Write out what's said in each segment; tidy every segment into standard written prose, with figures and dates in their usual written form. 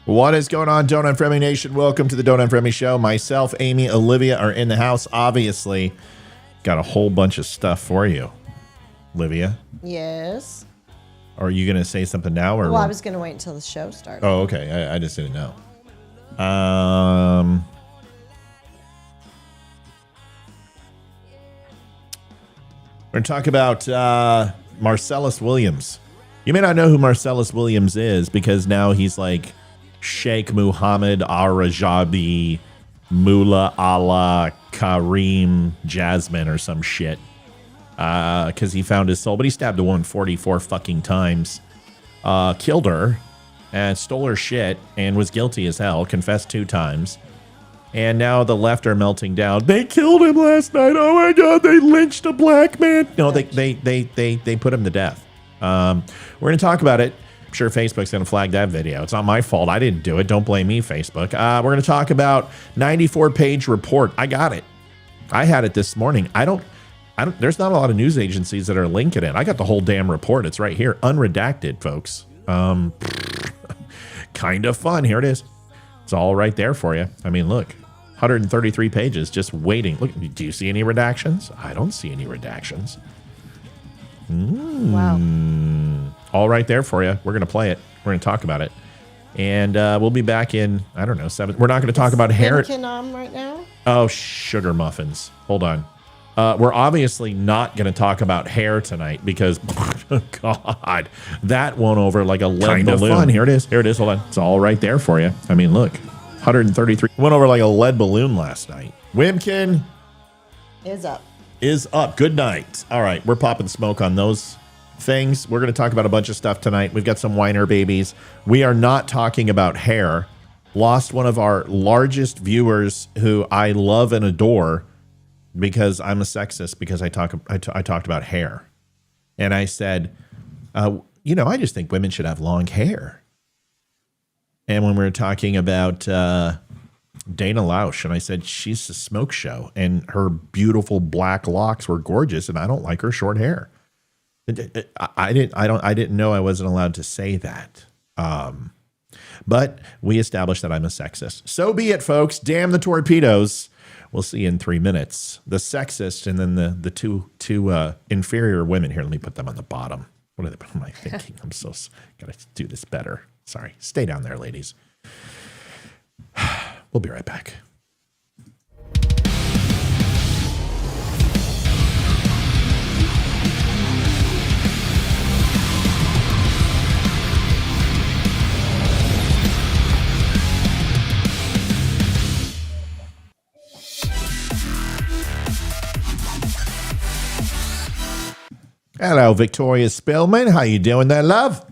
What is going on, Don't Unfriend Me Nation? Welcome to the Don't Unfriend Me Show. Myself, Amy, Olivia are in the house. Obviously, got a whole bunch of stuff for you. Olivia? Yes. Are you going to say something now? Or well, I was going to wait until the show started. Oh, okay. I just didn't know. We're going to talk about Marcellus Williams. You may not know who Marcellus Williams is because now he's like Sheikh Muhammad Arajabi Mullah Allah Kareem Jasmine or some shit. Because he found his soul. But he stabbed a woman 44 fucking times. Killed her and stole her shit and was guilty as hell. Confessed 2 times. And now the left are melting down. They killed him last night. Oh my God, they lynched a black man. No, they put him to death. We're going to talk about it. I'm sure Facebook's going to flag that video. It's not my fault. I didn't do it. Don't blame me, Facebook. We're going to talk about 94-page report. I got it. I had it this morning. There's not a lot of news agencies that are linking it. I got the whole damn report. It's right here. Unredacted, folks. Kind of fun. Here it is. It's all right there for you. I mean, look, 133 pages just waiting. Look, do you see any redactions? I don't see any redactions. Wow. All right there for you. We're going to play it. We're going to talk about it. And we'll be back in, I don't know, 7. We're not going to talk about hair. Right now? Oh, sugar muffins. Hold on. We're obviously not going to talk about hair tonight because, God, that went over like a lead balloon. Fun. Here it is. Here it is. Hold on. It's all right there for you. I mean, look, 133. Went over like a lead balloon last night. Wimkin is up. Good night. All right. We're popping smoke on those things. We're going to talk about a bunch of stuff tonight. We've got some whiner babies. We are not talking about hair. Lost one of our largest viewers who I love and adore. Because I'm a sexist, because I talked about hair. And I said, I just think women should have long hair. And when we were talking about Dana Lausch, and I said, she's a smoke show, and her beautiful black locks were gorgeous, and I don't like her short hair. I didn't know I wasn't allowed to say that. But we established that I'm a sexist. So be it, folks. Damn the torpedoes. We'll see you in 3 minutes. The sexist and then the two inferior women. Here, let me put them on the bottom. What am I thinking? I'm so got to do this better. Sorry. Stay down there, ladies. We'll be right back. Hello, Victoria Spillman. How you doing there, love?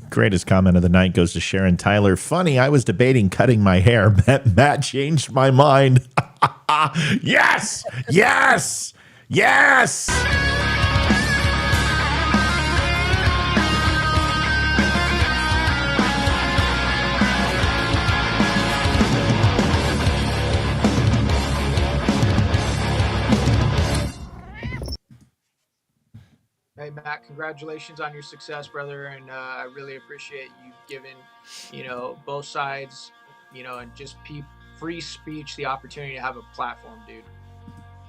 Greatest comment of the night goes to Sharon Tyler. Funny, I was debating cutting my hair. Matt changed my mind. Yes! Yes! Yes! congratulations on your success, brother. And I really appreciate you giving, both sides, and just free speech, the opportunity to have a platform, dude.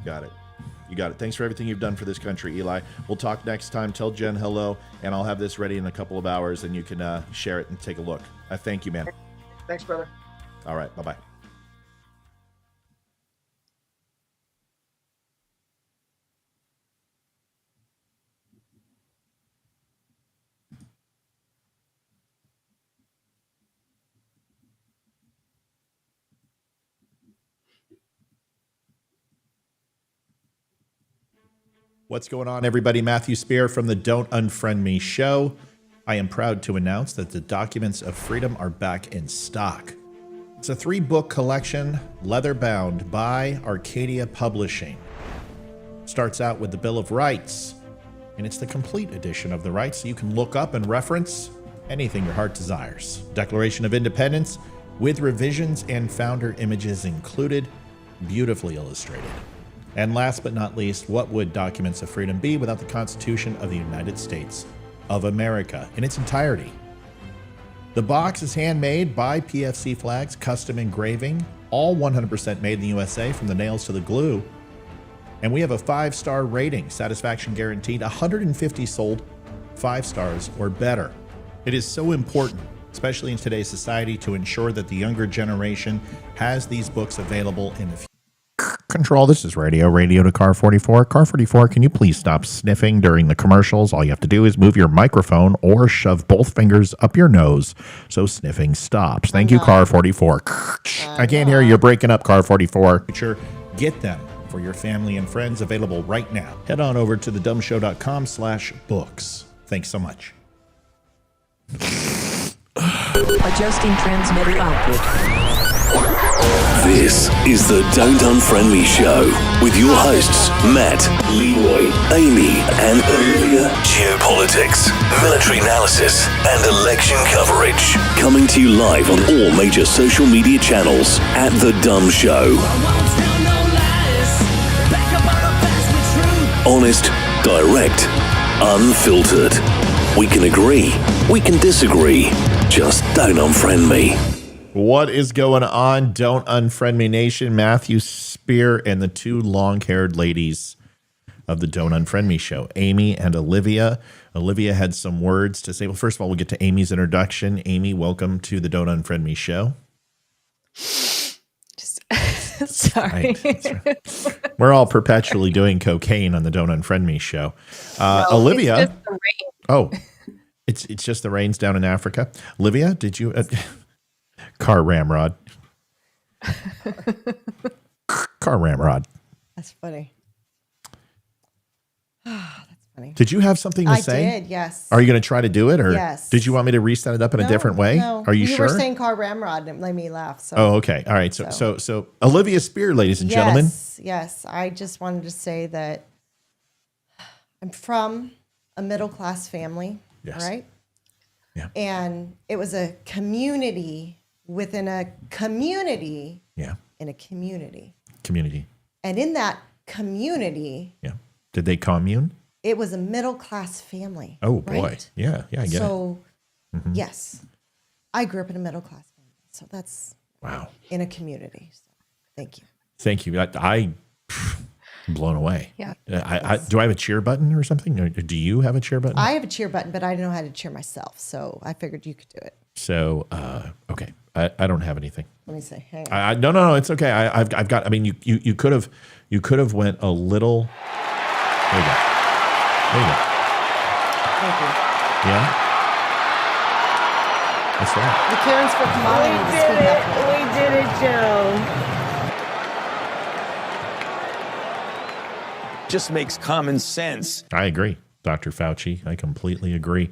Got it. You got it. Thanks for everything you've done for this country, Eli. We'll talk next time. Tell Jen hello, and I'll have this ready in a couple of hours, and you can share it and take a look. Thank you, man. Thanks, brother. All right. Bye-bye. What's going on, everybody? Matthew Spear from the Don't Unfriend Me show. I am proud to announce that the Documents of Freedom are back in stock. It's a 3-book collection, leather-bound, by Arcadia Publishing. Starts out with the Bill of Rights, and it's the complete edition of the rights, so you can look up and reference anything your heart desires. Declaration of Independence, with revisions and founder images included, beautifully illustrated. And last but not least, what would Documents of Freedom be without the Constitution of the United States of America in its entirety? The box is handmade by PFC Flags, custom engraving, all 100% made in the USA from the nails to the glue. And we have a 5-star rating, satisfaction guaranteed, 150 sold 5 stars or better. It is so important, especially in today's society, to ensure that the younger generation has these books available in the future. Control, this is radio to Car 44. Car 44, can you please stop sniffing during the commercials? All you have to do is move your microphone or shove both fingers up your nose so sniffing stops. Thank you, Car 44. I can't hear you. You're breaking up, Car 44. Sure, get them for your family and friends, available right now. Head on over to thedumshow.com/books. Thanks so much. Adjusting transmitter output. This is the Don't Unfriend Me show with your hosts Matt, Leroy, Amy, and Olivia. Geopolitics, military analysis, and election coverage. Coming to you live on all major social media channels at The DUM Show. Honest, direct, unfiltered. We can agree, we can disagree. Just don't unfriend me. What is going on? Don't Unfriend Me Nation. Matthew Spear and the 2 long-haired ladies of the Don't Unfriend Me show, Amy and Olivia. Olivia had some words to say. Well, first of all, we'll get to Amy's introduction. Amy, welcome to the Don't Unfriend Me show. Sorry. Right. We're all perpetually doing cocaine on the Don't Unfriend Me show. Olivia. It's just the rain. Oh, it's just the rains down in Africa. Olivia, did you... Car ramrod. Car ramrod. That's funny. That's funny. Did you have something to say? I did, yes. Are you going to try to do it, or yes. Did you want me to reset it up in a different way? No. Are you sure? You were saying car ramrod and it made me laugh. So. Oh, okay. All right. So Olivia Spear, ladies and gentlemen. Yes. I just wanted to say that I'm from a middle-class family, yes. right? Yeah. And it was a community within a community. Yeah. In a community. Community. And in that community. Yeah. Did they commune? It was a middle-class family. Oh, boy. Right? Yeah, I get it. So, yes, I grew up in a middle-class family. So that's wow. In a community. So thank you. Thank you. I'm blown away. Yeah. Do I have a cheer button or something? Or do you have a cheer button? I have a cheer button, but I didn't know how to cheer myself. So I figured you could do it. So, okay. I don't have anything. Let me see. Hang on. No, it's okay. I've got. I mean, you could have went a little. There you go. Thank you. Yeah. That's right. The Karens for commodity. We did it, Joe. Just makes common sense. I agree, Dr. Fauci. I completely agree.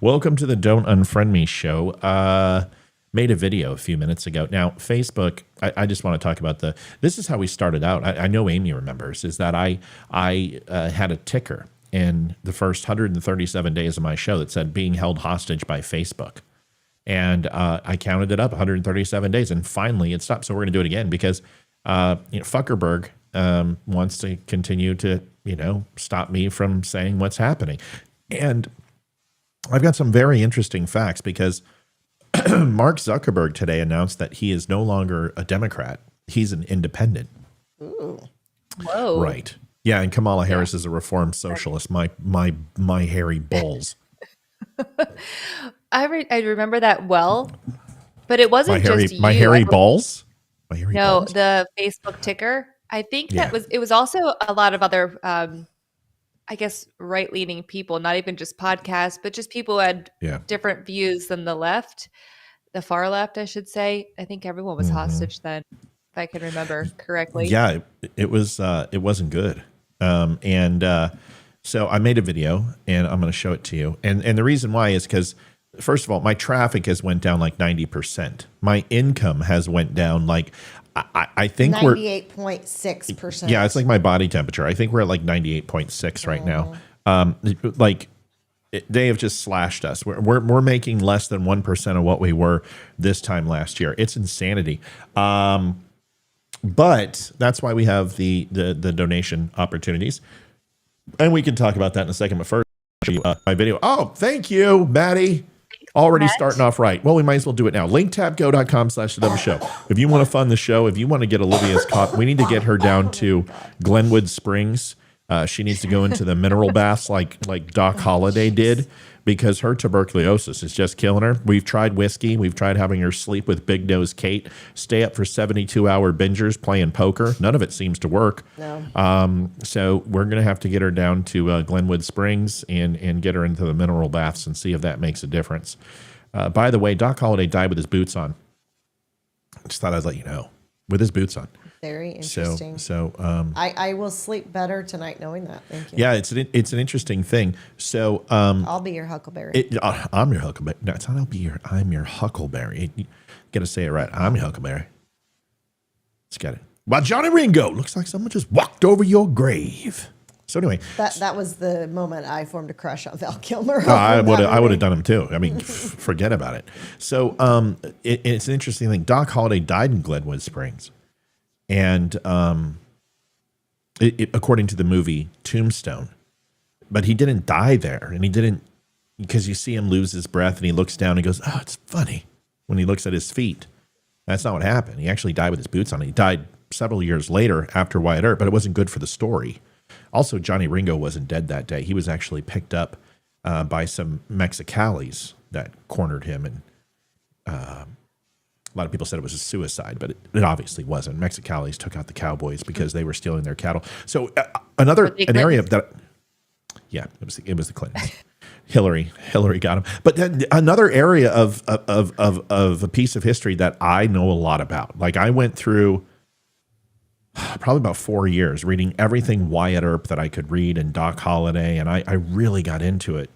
Welcome to the Don't Unfriend Me show. Made a video a few minutes ago. Now, Facebook, I just want to talk about this is how we started out. I know Amy remembers, is that I had a ticker in the first 137 days of my show that said being held hostage by Facebook. And I counted it up 137 days, and finally it stopped. So we're going to do it again because Fuckerberg wants to continue to stop me from saying what's happening. And I've got some very interesting facts because Mark Zuckerberg today announced that he is no longer a Democrat. He's an independent. Ooh. Whoa. Right. Yeah, and Kamala Harris is a reformed socialist. My hairy balls. I remember that well, but it wasn't just you. My hairy balls. My hairy No, balls. the Facebook ticker. I think Yeah. it was also a lot of other, I guess, right-leaning people, not even just podcasts, but just people who had different views than the left, the far left, I should say. I think everyone was hostage then, if I can remember correctly. Yeah, it wasn't good. So I made a video and I'm going to show it to you. And the reason why is because, first of all, my traffic has went down like 90%. My income has went down like, I think 98.6%. Yeah, it's like my body temperature. I think we're at like 98.6 right now. They have just slashed us. We're making less than 1% of what we were this time last year. It's insanity. But that's why we have the donation opportunities. And we can talk about that in a second. But first, I'll show you my video. Oh, thank you, Maddie. Already starting off right. Well, we might as well do it now. linktabgo.com/show. If you want to fund the show, if you want to get Olivia's cop, we need to get her down to Glenwood Springs. She needs to go into the mineral baths like Doc Holliday did, because her tuberculosis is just killing her. We've tried whiskey. We've tried having her sleep with Big Nose Kate, stay up for 72-hour bingers playing poker. None of it seems to work. No. So we're going to have to get her down to Glenwood Springs and get her into the mineral baths and see if that makes a difference. By the way, Doc Holliday died with his boots on. Just thought I'd let you know. With his boots on. Very interesting. I will sleep better tonight knowing that. Thank you. Yeah, it's an interesting thing. So I'll be your huckleberry. I'm your huckleberry. No, it's not. I'm your huckleberry. You got to say it right. I'm your huckleberry. Let's get it. Well, Johnny Ringo, looks like someone just walked over your grave. So anyway, that was the moment I formed a crush on Val Kilmer. I would have done him too. I mean, forget about it. So it's an interesting thing. Doc Holliday died in Glenwood Springs. And according to the movie Tombstone, but he didn't die there, and he didn't, because you see him lose his breath, and he looks down and goes, "Oh, it's funny," when he looks at his feet. That's not what happened. He actually died with his boots on. He died several years later after Wyatt Earp, but it wasn't good for the story. Also, Johnny Ringo wasn't dead that day. He was actually picked up by some Mexicali's that cornered him, and a lot of people said it was a suicide, but it obviously wasn't. Mexicali's took out the Cowboys because they were stealing their cattle. So an area that, yeah, it was the Clintons. Hillary got him. But then another area of a piece of history that I know a lot about. Like, I went through probably about 4 years reading everything Wyatt Earp that I could read, and Doc Holliday, and I really got into it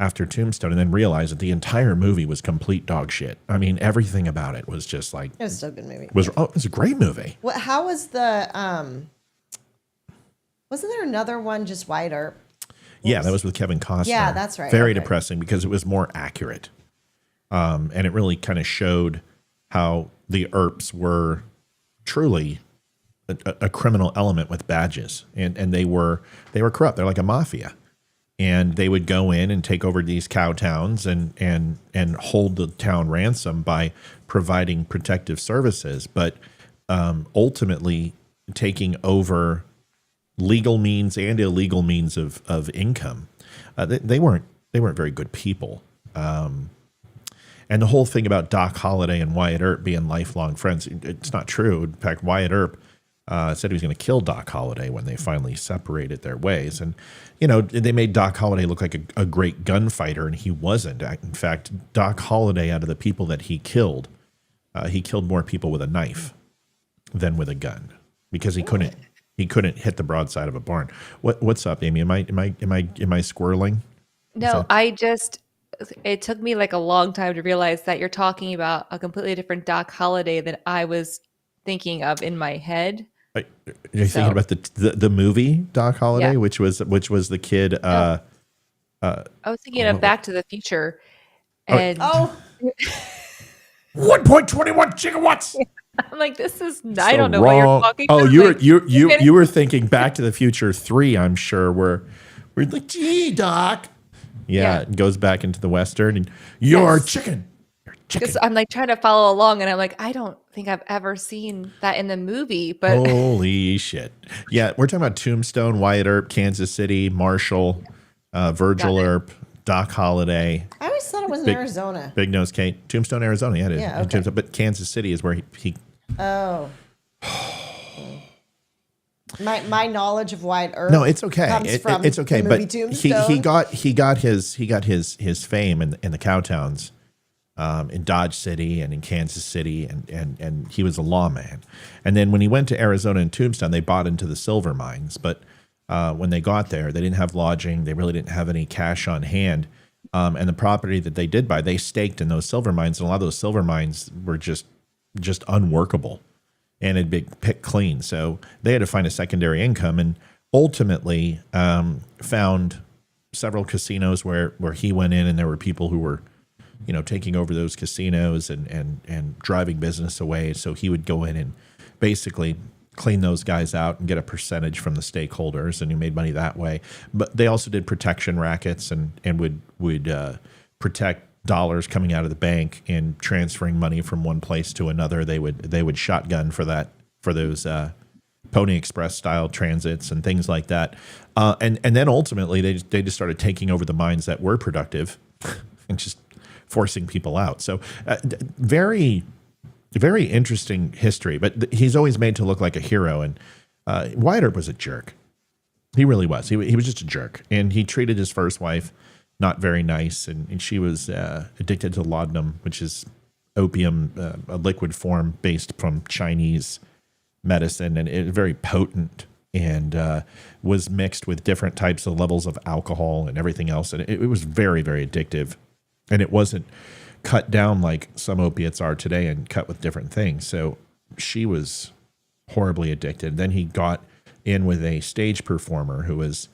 after Tombstone, and then realized that the entire movie was complete dog shit. I mean, everything about it was just like, it was still a good movie. It was a great movie. How was the wasn't there another one just Wyatt Earp? That was with Kevin Costner. Yeah, that's right. Very depressing because it was more accurate. And it really kind of showed how the Earps were truly a criminal element with badges, and they were corrupt. They're like a mafia. And they would go in and take over these cow towns and hold the town ransom by providing protective services, but ultimately taking over legal means and illegal means of income. They weren't very good people. And the whole thing about Doc Holliday and Wyatt Earp being lifelong friends, it's not true. In fact, Wyatt Earp said he was going to kill Doc Holliday when they finally separated their ways. And, they made Doc Holliday look like a great gunfighter, and he wasn't. In fact, Doc Holliday, out of the people that he killed more people with a knife than with a gun, because he couldn't hit the broadside of a barn. What's up, Amy? Am I squirreling? No, it took me like a long time to realize that you're talking about a completely different Doc Holliday than I was thinking of in my head. You're thinking about the movie Doc Holliday, which was the kid. I was thinking of Back to the Future, and 1.21 gigawatts. I'm like, this is I don't know what you're talking about. Oh, you were thinking Back to the Future 3. I'm sure we're like, gee, Doc, Yeah, it goes back into the Western and you're chicken. You're chicken. Because I'm like trying to follow along, and I'm like, I don't think I've ever seen that in the movie. But Holy shit. Yeah, we're talking about Tombstone, Wyatt Earp, Kansas City, Marshall, Virgil Earp, Doc Holliday. I always thought it was in Arizona. Big Nose Kate. Tombstone, Arizona. Yeah, it is. Yeah, okay. But Kansas City is where he Oh. My knowledge of Wyatt Earp. No, it's okay. Comes from it's okay. the movie But Tombstone. he got his fame in the cowtowns in Dodge City and in Kansas City, and he was a lawman. And then when he went to Arizona and Tombstone, they bought into the silver mines. But when they got there, they didn't have lodging. They really didn't have any cash on hand. And the property that they did buy, they staked in those silver mines, and a lot of those silver mines were just unworkable and had been picked clean. So they had to find a secondary income, and ultimately found several casinos where he went in, and there were people who were, taking over those casinos and driving business away. So he would go in and basically clean those guys out and get a percentage from the stakeholders, and he made money that way. But they also did protection rackets and would protect dollars coming out of the bank and transferring money from one place to another. They would shotgun for those Pony Express style transits and things like that. And then ultimately they just started taking over the mines that were productive and just forcing people out. So very, very interesting history, but he's always made to look like a hero. And Wyatt Earp was a jerk. He really was. He was just a jerk. And he treated his first wife not very nice, and she was addicted to laudanum, which is opium, a liquid form based from Chinese medicine, and it was very potent, and was mixed with different types of levels of alcohol and everything else, and it was very, very addictive, and it wasn't cut down like some opiates are today and cut with different things. So she was horribly addicted. Then he got in with a stage performer who was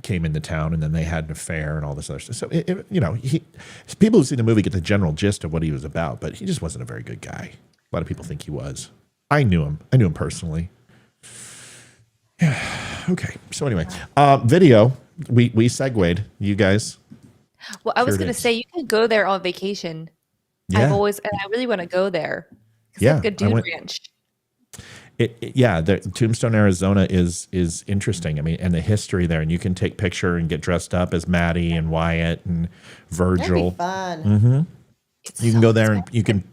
came into town, and then they had an affair and all this other stuff. So, people who've seen the movie get the general gist of what he was about, but he just wasn't a very good guy. A lot of people think he was. I knew him. I knew him personally. Yeah. Okay. So anyway, video, we segued, you guys. Well, I was going to say, you can go there on vacation. Yeah. I really want to go there. Yeah. Like a dude ranch. The Tombstone, Arizona is interesting. I mean, and the history there, and you can take picture and get dressed up as Maddie and Wyatt and Virgil. That'd be fun. Mm-hmm. You can go there and you can.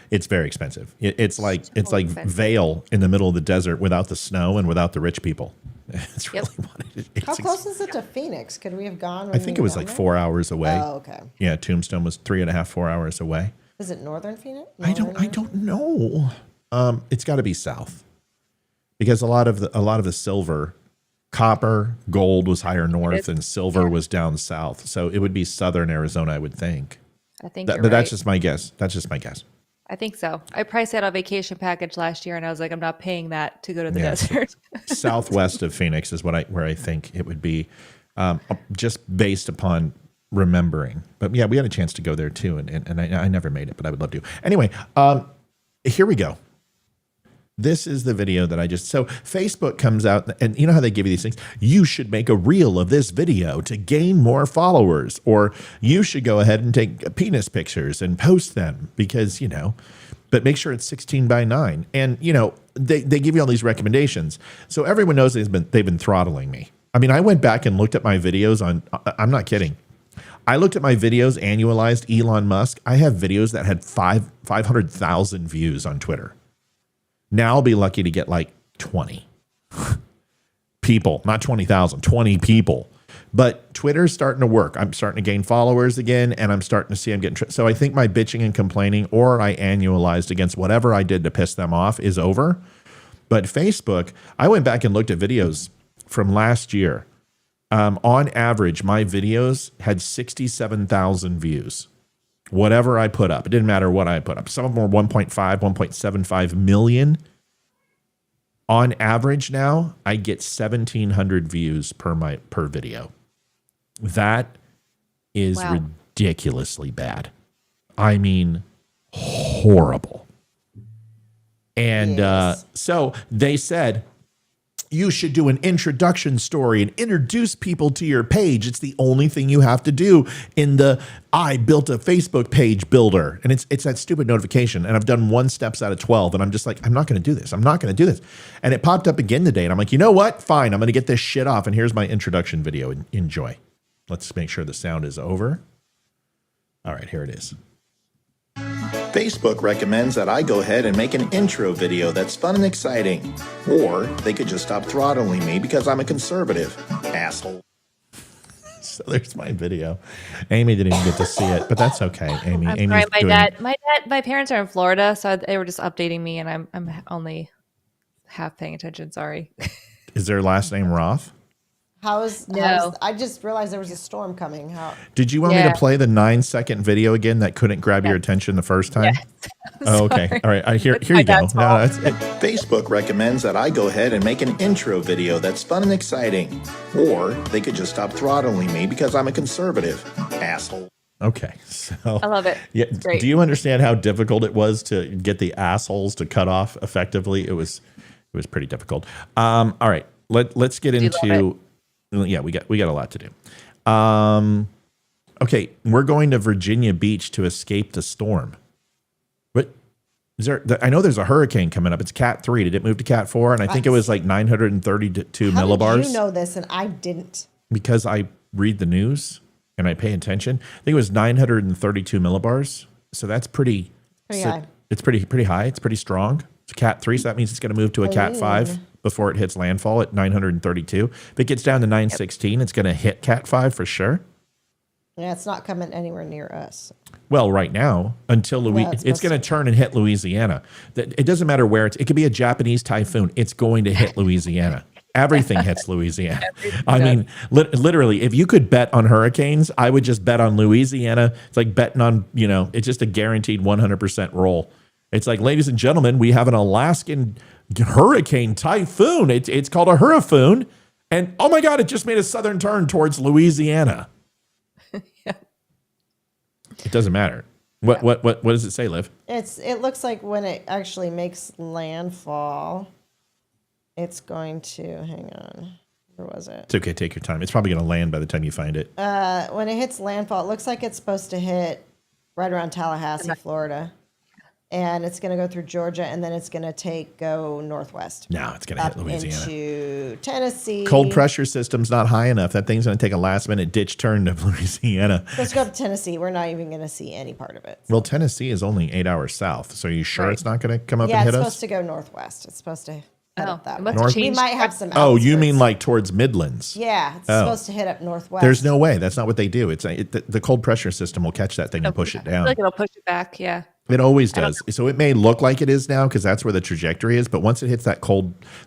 It's very expensive. It's like Vail in the middle of the desert without the snow and without the rich people. It's really what it is. How close is it to Phoenix? Could we have gone? I think it was like 4 hours away. Oh, okay. Yeah, Tombstone was 3.5, 4 hours away. Is it northern Phoenix? I don't know. It's got to be south. Because a lot of the silver, copper, gold was higher north, and silver was down south. So it would be southern Arizona, I would think. I think, but that's just my guess. I think so. I priced out a vacation package last year, and I was like, I'm not paying that to go to the desert. Southwest of Phoenix is where I think it would be, just based upon remembering. But yeah, we had a chance to go there too, and I never made it, but I would love to. Anyway, here we go. This is the video that so Facebook comes out, and you know how they give you these things? You should make a reel of this video to gain more followers, or you should go ahead and take penis pictures and post them because, but make sure it's 16:9. And, they give you all these recommendations. So everyone knows they've been throttling me. I mean, I went back and looked at my videos I'm not kidding. I looked at my videos annualized Elon Musk. I have videos that had 500,000 views on Twitter. Now I'll be lucky to get like 20 people, not 20,000, 20 people. But Twitter's starting to work. I'm starting to gain followers again, and I'm starting to see I'm getting. So I think my bitching and complaining, or I annualized against whatever I did to piss them off, is over. But Facebook, I went back and looked at videos from last year. On average, my videos had 67,000 views. Whatever I put up. It didn't matter what I put up. Some of them were 1.5, 1.75 million. On average now, I get 1,700 views per video. That is ridiculously bad. I mean, horrible. And so they said, you should do an introduction story and introduce people to your page. It's the only thing you have to do in the I built a Facebook page builder. And it's that stupid notification. And I've done 1 steps out of 12. And I'm just like, I'm not going to do this. I'm not going to do this. And it popped up again today. And I'm like, you know what? Fine. I'm going to get this shit off. And here's my introduction video. Enjoy. Let's make sure the sound is over. All right, here it is. Facebook recommends that I go ahead and make an intro video that's fun and exciting. Or they could just stop throttling me because I'm a conservative. Asshole. So there's my video. Amy didn't even get to see it, but that's okay. Amy. I'm Amy's sorry, my parents are in Florida, so they were just updating me, and I'm only half paying attention. Sorry. Is their last name Roth? I just realized there was a storm coming. How? Did you want me to play the 9-second video again that couldn't grab your attention the first time? Yes. Oh, okay. All right. Here you go. No, Facebook recommends that I go ahead and make an intro video that's fun and exciting. Or they could just stop throttling me because I'm a conservative. Asshole. Okay. So I love it. Yeah. It's great. Do you understand how difficult it was to get the assholes to cut off effectively? It was pretty difficult. All right. Let's get into. Yeah, we got a lot to do. Okay, we're going to Virginia Beach to escape the storm. What is there? I know there's a hurricane coming up. It's Cat 3. Did it move to Cat 4? And I think it was like 932 millibars. How did you know this and I didn't? Because I read the news and I pay attention. I think it was 932 millibars. So that's pretty high. It's pretty high. It's pretty strong. It's Cat 3, so that means it's going to move to a Cat 5 before it hits landfall at 932. If it gets down to 916, it's going to hit Cat 5 for sure. Yeah, it's not coming anywhere near us. Well, right now, until it's going to turn and hit Louisiana. It doesn't matter where it could be a Japanese typhoon. It's going to hit Louisiana. Everything hits Louisiana. I mean, literally, if you could bet on hurricanes, I would just bet on Louisiana. It's like betting on, it's just a guaranteed 100% roll. It's like, ladies and gentlemen, we have an Alaskan hurricane typhoon. It's called a hurrifoon. And oh my God, it just made a southern turn towards Louisiana. Yeah. It doesn't matter. What does it say, Liv? It looks like when it actually makes landfall, it's going to, hang on. Where was it? It's okay, take your time. It's probably going to land by the time you find it. When it hits landfall, it looks like it's supposed to hit right around Tallahassee, Florida. And it's going to go through Georgia, and then it's going to go northwest. No, it's going to hit Louisiana. Into Tennessee. Cold pressure system's not high enough. That thing's going to take a last-minute ditch turn to Louisiana. Let's go up to Tennessee. We're not even going to see any part of it. Well, Tennessee is only 8 hours south, so are you sure it's not going to come up and hit us? Yeah, it's supposed to go northwest. It's supposed to head up that way. North? We might have some Oh, you outskirts. mean like towards Midlands? Yeah, it's supposed to hit up northwest. There's no way. That's not what they do. The cold pressure system will catch that thing and push it down. I feel like it'll push it back, yeah. It always does. So it may look like it is now because that's where the trajectory is. But once it hits that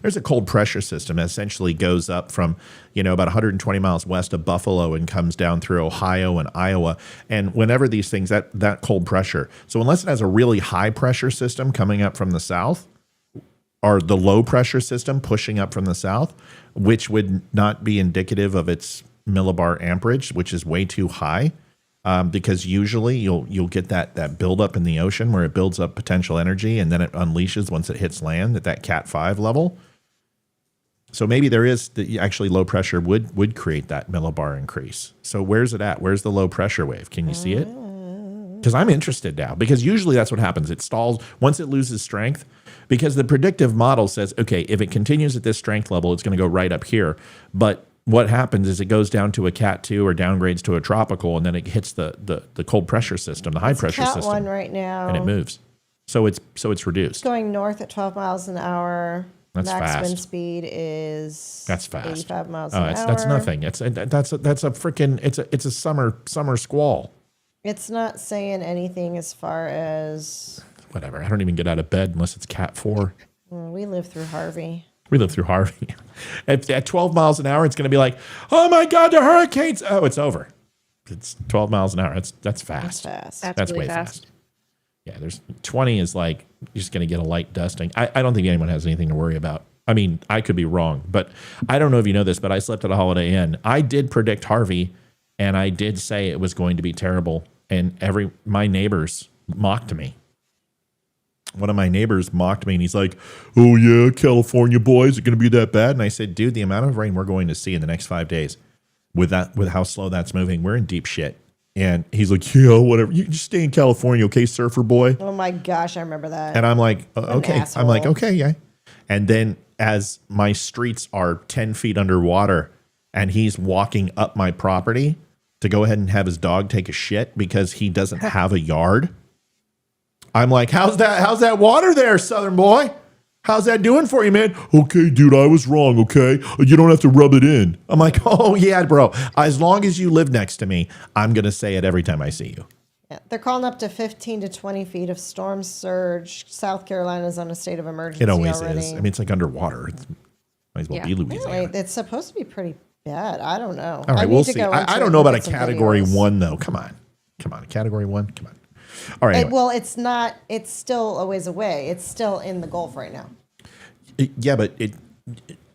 there's a cold pressure system that essentially goes up from, about 120 miles west of Buffalo and comes down through Ohio and Iowa. And whenever these things, that cold pressure. So unless it has a really high pressure system coming up from the south or the low pressure system pushing up from the south, which would not be indicative of its millibar amperage, which is way too high. Because usually you'll get that buildup in the ocean where it builds up potential energy and then it unleashes once it hits land at that Cat 5 level. So maybe there is actually low pressure would create that millibar increase. So where's it at? Where's the low pressure wave? Can you see it? Because I'm interested now. Because usually that's what happens. It stalls once it loses strength. Because the predictive model says, okay, if it continues at this strength level, it's going to go right up here. But what happens is it goes down to a Cat 2 or downgrades to a tropical, and then it hits the cold pressure system, the high pressure Cat system. 1 right now. And it moves. So it's reduced. It's going north at 12 miles an hour. That's Max fast. wind speed is That's fast. 85 miles an hour. That's nothing. That's a freaking it's a summer squall. It's not saying anything as far as Whatever. I don't even get out of bed unless it's Cat 4. we live through Harvey. We live through Harvey. At 12 miles an hour, it's going to be like, oh my God, the hurricanes. Oh, it's over. It's 12 miles an hour. That's fast. That's fast. That's way really fast. Yeah, there's 20 is like, you're just going to get a light dusting. I don't think anyone has anything to worry about. I mean, I could be wrong, but I don't know if you know this, but I slept at a Holiday Inn. I did predict Harvey, and I did say it was going to be terrible, and my neighbors mocked me. one of my neighbors mocked me, and he's like, "Oh yeah, California boys, is it going to be that bad?" And I said, "Dude, the amount of rain we're going to see in the next 5 days, with how slow that's moving, we're in deep shit." And he's like, "Yeah, whatever. You just stay in California, okay, surfer boy." Oh my gosh, I remember that. And I'm like, "Okay." I'm like, asshole. "Okay, yeah." And then as my streets are 10 feet underwater, and he's walking up my property to go ahead and have his dog take a shit because he doesn't have a yard. I'm like, how's that water there, Southern boy? How's that doing for you, man? "Okay, dude, I was wrong, okay? You don't have to rub it in." I'm like, "Oh, yeah, bro. As long as you live next to me, I'm going to say it every time I see you." Yeah, they're calling up to 15 to 20 feet of storm surge. South Carolina's on a state of emergency It always already. is. I mean, it's like underwater. It might as well be Louisiana. Really, it's supposed to be pretty bad. I don't know. All right, I we'll need to see. go into I it don't and know look about a at some category videos. 1, though. Come on. A category 1? Come on. All right. Anyway. Well, it's not. It's still a ways away. It's still in the Gulf right now. Yeah, but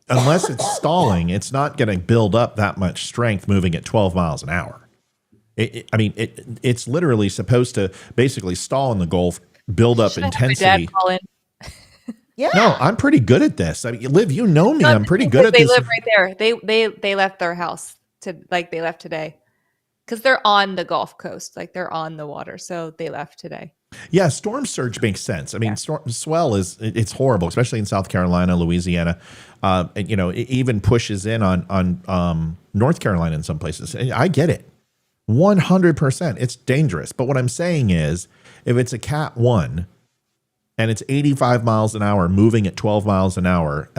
unless it's stalling, it's not going to build up that much strength moving at 12 miles an hour. It's literally supposed to basically stall in the Gulf, build up Should I have my intensity. dad call in? Yeah. No, I'm pretty good at this. I mean, Liv, you know me. I'm pretty good at They this. live right there. They left their house they left today because they're on the Gulf Coast. Like they're on the water, so they left today. Yeah, storm surge makes sense. I mean, swell it's horrible, especially in South Carolina, Louisiana. And, it even pushes in on North Carolina in some places. I get it, 100%. It's dangerous. But what I'm saying is, if it's a Cat 1 and it's 85 miles an hour moving at 12 miles an hour,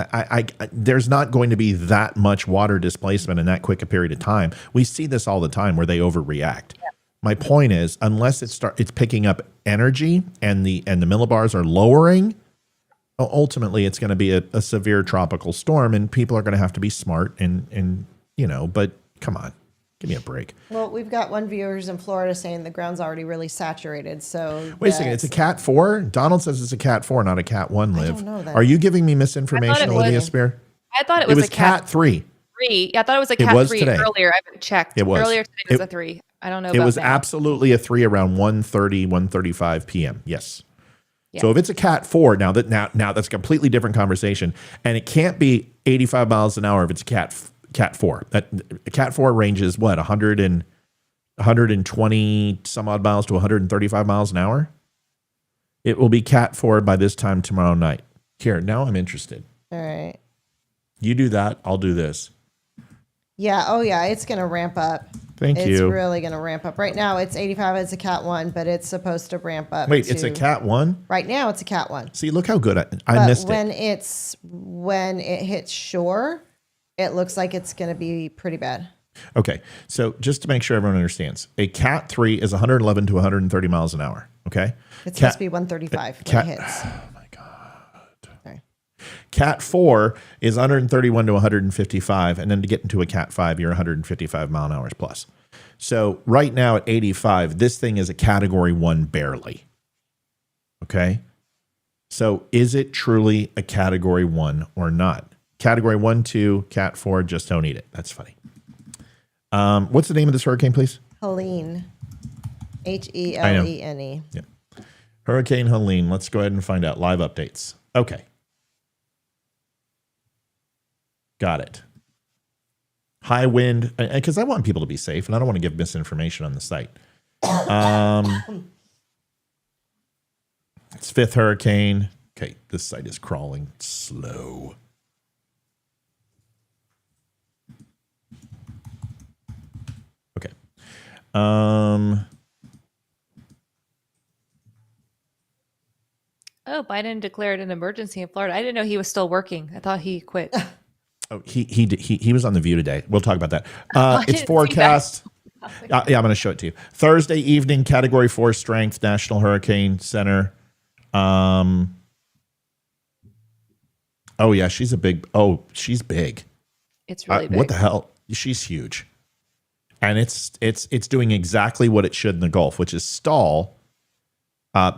there's not going to be that much water displacement in that quick a period of time. We see this all the time where they overreact. Yeah. My point is, unless it's picking up energy and the millibars are lowering, ultimately it's going to be a severe tropical storm, and people are going to have to be smart and but come on, give me a break. Well, we've got one viewer who's in Florida saying the ground's already really saturated. So wait a second, it's a Cat 4? Donald says it's a Cat 4, not a Cat 1, Liv. I don't know that. Are you giving me misinformation, Olivia Spear? I thought it was a Cat 3. 3. Yeah, I thought it was a Cat 3 today. earlier. I haven't checked. It was. Earlier today was a 3. I don't know It about was now. absolutely a 3 around 1:30, 1:35 p.m. Yes. Yeah. So if it's a Cat 4, now that's a completely different conversation, and it can't be 85 miles an hour if it's a Cat 4. That Cat 4 ranges what, 120 some odd miles to 135 miles an hour. It will be Cat 4 by this time tomorrow night. Here, now I'm interested. All right. You do that, I'll do this. Yeah. Oh, yeah. It's going to ramp up. Thank It's you. really going to ramp up. Right now, it's 85. It's a Cat 1, but it's supposed to ramp up. Wait, it's a Cat 1? Right now, it's a Cat 1. See, look how good I But missed when it. when it hits shore, it looks like it's going to be pretty bad. Okay, so just to make sure everyone understands, a Cat 3 is 111 to 130 miles an hour, okay? It's supposed to be 135 when it hits. Oh, my God. Cat 4 is 131 to 155, and then to get into a Cat 5, you're 155 mile an hour plus. So right now at 85, this thing is a Category 1 barely, okay? So is it truly a Category 1 or not? Category 1, 2, Cat 4, just don't eat it. That's funny. What's the name of this hurricane, please? Helene. Helene. Yeah. Hurricane Helene. Let's go ahead and find out live updates. Okay. Got it. High wind, because I want people to be safe, and I don't want to give misinformation on the site. It's fifth hurricane. Okay, this site is crawling slow. Okay. Oh, Biden declared an emergency in Florida. I didn't know he was still working. I thought he quit. Oh, he was on The View today. We'll talk about that. It's didn't forecast. Yeah, I'm going to show it to you. Thursday evening, Category 4 strength, National Hurricane Center. Oh yeah, she's big. It's really big. What the hell? She's huge, and it's doing exactly what it should in the Gulf, which is stall.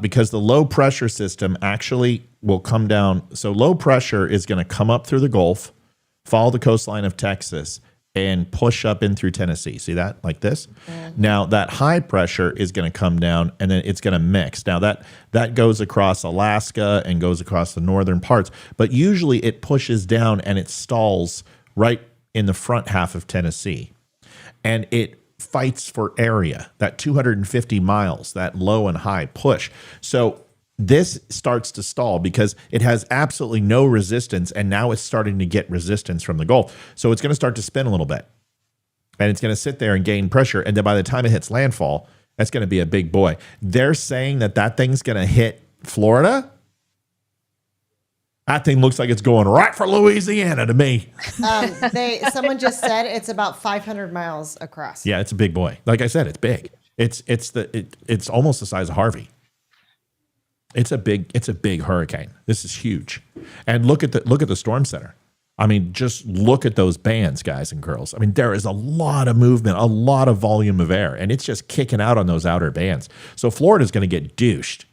Because the low pressure system actually will come down. So low pressure is going to come up through the Gulf, follow the coastline of Texas, and push up in through Tennessee. See that? Like this. Now that high pressure is going to come down and then it's going to mix. Now that goes across Alaska and goes across the northern parts, but usually it pushes down and it stalls right in the front half of Tennessee. And it fights for area, that 250 miles, that low and high push. So this starts to stall because it has absolutely no resistance, and now it's starting to get resistance from the Gulf. So it's going to start to spin a little bit, and it's going to sit there and gain pressure, and then by the time it hits landfall, that's going to be a big boy. They're saying that thing's going to hit Florida. That thing looks like it's going right for Louisiana to me. Someone just said it's about 500 miles across. Yeah, it's a big boy. Like I said, it's big. It's almost the size of Harvey. It's a big hurricane. This is huge. And look at the storm center. I mean, just look at those bands, guys and girls. I mean, there is a lot of movement, a lot of volume of air, and it's just kicking out on those outer bands. So Florida's going to get douched.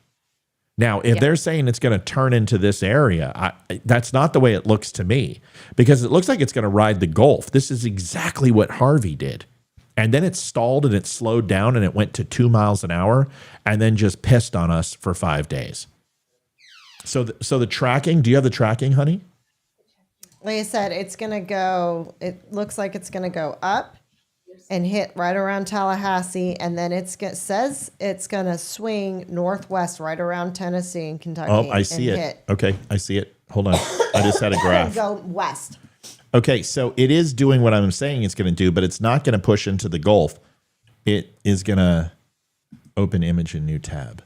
Now, if they're saying it's going to turn into this area, that's not the way it looks to me, because it looks like it's going to ride the Gulf. This is exactly what Harvey did. And then it stalled and it slowed down and it went to 2 miles an hour and then just pissed on us for 5 days. So the tracking, do you have the tracking, honey? Like I said, it looks like it's going to go up and hit right around Tallahassee. And then says it's going to swing northwest right around Tennessee and Kentucky. Oh, I see it. Okay, I see it. Hold on. I just had a graph. Go west. Okay, so it is doing what I'm saying it's going to do, but it's not going to push into the Gulf. It is going to open image in new tab.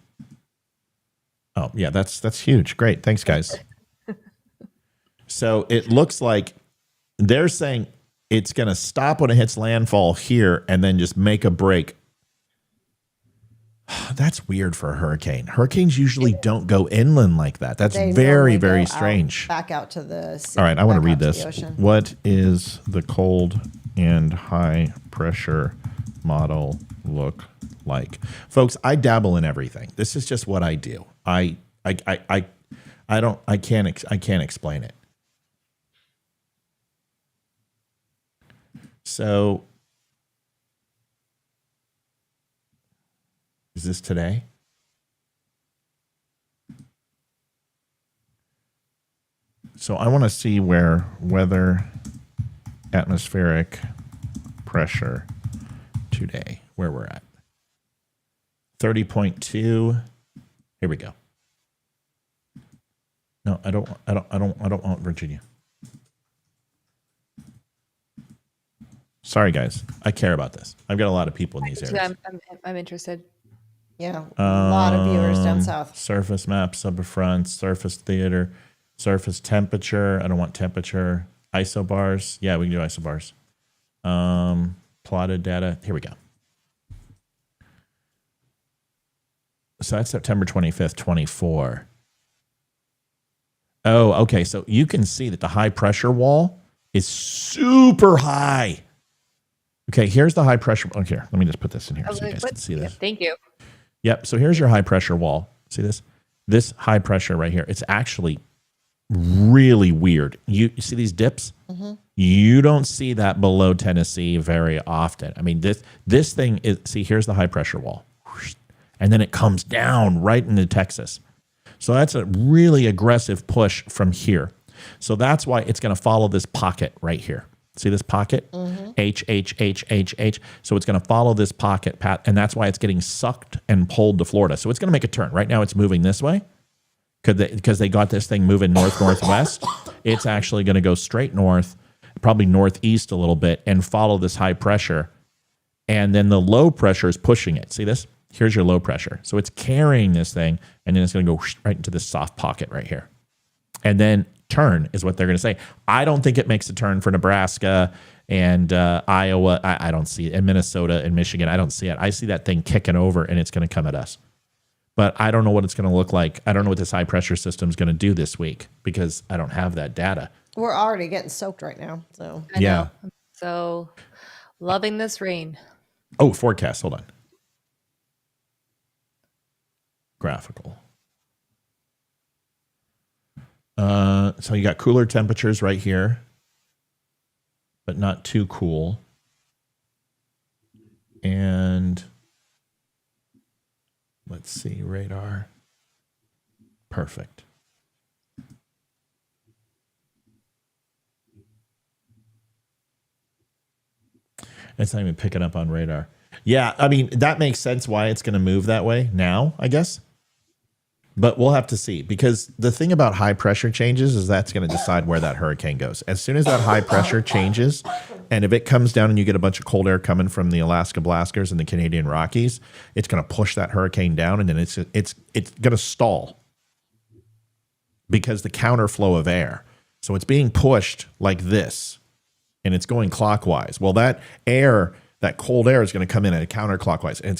Oh, yeah, that's huge. Great. Thanks, guys. So it looks like they're saying it's going to stop when it hits landfall here and then just make a break. That's weird for a hurricane. Hurricanes usually don't go inland like that. That's very, very strange. Back out to the sea. All right, I want to read this. What is the cold and high pressure model look like? Folks, I dabble in everything. This is just what I do. I can't explain it. So is this today? So I want to see where weather atmospheric pressure today, where we're at. 30.2. Here we go. No, I don't want Virginia. Sorry, guys. I care about this. I've got a lot of people in these areas. I'm interested. Yeah, a lot of viewers down south. Surface map, subrefront, surface theater, surface temperature. I don't want temperature. Isobars. Yeah, we can do isobars. Plotted data. Here we go. So that's September 25th, 24. Oh, okay. So you can see that the high pressure wall is super high. Okay, here's the high pressure. Oh, here, let me just put this in here so you guys can see this. Yeah, thank you. Yep. So here's your high pressure wall. See this? This high pressure right here. It's actually really weird. You see these dips? Mm-hmm. You don't see that below Tennessee very often. I mean, this thing is. See, here's the high pressure wall, and then it comes down right into Texas. So that's a really aggressive push from here. So that's why it's going to follow this pocket right here. See this pocket? Mm-hmm. H, H, H, H, H. So it's going to follow this pocket path, and that's why it's getting sucked and pulled to Florida. So it's going to make a turn. Right now it's moving this way because they got this thing moving north-northwest. It's actually going to go straight north, probably northeast a little bit, and follow this high pressure. And then the low pressure is pushing it. See this? Here's your low pressure. So it's carrying this thing, and then it's going to go right into this soft pocket right here. And then turn is what they're going to say. I don't think it makes a turn for Nebraska and Iowa. I don't see it. And Minnesota and Michigan. I don't see it. I see that thing kicking over and it's going to come at us. But I don't know what it's going to look like. I don't know what this high pressure system is going to do this week because I don't have that data. We're already getting soaked right now. So I know. I'm so loving this rain. Oh, forecast. Hold on. Graphical. So you got cooler temperatures right here. but not too cool. And let's see, radar. Perfect. It's not even picking up on radar. Yeah, I mean, that makes sense why it's going to move that way now, I guess. But we'll have to see, because the thing about high pressure changes is that's going to decide where that hurricane goes. As soon as that high pressure changes, and if it comes down and you get a bunch of cold air coming from the Alaska Blaskers and the Canadian Rockies, it's going to push that hurricane down, and then it's going to stall because the counterflow of air. So it's being pushed like this, and it's going clockwise. Well, that air, that cold air, is going to come in at a counterclockwise, and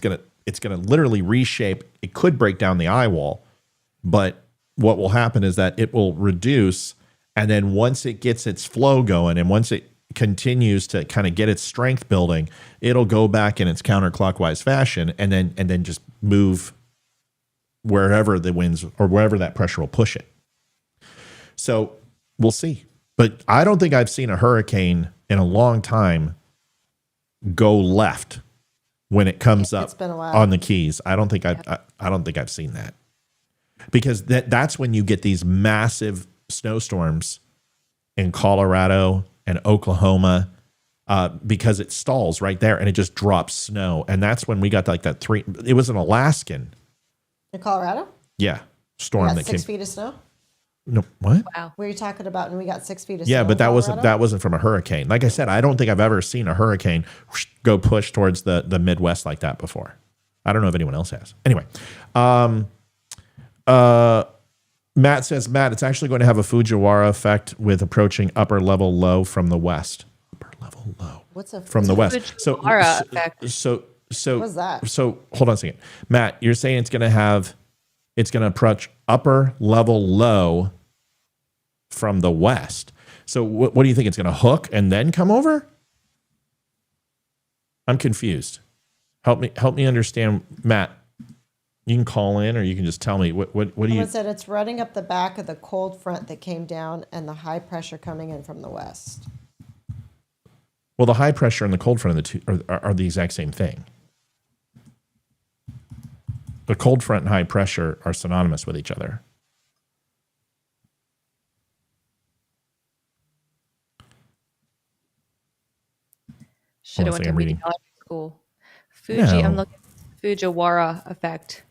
it's going to literally reshape. It could break down the eye wall. But what will happen is that it will reduce, and then once it gets its flow going, and once it continues to kind of get its strength building, it'll go back in its counterclockwise fashion, and then just move wherever the winds or wherever that pressure will push it. So we'll see. But I don't think I've seen a hurricane in a long time go left when it comes up on the Keys. I don't think I've seen that. Because that's when you get these massive snowstorms in Colorado and Oklahoma, because it stalls right there and it just drops snow. And that's when we got like that it was an Alaskan. In Colorado? Yeah. Storm that 6 feet of snow? No, what? Wow. What are you talking about? And we got 6 feet of snow. Yeah, but that wasn't from a hurricane. Like I said, I don't think I've ever seen a hurricane go push towards the Midwest like that before. I don't know if anyone else has. Anyway, Matt says, it's actually going to have a Fujiwara effect with approaching upper level low from the west. Upper level low. From the west? Fujiwara effect. So what's that? So hold on a second. Matt, you're saying it's going to approach upper level low from the west. So what do you think? It's going to hook and then come over? I'm confused. Help me understand, Matt. You can call in, or you can just tell me what do you? Someone said it's running up the back of the cold front that came down, and the high pressure coming in from the west. Well, the high pressure and the cold front of the two are the exact same thing. The cold front and high pressure are synonymous with each other. Should have went to meteorology school. No. I'm looking at Fujiwara effect.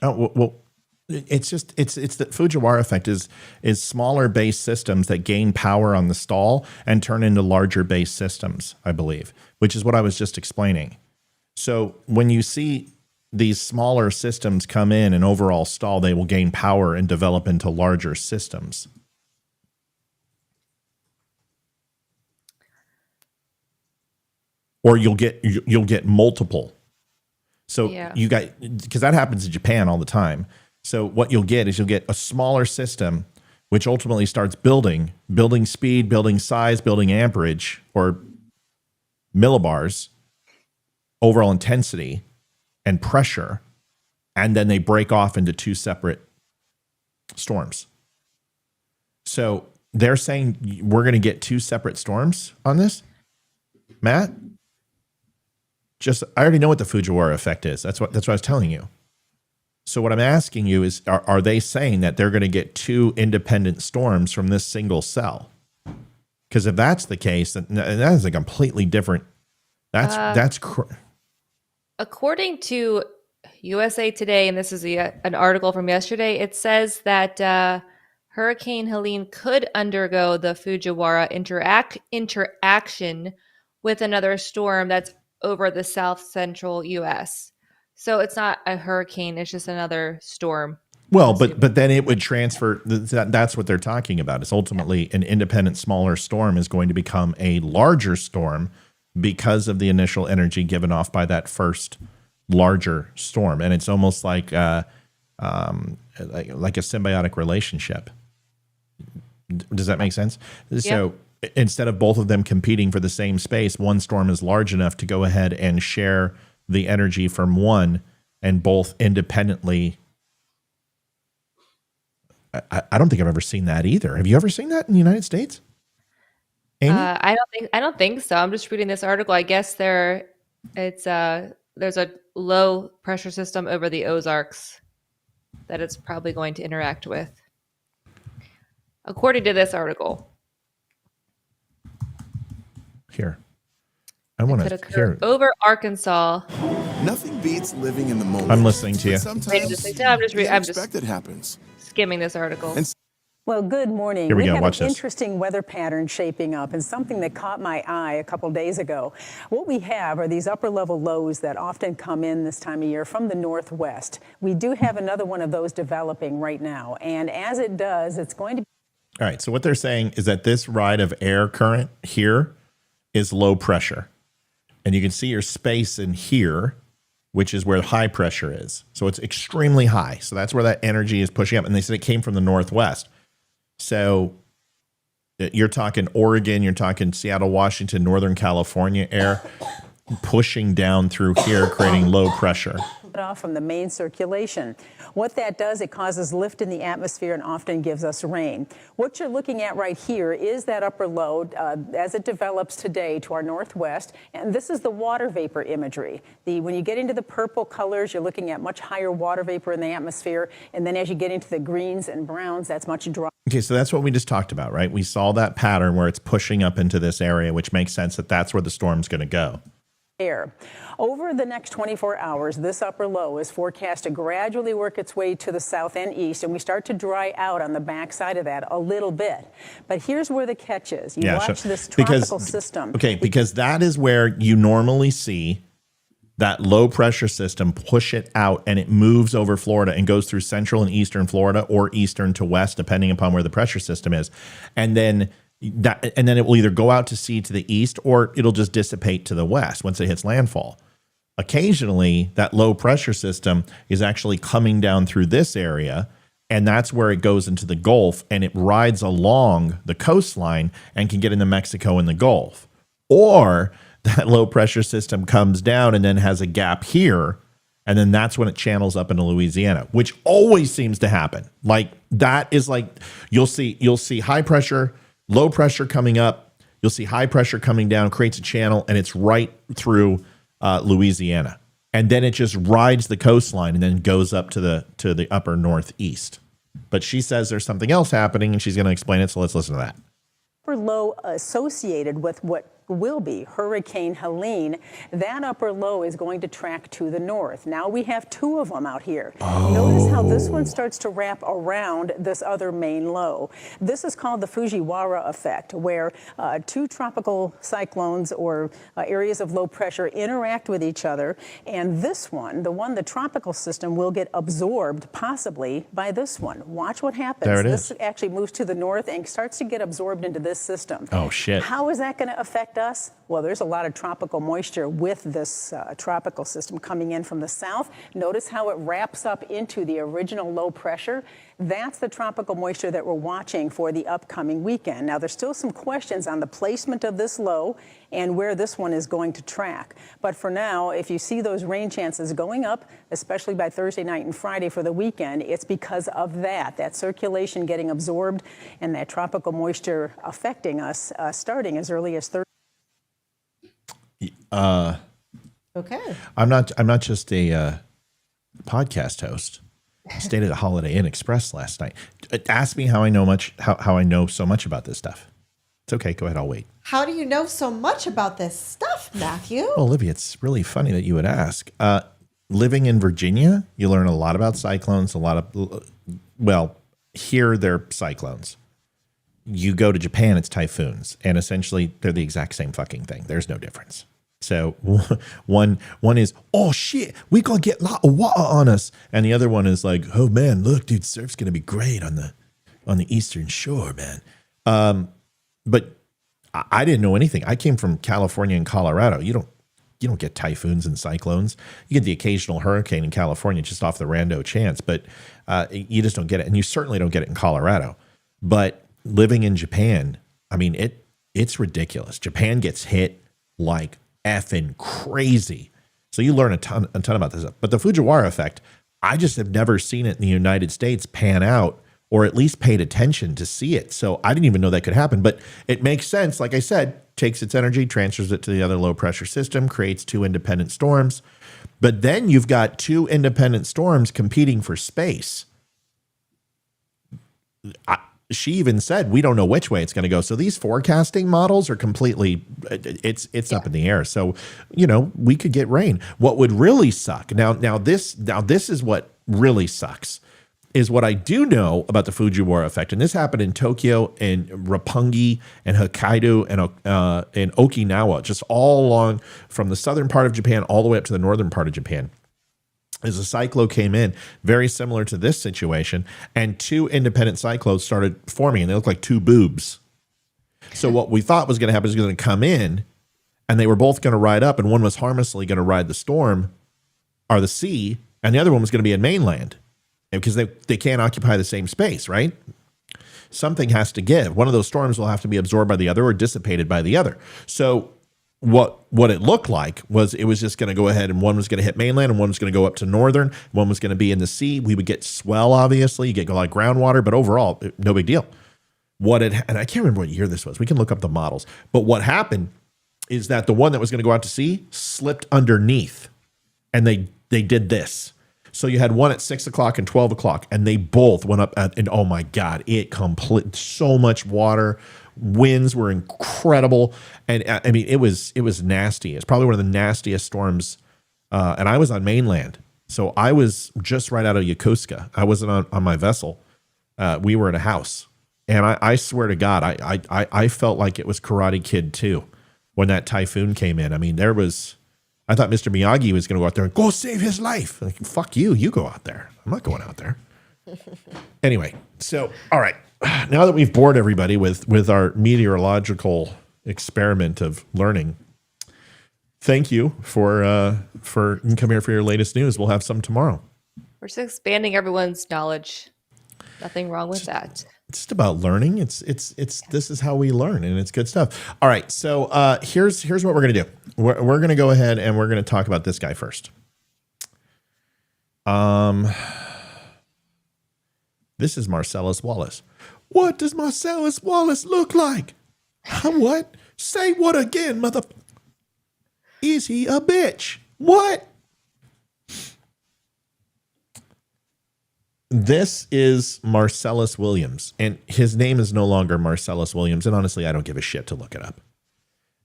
Oh, well, it's the Fujiwara effect is smaller base systems that gain power on the stall and turn into larger base systems, I believe, which is what I was just explaining. So when you see these smaller systems come in and overall stall, they will gain power and develop into larger systems. Or you'll get multiple. So you got, because that happens in Japan all the time. So what you'll get is a smaller system, which ultimately starts building speed, building size, building amperage or millibars, overall intensity and pressure. And then they break off into two separate storms. So they're saying we're going to get two separate storms on this, Matt? I already know what the Fujiwara effect is. That's what I was telling you. So what I'm asking you is, are they saying that they're going to get two independent storms from this single cell? Because if that's the case, then that is a completely different. According to USA Today, and this is an article from yesterday, it says that Hurricane Helene could undergo the Fujiwara interaction with another storm that's over the south central U.S. So it's not a hurricane; it's just another storm. Well, but then it would transfer. That's what they're talking about. Is ultimately an independent, smaller storm is going to become a larger storm because of the initial energy given off by that first larger storm, and it's almost like a symbiotic relationship. Does that make sense? Yeah. So instead of both of them competing for the same space, one storm is large enough to go ahead and share the energy from one, and both independently, I don't think I've ever seen that either. Have you ever seen that in the United States? Amy? I don't think so. I'm just reading this article. I guess there's a low pressure system over the Ozarks that it's probably going to interact with, according to this article. Here, I want Could to occur hear. over Arkansas. Nothing beats living in the moment. I'm listening to you. But sometimes I'm just the unexpected happens. skimming this article. And Well, good morning. Here we go. have Watch an this. interesting weather pattern shaping up and something that caught my eye a couple days ago. What we have are these upper level lows that often come in this time of year from the northwest. We do have another one of those developing right now. And as it does, it's going to be. All right. So what they're saying is that this ride of air current here is low pressure. And you can see your space in here, which is where high pressure is. So it's extremely high. So that's where that energy is pushing up. And they said it came from the northwest. So you're talking Oregon, you're talking Seattle, Washington, Northern California air pushing down through here, creating low pressure. Off from the main circulation. What that does, it causes lift in the atmosphere and often gives us rain. What you're looking at right here is that upper low as it develops today to our northwest, and this is the water vapor imagery. When you get into the purple colors, you're looking at much higher water vapor in the atmosphere, and then as you get into the greens and browns, that's much drier. Okay, so that's what we just talked about, right? We saw that pattern where it's pushing up into this area, which makes sense that that's where the storm's going to go. Air. Over the next 24 hours, this upper low is forecast to gradually work its way to the south and east, and we start to dry out on the backside of that a little bit. But here's where the catch is. You watch this tropical system. Okay, because that is where you normally see that low pressure system push it out, and it moves over Florida and goes through central and eastern Florida or eastern to west, depending upon where the pressure system is. And then it will either go out to sea to the east or it'll just dissipate to the west once it hits landfall. Occasionally, that low pressure system is actually coming down through this area, and that's where it goes into the Gulf, and it rides along the coastline and can get into Mexico and the Gulf. Or that low pressure system comes down and then has a gap here, and then that's when it channels up into Louisiana, which always seems to happen. Like that is like you'll see high pressure, low pressure coming up, you'll see high pressure coming down, creates a channel, and it's right through Louisiana, and then it just rides the coastline and then goes up to the upper northeast. But she says there's something else happening, and she's going to explain it. So let's listen to that. Upper low associated with what will be Hurricane Helene. That upper low is going to track to the north. Now we have two of them out here. Notice how this one starts to wrap around this other main low. This is called the Fujiwara effect, where two tropical cyclones or areas of low pressure interact with each other, and this one, the tropical system, will get absorbed possibly by this one. Watch what happens. There it this is. actually moves to the north and starts to get absorbed into this system. Oh, shit. How is that going to affect us? Well, there's a lot of tropical moisture with this tropical system coming in from the south. Notice how it wraps up into the original low pressure. That's the tropical moisture that we're watching for the upcoming weekend. Now, there's still some questions on the placement of this low and where this one is going to track. But for now, if you see those rain chances going up, especially by Thursday night and Friday for the weekend, it's because of that circulation getting absorbed and that tropical moisture affecting us starting as early as Thursday. Okay. I'm not just a podcast host. I stayed at a Holiday Inn Express last night. Ask me how I know so much about this stuff. It's okay. Go ahead. I'll wait. How do you know so much about this stuff, Matthew? Well, Olivia, it's really funny that you would ask. Living in Virginia, you learn a lot about cyclones. Here they're cyclones. You go to Japan, it's typhoons, and essentially they're the exact same fucking thing. There's no difference. So one is, oh shit, we gonna get a lot of water on us, and the other one is like, oh man, look, dude, surf's gonna be great on the eastern shore, man. But I didn't know anything. I came from California and Colorado. You don't get typhoons and cyclones. You get the occasional hurricane in California just off the rando chance, but you just don't get it, and you certainly don't get it in Colorado. But living in Japan, I mean, it's ridiculous. Japan gets hit like effing crazy. So you learn a ton about this. But the Fujiwara effect, I just have never seen it in the United States pan out or at least paid attention to see it. So I didn't even know that could happen, but it makes sense. Like I said, takes its energy, transfers it to the other low pressure system, creates two independent storms. But then you've got two independent storms competing for space. She even said, we don't know which way it's going to go. So these forecasting models are completely, it's up in the air. So, we could get rain. What would really suck now this is what really sucks, is what I do know about the Fujiwara effect. And this happened in Tokyo and Roppongi and Hokkaido and Okinawa, just all along from the southern part of Japan all the way up to the northern part of Japan. As a cyclone came in, very similar to this situation, and two independent cyclones started forming, and they looked like two boobs. So what we thought was going to happen is going to come in, and they were both going to ride up, and one was harmlessly going to ride the storm or the sea, and the other one was going to be in mainland, because they can't occupy the same space, right? Something has to give. One of those storms will have to be absorbed by the other or dissipated by the other. So what it looked like was it was just going to go ahead, and one was going to hit mainland and one was going to go up to northern. One was going to be in the sea. We would get swell, obviously. You get a lot of groundwater, but overall, no big deal. And I can't remember what year this was. We can look up the models. But what happened is that the one that was going to go out to sea slipped underneath, and they did this. So you had one at 6 o'clock and 12 o'clock, and they both went up and oh my God, so much water. Winds were incredible. And I mean, it was nasty. It's probably one of the nastiest storms. And I was on mainland. So I was just right out of Yokosuka. I wasn't on my vessel. We were at a house. And I swear to God, I felt like it was Karate Kid 2 when that typhoon came in. I mean, I thought Mr. Miyagi was going to go out there and go save his life. Like, fuck you. You go out there. I'm not going out there. Anyway, so, all right. Now that we've bored everybody with our meteorological experiment of learning, thank you for you can come here for your latest news. We'll have some tomorrow. We're just expanding everyone's knowledge. Nothing wrong with that. It's just about learning. It's this is how we learn, and it's good stuff. All right, so here's what we're gonna do. We're gonna go ahead and we're gonna talk about this guy first. This is Marcellus Wallace. What does Marcellus Wallace look like? What? Say what again, mother? Is he a bitch? What? This is Marcellus Williams, and his name is no longer Marcellus Williams, and honestly, I don't give a shit to look it up.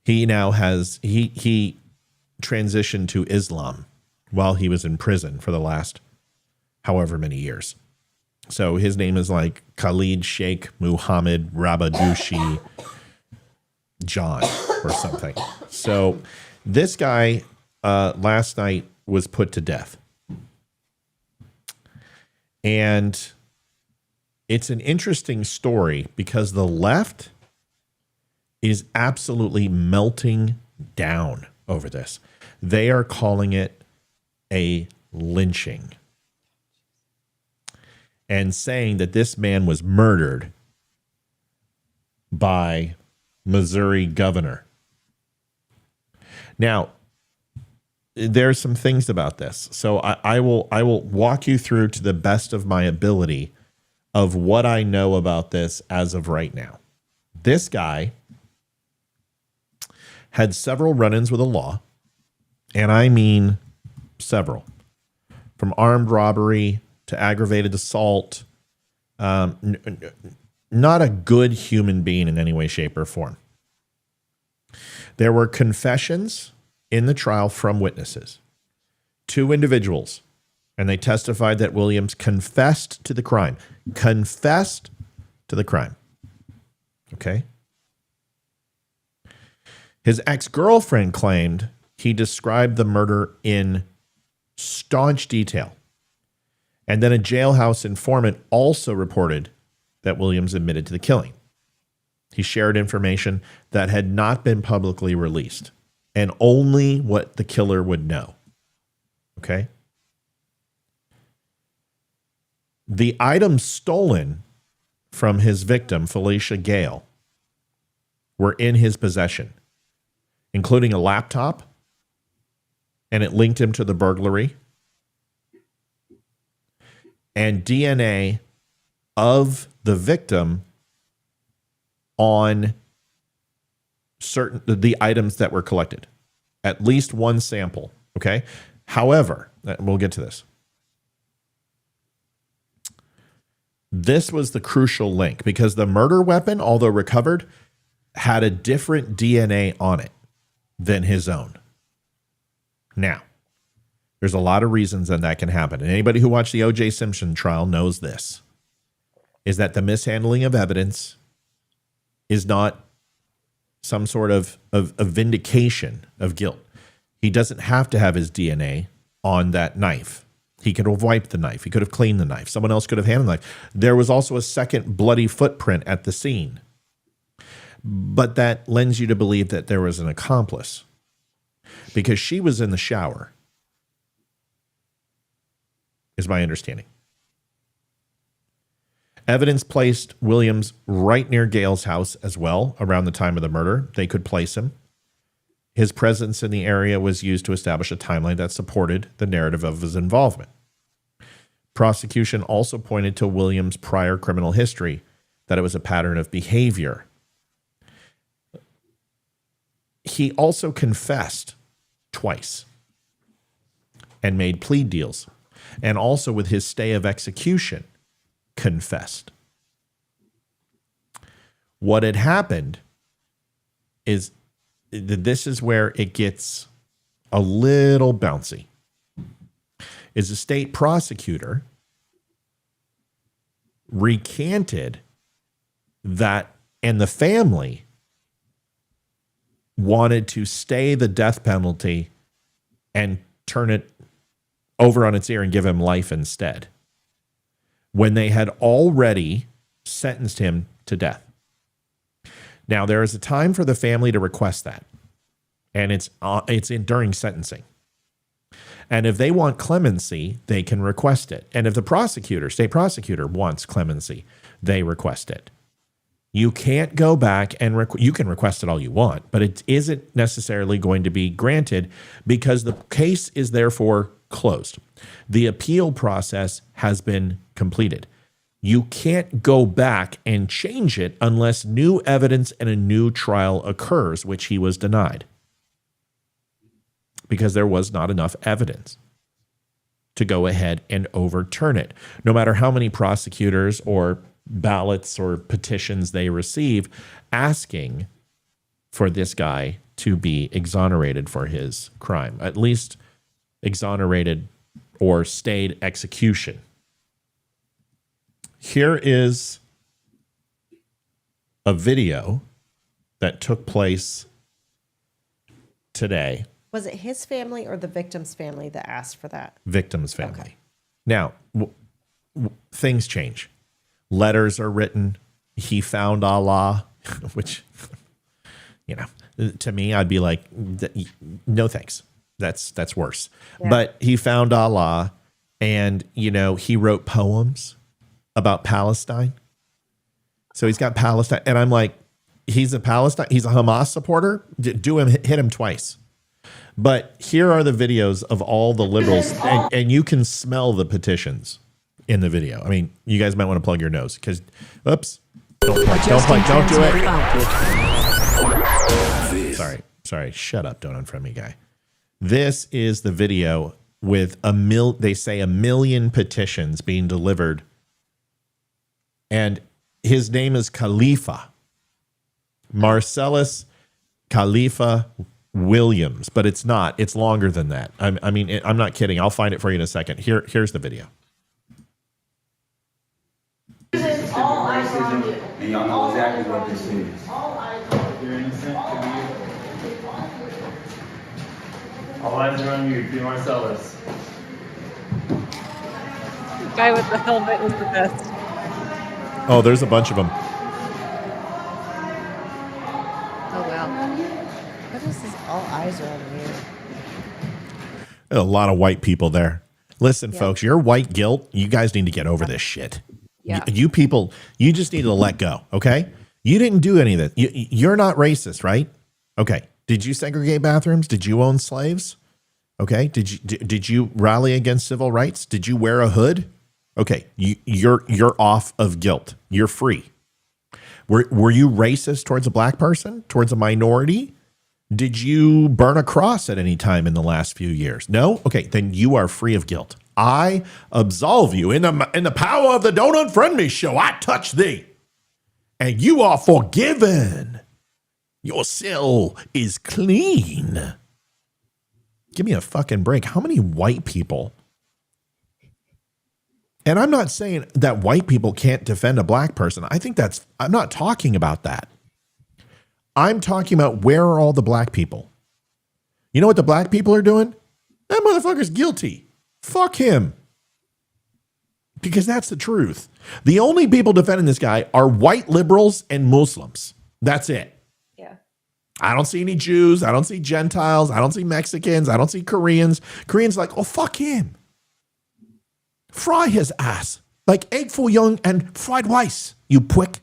He now he transitioned to Islam while he was in prison for the last however many years. So his name is like Khalid Sheikh Muhammad Rabadushi John or something. So this guy last night was put to death. And it's an interesting story because the left is absolutely melting down over this. They are calling it a lynching and saying that this man was murdered by Missouri governor. Now, there's some things about this. So I will walk you through to the best of my ability of what I know about this as of right now. This guy had several run-ins with the law, and I mean several, from armed robbery to aggravated assault. Not a good human being in any way, shape, or form. There were confessions in the trial from witnesses, 2 individuals, and they testified that Williams confessed to the crime. Confessed to the crime. Okay? His ex-girlfriend claimed he described the murder in staunch detail. And then a jailhouse informant also reported that Williams admitted to the killing. He shared information that had not been publicly released, and only what the killer would know. Okay? The items stolen from his victim, Felicia Gale, were in his possession, including a laptop, and it linked him to the burglary, and DNA of the victim on the items that were collected. At least one sample, okay? However, we'll get to this. This was the crucial link because the murder weapon, although recovered, had a different DNA on it than his own. Now, there's a lot of reasons that can happen. And anybody who watched the O.J. Simpson trial knows this, is that the mishandling of evidence is not some sort of vindication of guilt. He doesn't have to have his DNA on that knife. He could have wiped the knife. He could have cleaned the knife. Someone else could have handled the knife. There was also a second bloody footprint at the scene. But that lends you to believe that there was an accomplice because she was in the shower, is my understanding. Evidence placed Williams right near Gale's house as well around the time of the murder. They could place him. His presence in the area was used to establish a timeline that supported the narrative of his involvement. Prosecution also pointed to Williams' prior criminal history, that it was a pattern of behavior. He also confessed twice and made plea deals, and also with his stay of execution, confessed. What had happened is, this is where it gets a little bouncy, is the state prosecutor recanted that, and the family wanted to stay the death penalty and turn it over on its ear and give him life instead, when they had already sentenced him to death. Now, there is a time for the family to request that, and it's during sentencing. And if they want clemency, they can request it. And if the state prosecutor wants clemency, they request it. You can't go back and you can request it all you want, but it isn't necessarily going to be granted because the case is therefore closed. The appeal process has been completed. You can't go back and change it unless new evidence and a new trial occurs, which he was denied because there was not enough evidence to go ahead and overturn it. No matter how many prosecutors or ballots or petitions they receive asking for this guy to be exonerated for his crime, at least exonerated or stayed execution. Here is a video that took place today. Was it his family or the victim's family that asked for that? Victim's family. Okay. Now, things change. Letters are written. He found Allah, which, to me, I'd be like, no thanks. That's worse. Yeah. But he found Allah, and, he wrote poems about Palestine. So he's got Palestine. And I'm like, he's a Hamas supporter? Hit him twice. But here are the videos of all the liberals, and you can smell the petitions in the video. I mean, you guys might want to plug your nose because, oops, don't do it. Sorry, shut up, don't unfriend me, guy. This is the video with they say 1 million petitions being delivered, and his name is Khalifa, Marcellus Khalifa Williams, but it's not. It's longer than that. I'm not kidding. I'll find it for you in a second. Here's the video. All eyes are on you. And y'all know exactly what this is. All eyes are on you. You're innocent. All eyes are on you. Be Marcellus. The guy with the helmet was the best. Oh, there's a bunch of them. Oh, wow. What is this? All eyes are on you. A lot of white people there. Listen, folks, your white guilt, you guys need to get over this shit. Yeah. You people, you just need to let go, okay? You didn't do any of this. You're not racist, right? Okay. Did you segregate bathrooms? Did you own slaves? Okay. Did you rally against civil rights? Did you wear a hood? Okay, you're off of guilt. You're free. Were you racist towards a black person, towards a minority? Did you burn a cross at any time in the last few years? No? Okay, then you are free of guilt. I absolve you in the power of the Don't Unfriend Me show. I touch thee, and you are forgiven. Your cell is clean. Give me a fucking break. How many white people? And I'm not saying that white people can't defend a black person. I'm not talking about that. I'm talking about where are all the black people? You know what the black people are doing? That motherfucker's guilty. Fuck him. Because that's the truth. The only people defending this guy are white liberals and Muslims. That's it. Yeah. I don't see any Jews. I don't see Gentiles. I don't see Mexicans. I don't see Koreans. Koreans like, oh, fuck him. Fry his ass like egg foo young and fried rice, you prick.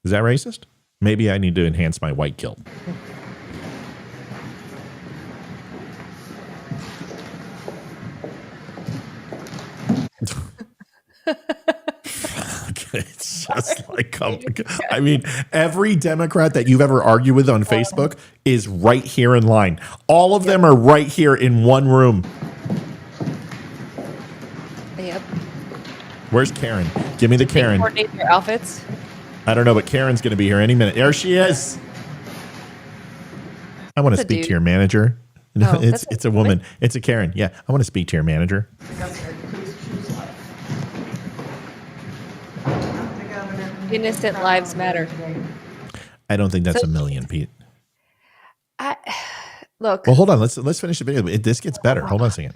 Is that racist? Maybe I need to enhance my white guilt. It's just like, I mean, every Democrat that you've ever argued with on Facebook is right here in line. All of them are right here in one room. Yep. Where's Karen? Give me the Karen. Coordinate their outfits. I don't know, but Karen's going to be here any minute. There she is. I want to speak to your manager. Oh, it's a woman. It's a Karen. Yeah, I want to speak to your manager. Innocent lives matter. I don't think that's a million, Pete. Look. Well, hold on. Let's finish the video. This gets better. Hold on a second.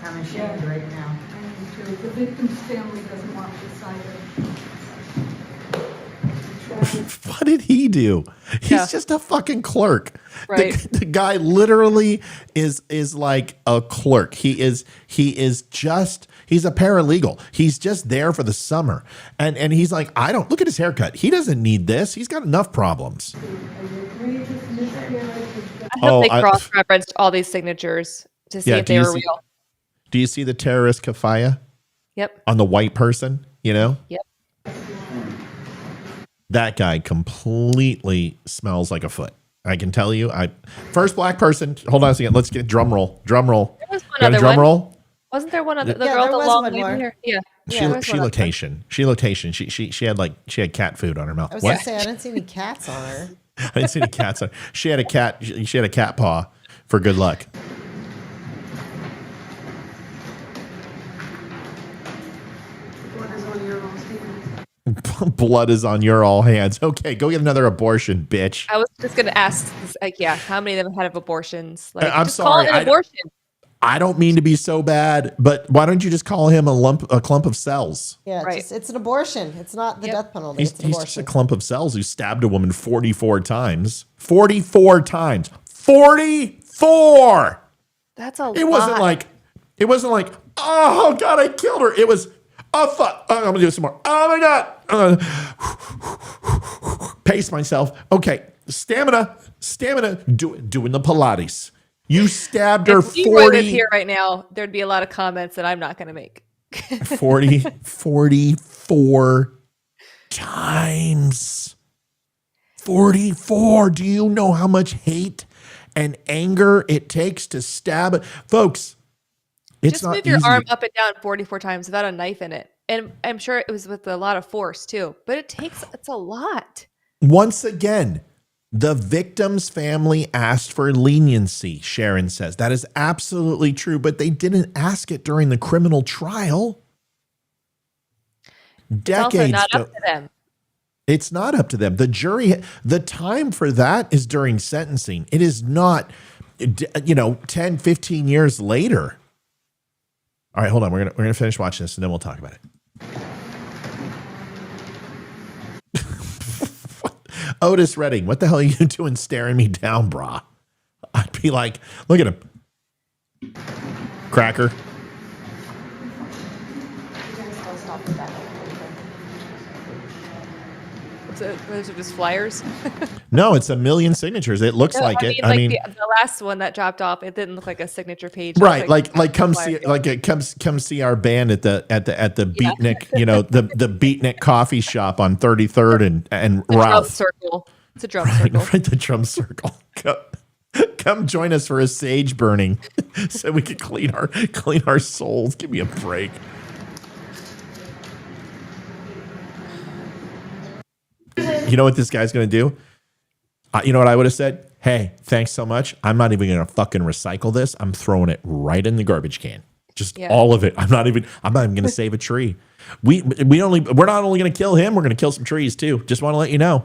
I'm ashamed right now. The victim's family doesn't want this either. What did he do? He's just a fucking clerk. Right. The guy literally is like a clerk. He's a paralegal. He's just there for the summer. And he's like, I don't look at his haircut. He doesn't need this. He's got enough problems. I hope they cross-referenced all these signatures to see if they were real. Do you see the terrorist kafaya? Yep. On the white person, you know? Yep. That guy completely smells like a foot. I can tell you. First black person. Hold on a second. Let's get drum roll. Drum roll. There was one other drum roll. Wasn't there one other? The girl with the long wavy hair. Yeah. She looked Haitian. She had cat food on her mouth. I was gonna say I didn't see any cats on her. I didn't see any cats on her. She had a cat paw for good luck. Blood is on your all hands. Okay, go get another abortion, bitch. I was just going to ask, how many of them have abortions? Like, I'm sorry. Call it an abortion. I don't mean to be so bad, but why don't you just call him a clump of cells? Yeah, right. It's an abortion. It's not the death penalty. He's just a clump of cells who stabbed a woman 44 times. 44 times. 44! That's a lot. It wasn't like, oh, God, I killed her. It was, oh, fuck. Oh, I'm going to do it some more. Oh, my God. Pace myself. Okay. Stamina. Doing the Pilates. You stabbed her 40. If Leroy was here right now, there'd be a lot of comments that I'm not going to make. 44 times. 44. Do you know how much hate and anger it takes to stab? Folks, it's not easy. Just move your arm up and down 44 times without a knife in it. And I'm sure it was with a lot of force too, but it's a lot. Once again, the victim's family asked for leniency, Sharon says. That is absolutely true, but they didn't ask it during the criminal trial. It's also not up to them. It's not up to them. The jury, the time for that is during sentencing. It is not, 10, 15 years later. All right, hold on. We're gonna finish watching this and then we'll talk about it. Otis Redding, what the hell are you doing staring me down, brah? I'd be like, look at him. Cracker. So those are just flyers. No, it's 1 million signatures. It looks No, like it. I mean, the last one that dropped off, it didn't look like a signature page. It Right, looked like come flyer. see, like come see our band at the Beatnik, the Beatnik coffee shop on 33rd and The drum Ralph. circle. It's a drum circle. Right, the drum circle. Come join us for a sage burning, so we can clean our souls. Give me a break. You know what this guy's going to do? You know what I would have said? Hey, thanks so much. I'm not even going to fucking recycle this. I'm throwing it right in the garbage can. Just all of it. I'm not even going to save a tree. We're not only going to kill him, we're going to kill some trees too. Just want to let you know.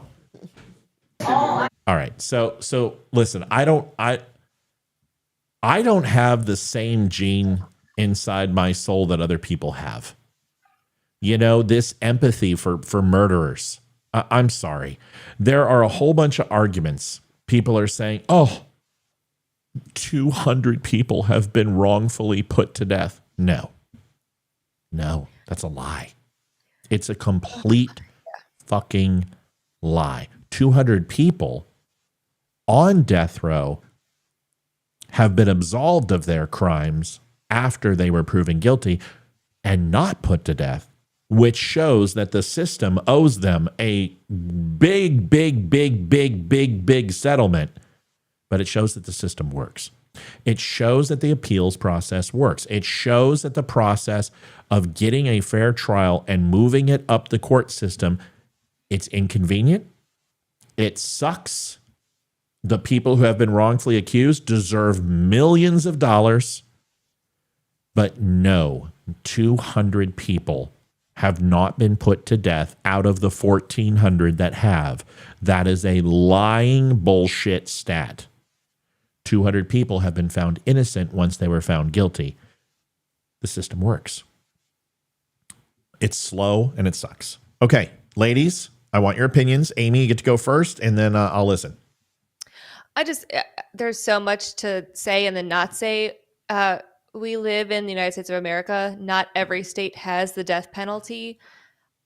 All right. So listen, I don't have the same gene inside my soul that other people have. This empathy for murderers. I'm sorry. There are a whole bunch of arguments. People are saying, 200 people have been wrongfully put to death. No, that's a lie. It's a complete fucking lie. 200 people on death row have been absolved of their crimes after they were proven guilty and not put to death, which shows that the system owes them a big settlement, but it shows that the system works. It shows that the appeals process works. It shows that the process of getting a fair trial and moving it up the court system, it's inconvenient. It sucks. The people who have been wrongfully accused deserve millions of dollars, but no, 200 people have not been put to death out of the 1,400 that have. That is a lying bullshit stat. 200 people have been found innocent once they were found guilty. The system works. It's slow and it sucks. Okay, ladies, I want your opinions. Amy, you get to go first, and then I'll listen. There's so much to say and then not say. We live in the United States of America. Not every state has the death penalty.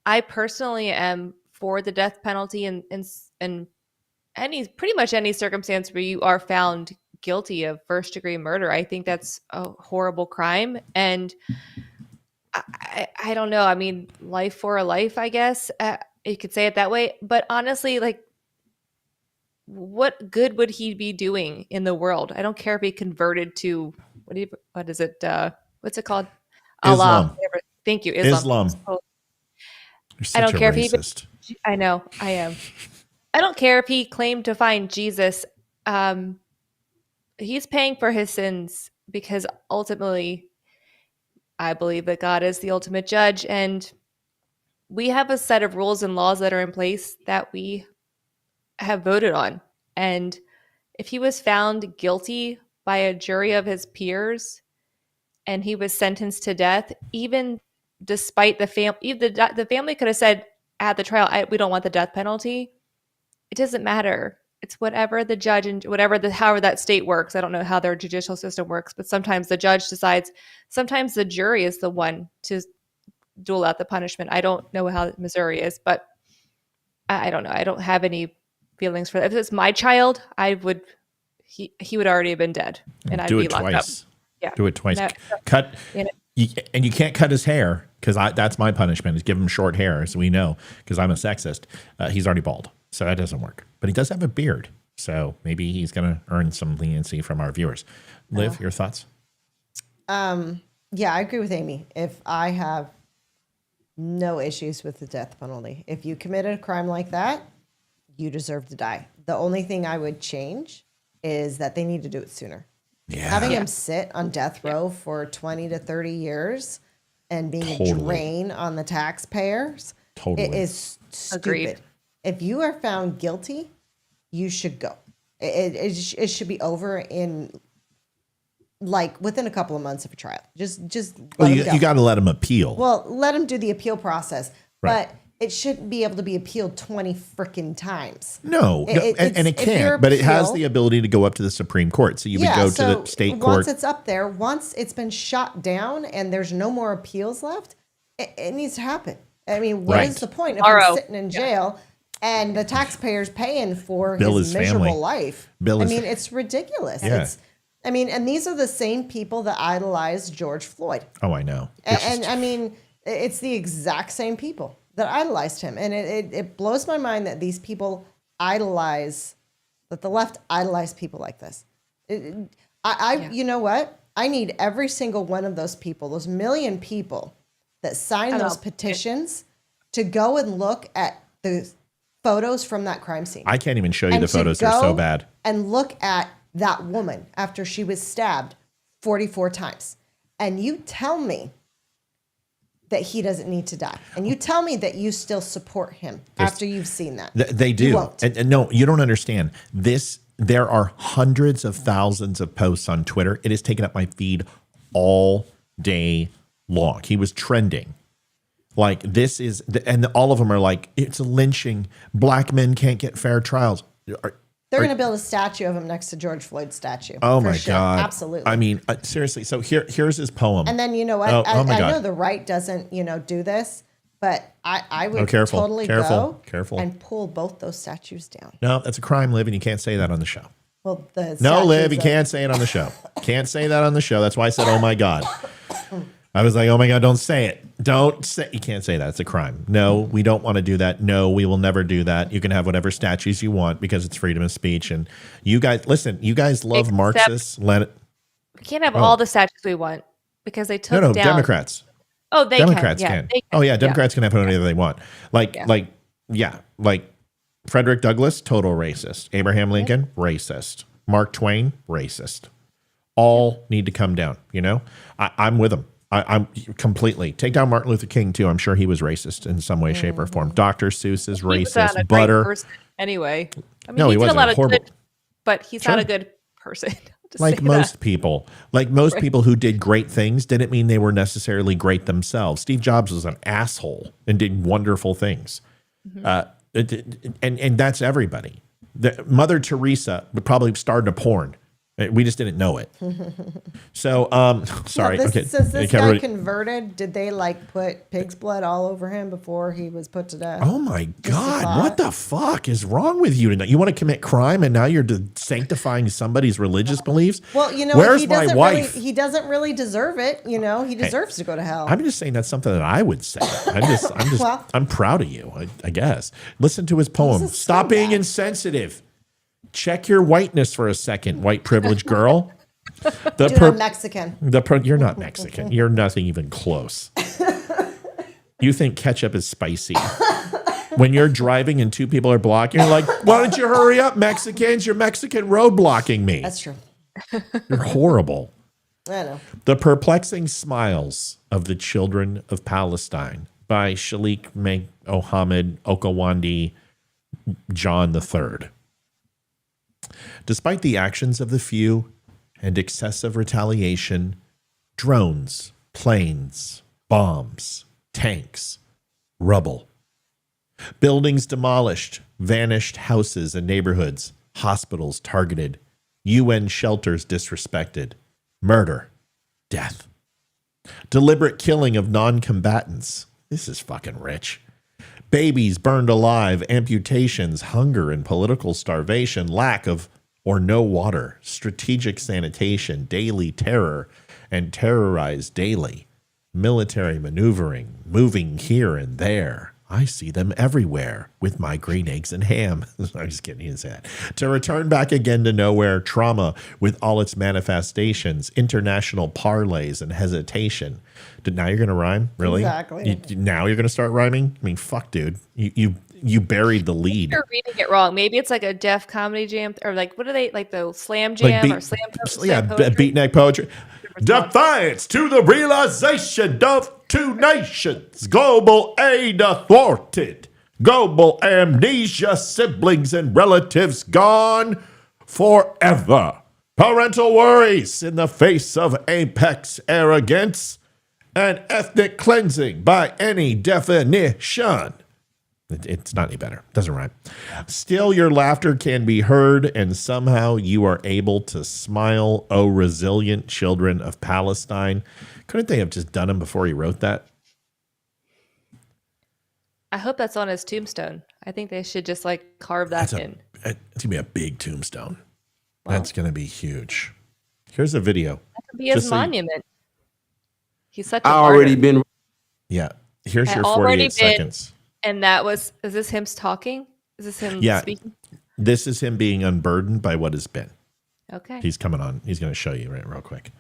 I personally am for the death penalty in pretty much any circumstance where you are found guilty of first-degree murder. I think that's a horrible crime, and I don't know. I mean, life for a life, I guess. You could say it that way. But honestly, like, what good would he be doing in the world? I don't care if he converted to what is it? What's it called? Islam. Allah. Thank you. Islam. I don't care racist. If he. I know. I am. I don't care if he claimed to find Jesus. He's paying for his sins because ultimately, I believe that God is the ultimate judge, and we have a set of rules and laws that are in place that we have voted on. And if he was found guilty by a jury of his peers and he was sentenced to death, even despite the family could have said at the trial, we don't want the death penalty. It doesn't matter. It's whatever the judge and however that state works. I don't know how their judicial system works, but sometimes the judge decides. Sometimes the jury is the one to dole out the punishment. I don't know how Missouri is, but I don't know. I don't have any feelings for that. If it's my child, he would already have been dead, and I'd be locked up. Yeah, do it twice. No, Cut, and you can't cut his hair because that's my punishment. Is give him short hair, as we know, because I'm a sexist. He's already bald, so that doesn't work. But he does have a beard, so maybe he's going to earn some leniency from our viewers. Liv, your thoughts? Yeah, I agree with Amy. If I have no issues with the death penalty, if you committed a crime like that, you deserve to die. The only thing I would change is that they need to do it sooner. Yeah. Having him sit on death row for 20 to 30 years and being a drain on the taxpayers, it is stupid. Agreed. If you are found guilty, you should go. It should be over in within a couple of months of a trial. Just you got to let him appeal. Well, let him do the appeal process, right. But it shouldn't be able to be appealed 20 freaking times. No, and it can't, but it has the ability to go up to the Supreme Court. So you would go to the state court. Once it's up there, once it's been shot down and there's no more appeals left, it needs to happen. I mean, what is the point of him sitting in jail and the taxpayers paying for Bill his his miserable family. life. Bill I his- mean, it's ridiculous. Yeah. And these are the same people that idolized George Floyd. Oh, I know. And I mean, it's the exact same people that idolized him. And it blows my mind that these people that the left idolize people like this. You know what? I need every single one of those people, those million people that signed those petitions to go and look at the photos from that crime scene. I can't even show you And the photos. to They're so go bad. And look at that woman after she was stabbed 44 times. And you tell me that he doesn't need to die. And you tell me that you still support him after you've seen that. They do. You won't. And no, you don't understand. There are hundreds of thousands of posts on Twitter. It has taken up my feed all day long. He was trending. Like this is, and all of them are like, it's a lynching. Black men can't get fair trials. They're going to build a statue of him next to George Floyd's statue. Oh for my sure. God. Absolutely. I mean, seriously. So here's his poem. And then you know what? Oh my I God. know the right doesn't, do this, but I would careful, totally careful, go careful. and pull both those statues down. No, that's a crime, Liv, and you can't say that on the show. Well, the No, Liv, statues you of- can't say it on the show. Can't say that on the show. That's why I said, oh my God. I was like, oh my God, don't say it. Don't say, you can't say that. It's a crime. No, we don't want to do that. No, we will never do that. You can have whatever statues you want because it's freedom of speech. And you guys, listen, you guys love Except- Marxists. Let it. We can't have all the statues we want because they took No, down. Democrats. Oh, they Democrats can. Yeah, can. they Oh yeah, Democrats can have whatever they want. Like Frederick Douglass, total racist. Abraham Lincoln, racist. Mark Twain, racist. All need to come down. I'm with them. I'm completely take down Martin Luther King too. I'm sure he was racist in some way, shape, or form. Dr. Seuss is He was racist. not a great Butter. person anyway. I mean, No, he did wasn't. a lot of Horrible. good, but he's Sure. not a good person. Just Like say most that. people, like most Right. people who did great things didn't mean they were necessarily great themselves. Steve Jobs was an asshole and did wonderful things. And that's everybody. Mother Teresa probably started a porn. We just didn't know it. So, sorry. Now, Okay. Since this Okay, guy everybody- converted, did they put pig's blood all over him before he was put to death? Oh my God. thought. What the fuck is wrong with you tonight? You want to commit crime and now you're sanctifying somebody's religious beliefs? Well, where's he my doesn't wife? He doesn't really deserve it. He deserves to go to hell. I'm just saying that's something that I would say. Well- I'm proud of you, I guess. Listen to his poem. He's a Stop being scumbag. insensitive. Check your whiteness for a second, white privileged girl. Dude, I'm Mexican. You're not Mexican. You're nothing even close. You think ketchup is spicy. When you're driving and two people are blocking, you're like, why don't you hurry up, Mexicans? You're Mexican road blocking me. That's true. You're horrible. I know. The Perplexing Smiles of the Children of Palestine by Shalik Mohammed Okawandi John III. Despite the actions of the few and excessive retaliation, drones, planes, bombs, tanks, rubble, buildings demolished, vanished houses and neighborhoods, hospitals targeted, UN shelters disrespected, murder, death, deliberate killing of non-combatants. This is fucking rich. Babies burned alive, amputations, hunger and political starvation, lack of or no water, strategic sanitation, daily terror, and terrorized daily, military maneuvering, moving here and there. I see them everywhere with my green eggs and ham. I'm just kidding, he didn't say that. To return back again to nowhere, trauma with all its manifestations, international parlays and hesitation. Now you're going to rhyme? Really? Exactly. Now you're going to start rhyming? I mean, fuck, dude. You buried the lead. You're reading it wrong. Maybe it's like a deaf comedy jam, or what are they like the slam jam or slam? Poetry? Beatnik poetry. Defiance to the realization of two nations, global aid thwarted, global amnesia, siblings and relatives gone forever, parental worries in the face of apex arrogance, and ethnic cleansing by any definition. It's not any better. Doesn't rhyme. Still, your laughter can be heard, and somehow you are able to smile, O resilient children of Palestine. Couldn't they have just done him before he wrote that? I hope that's on his tombstone. I think they should just like carve that in. It's going to be a big tombstone. Wow. That's going to be huge. Here's a video. That could be his monument. He's such a already martyr. been. Yeah. Here's your 48 seconds. And is this him talking? Is this him speaking? This is him being unburdened by what has been. Okay. He's coming on. He's going to show you real quick.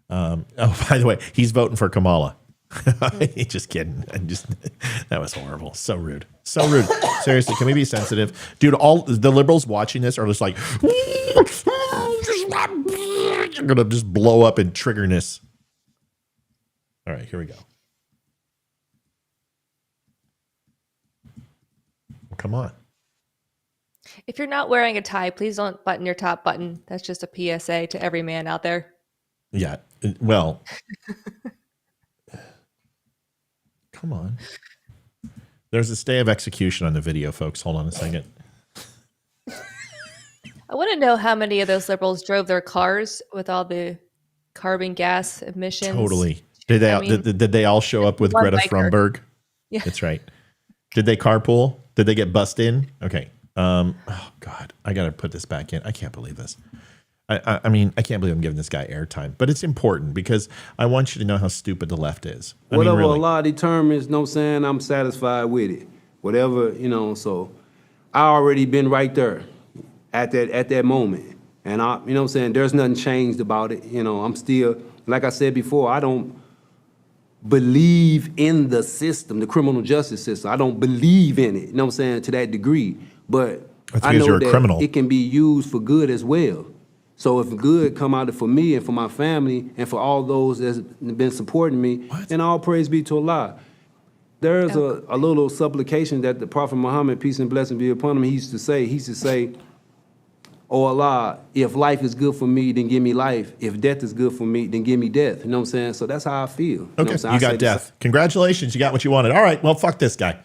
By the way, he's voting for Kamala. Just kidding. That was horrible. So rude. So rude. Seriously, can we be sensitive? Dude, all the liberals watching this are just like, you're going to just blow up in triggerness. All right, here we go. Come on. If you're not wearing a tie, please don't button your top button. That's just a PSA to every man out there. Yeah. Well, come on. There's a stay of execution on the video, folks. Hold on a second. I want to know how many of those liberals drove their cars with all the carbon gas emissions. Totally. Did they all show up with Greta Thunberg? Yeah. That's right. Did they carpool? Did they get bussed in? Okay. Oh God, I got to put this back in. I can't believe this. I mean, I can't believe I'm giving this guy airtime, but it's important because I want you to know how stupid the left is. Whatever Allah determines, no saying, I'm satisfied with it. Whatever, so I already been right there at that moment. And I, saying, there's nothing changed about it. I'm still, like I said before, I don't believe in the system, the criminal justice system. I don't believe in it, to that degree. But I know that it can be used for good as well. So if good come out of it for me and for my family and for all those that's been supporting me, then all praise be to Allah. There's a little supplication that the Prophet Muhammad, peace and blessing be upon him, he used to say, oh Allah, if life is good for me, then give me life. If death is good for me, then give me death. You know what I'm saying? So that's how I feel. Okay, you got death. Congratulations, you got what you wanted. All right, well, fuck this guy.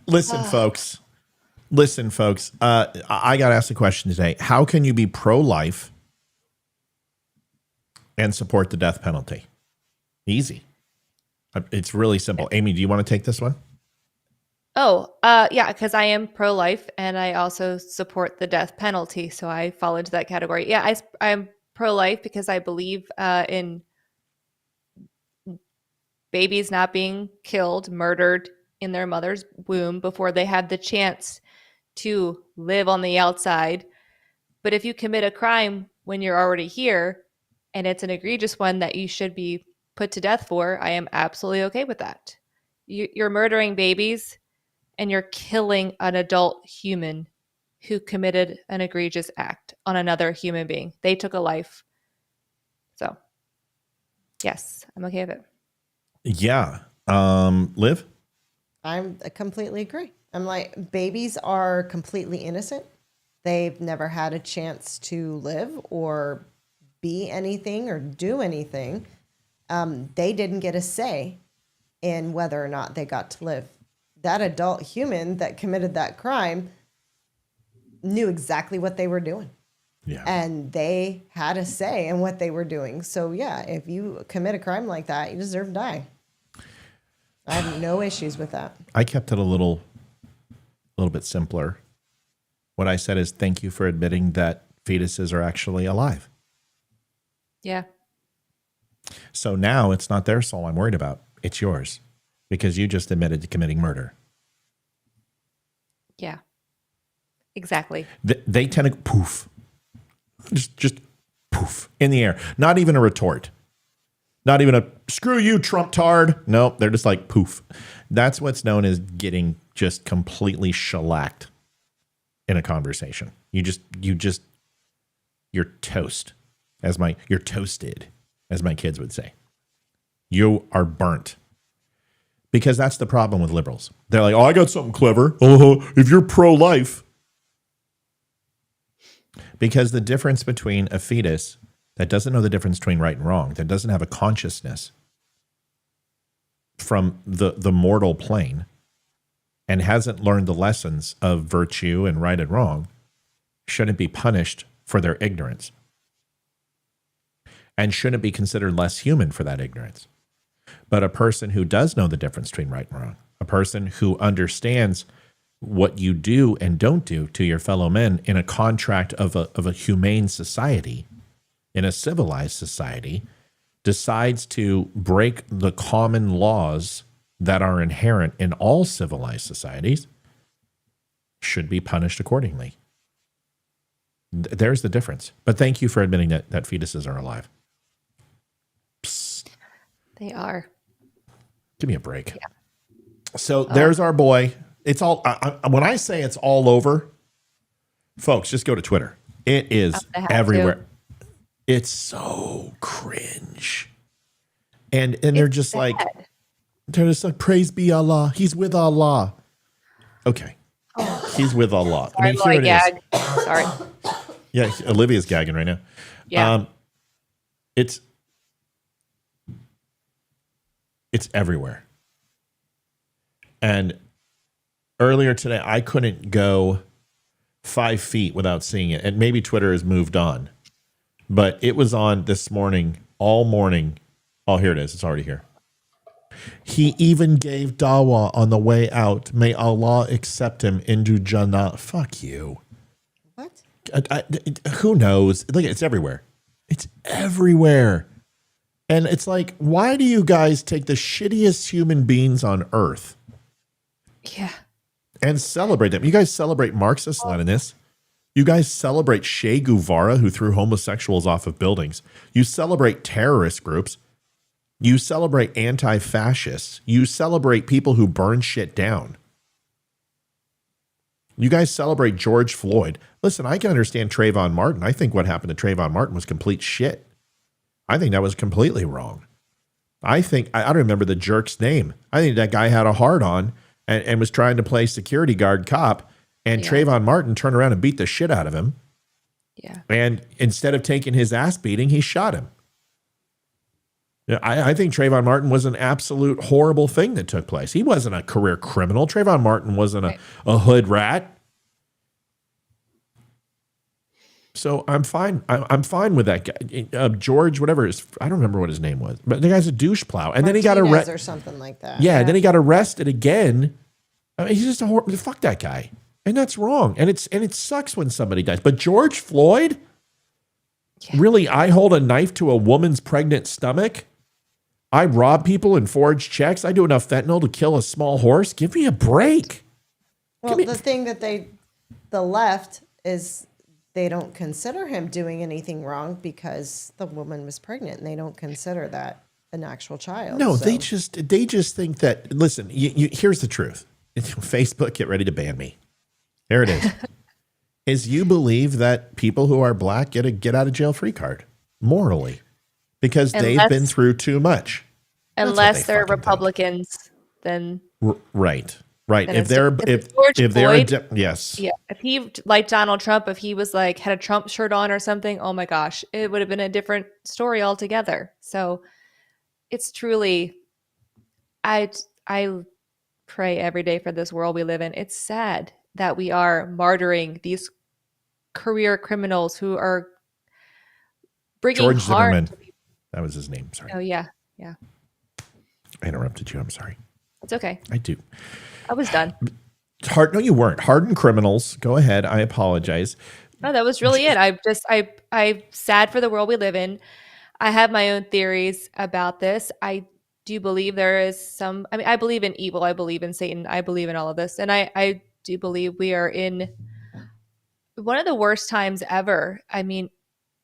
Listen, folks. I got to ask the question today. How can you be pro-life and support the death penalty? Easy. It's really simple. Amy, do you want to take this one? Yeah, because I am pro-life and I also support the death penalty. So I fall into that category. Yeah, I'm pro-life because I believe in babies not being killed, murdered in their mother's womb before they had the chance to live on the outside. But if you commit a crime when you're already here and it's an egregious one that you should be put to death for, I am absolutely okay with that. You're murdering babies and you're killing an adult human who committed an egregious act on another human being. They took a life. So, yes, I'm okay with it. Yeah. Liv? I completely agree. I'm like, babies are completely innocent. They've never had a chance to live or be anything or do anything. They didn't get a say in whether or not they got to live. That adult human that committed that crime knew exactly what they were doing. Yeah. And they had a say in what they were doing. So yeah, if you commit a crime like that, you deserve to die. I have no issues with that. I kept it a little bit simpler. What I said is thank you for admitting that fetuses are actually alive. Yeah. So now it's not their soul I'm worried about. It's yours because you just admitted to committing murder. Yeah. Exactly. They tend to poof. Just poof in the air. Not even a retort. Not even a screw you, Trump tard. No, they're just like poof. That's what's known as getting just completely shellacked in a conversation. You're toast. You're toasted, as my kids would say. You are burnt. Because that's the problem with liberals. They're like, oh, I got something clever. If you're pro-life. Because the difference between a fetus that doesn't know the difference between right and wrong, that doesn't have a consciousness from the mortal plane and hasn't learned the lessons of virtue and right and wrong, shouldn't be punished for their ignorance and shouldn't be considered less human for that ignorance. But a person who does know the difference between right and wrong, a person who understands what you do and don't do to your fellow men in a contract of a humane society, in a civilized society, decides to break the common laws that are inherent in all civilized societies, should be punished accordingly. There's the difference. But thank you for admitting that fetuses are alive. Psst. They are. Give me a break. Yeah. So there's our boy. It's all, when I say it's all over, folks, just go to Twitter. It is everywhere. It's so cringe. And they're just sad. They're just like, praise be Allah. He's with Allah. Okay. He's with Allah. Sorry, I mean, here it is. Sorry. Yeah, Olivia's gagging right now. Yeah. It's everywhere. And earlier today, I couldn't go 5 feet without seeing it. And maybe Twitter has moved on. But it was on this morning, all morning. Oh, here it is. It's already here. He even gave dawah on the way out. May Allah accept him into Jannah. Fuck you. What? Who knows? Look, it's everywhere. It's everywhere. And it's like, why do you guys take the shittiest human beings on earth? Yeah. And celebrate them? You guys celebrate Marxist-Leninists. You guys celebrate Che Guevara, who threw homosexuals off of buildings. You celebrate terrorist groups. You celebrate anti-fascists. You celebrate people who burn shit down. You guys celebrate George Floyd. Listen, I can understand Trayvon Martin. I think what happened to Trayvon Martin was complete shit. I think that was completely wrong. I don't remember the jerk's name. I think that guy had a hard-on and was trying to play security guard cop, and Trayvon Martin turned around and beat the shit out of him. Yeah. And instead of taking his ass beating, he shot him. Yeah, I think Trayvon Martin was an absolute horrible thing that took place. He wasn't a career criminal. Trayvon Martin wasn't a hood rat. So I'm fine. I'm fine with that guy. George, whatever I don't remember what his name was, but the guy's a douche plow. And then he got arrested or something like that. Yeah, and then he got arrested again. I mean, he's just fuck that guy, and that's wrong. And it sucks when somebody dies. But George Floyd, really, I hold a knife to a woman's pregnant stomach. I rob people and forge checks. I do enough fentanyl to kill a small horse. Give me a break. Well, the thing that the left is, they don't consider him doing anything wrong because the woman was pregnant, and they don't consider that an actual child. No, so. they just think that. Listen, here's the truth. Facebook, get ready to ban me. There it is. Is you believe that people who are black get a get out of jail free card morally because they've been through too much. Unless they're Republicans, then right. If they're yes, yeah. If he, like Donald Trump, if he was like had a Trump shirt on or something, oh my gosh, it would have been a different story altogether. So it's truly, I pray every day for this world we live in. It's sad that we are martyring these career criminals who are bringing George harm. Zimmerman. That was his name. Sorry. Oh yeah. I interrupted you. I'm sorry. It's okay. I do. I was done. No, you weren't. Hardened criminals. Go ahead. I apologize. No, that was really it. I'm sad for the world we live in. I have my own theories about this. I do believe there is some, I believe in evil. I believe in Satan. I believe in all of this. And I do believe we are in one of the worst times ever. I mean,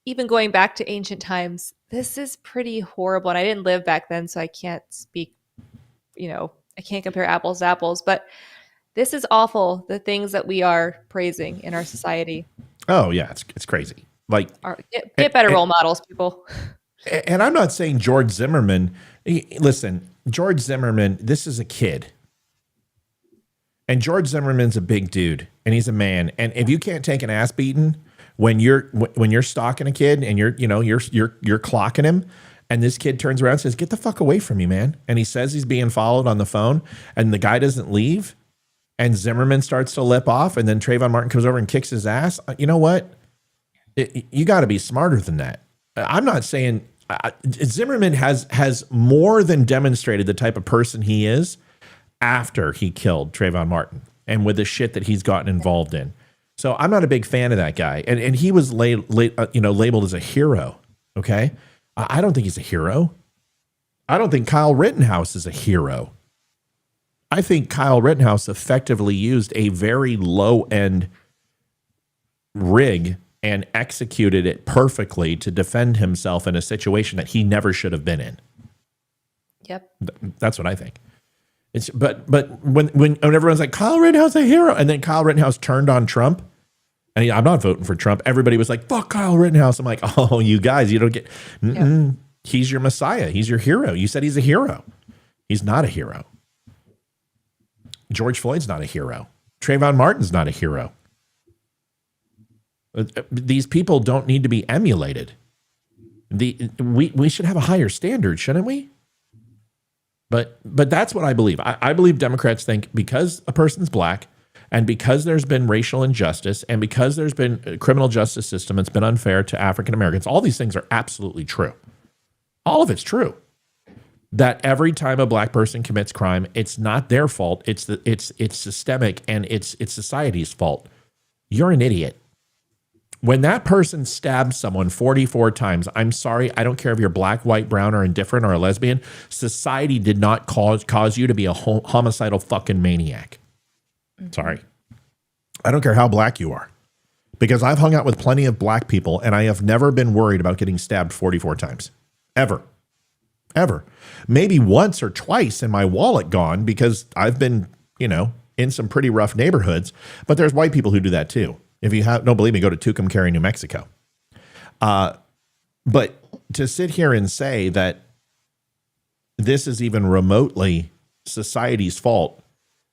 even going back to ancient times, this is pretty horrible. And I didn't live back then, so I can't speak, I can't compare apples to apples, but this is awful. The things that we are praising in our society. Oh yeah. It's crazy. Like get better role models, people. And I'm not saying George Zimmerman, listen, George Zimmerman, this is a kid. And George Zimmerman's a big dude and he's a man. And if you can't take an ass beating when you're stalking a kid and you're clocking him, and this kid turns around and says, "Get the fuck away from me, man." And he says he's being followed on the phone and the guy doesn't leave and Zimmerman starts to lip off and then Trayvon Martin comes over and kicks his ass. You know what? You got to be smarter than that. I'm not saying Zimmerman has more than demonstrated the type of person he is. after he killed Trayvon Martin and with the shit that he's gotten involved in. So I'm not a big fan of that guy. And he was labeled as a hero. Okay. I don't think he's a hero. I don't think Kyle Rittenhouse is a hero. I think Kyle Rittenhouse effectively used a very low end rig and executed it perfectly to defend himself in a situation that he never should have been in. Yep. That's what I think. But when everyone's like, Kyle Rittenhouse a hero, and then Kyle Rittenhouse turned on Trump, and I'm not voting for Trump. Everybody was like, fuck Kyle Rittenhouse. I'm like, oh, you guys, you don't get. Yep. He's your messiah. He's your hero. You said he's a hero. He's not a hero. George Floyd's not a hero. Trayvon Martin's not a hero. These people don't need to be emulated. We should have a higher standard, shouldn't we? But that's what I believe. I believe Democrats think because a person's black and because there's been racial injustice and because there's been a criminal justice system that's been unfair to African Americans, all these things are absolutely true. All of it's true. That every time a black person commits crime, it's not their fault. It's systemic and it's society's fault. You're an idiot. When that person stabs someone 44 times, I'm sorry, I don't care if you're black, white, brown, or indifferent, or a lesbian, society did not cause you to be a homicidal fucking maniac. Sorry. I don't care how black you are. Because I've hung out with plenty of black people, and I have never been worried about getting stabbed 44 times. Ever. Ever. Maybe once or twice in my wallet gone, because I've been, in some pretty rough neighborhoods, but there's white people who do that too. If you don't believe me, go to Tucumcari, New Mexico. But to sit here and say that this is even remotely society's fault,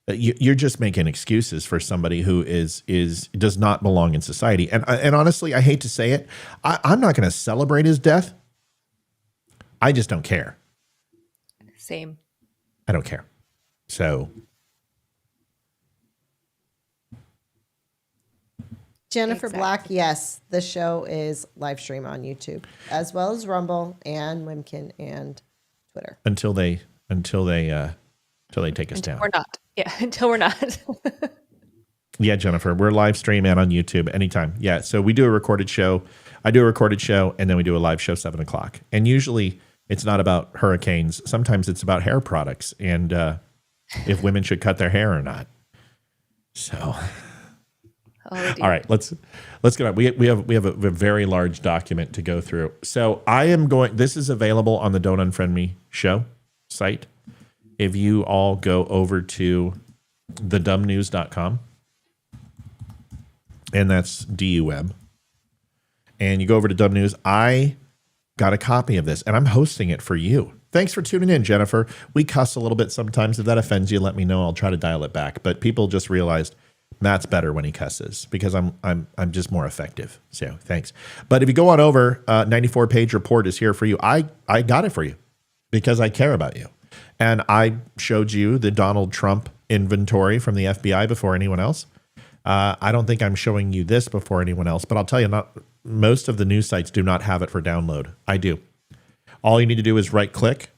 you're just making excuses for somebody who does not belong in society. And honestly, I hate to say it, I'm not going to celebrate his death. I just don't care. Same. I don't care. So. Jennifer Black, yes, the show is live stream on YouTube as well as Rumble and Wimkin and Twitter. Until they take us down. We're not. Yeah, until we're not. Yeah, Jennifer, we're live stream and on YouTube anytime. Yeah, so we do a recorded show. I do a recorded show, and then we do a live show 7:00. And usually it's not about hurricanes. Sometimes it's about hair products and if women should cut their hair or not. So. All right, let's get on. We have a very large document to go through. So this is available on the Don't Unfriend Me show site. If you all go over to thedumnews.com, and that's DUM, and you go over to Dumb News, I got a copy of this, and I'm hosting it for you. Thanks for tuning in, Jennifer. We cuss a little bit sometimes. If that offends you, let me know. I'll try to dial it back. But people just realized Matt's better when he cusses because I'm just more effective. So thanks. But if you go on over, 94-page report is here for you. I got it for you because I care about you. And I showed you the Donald Trump inventory from the FBI before anyone else. I don't think I'm showing you this before anyone else, but I'll tell you, most of the news sites do not have it for download. I do. All you need to do is right click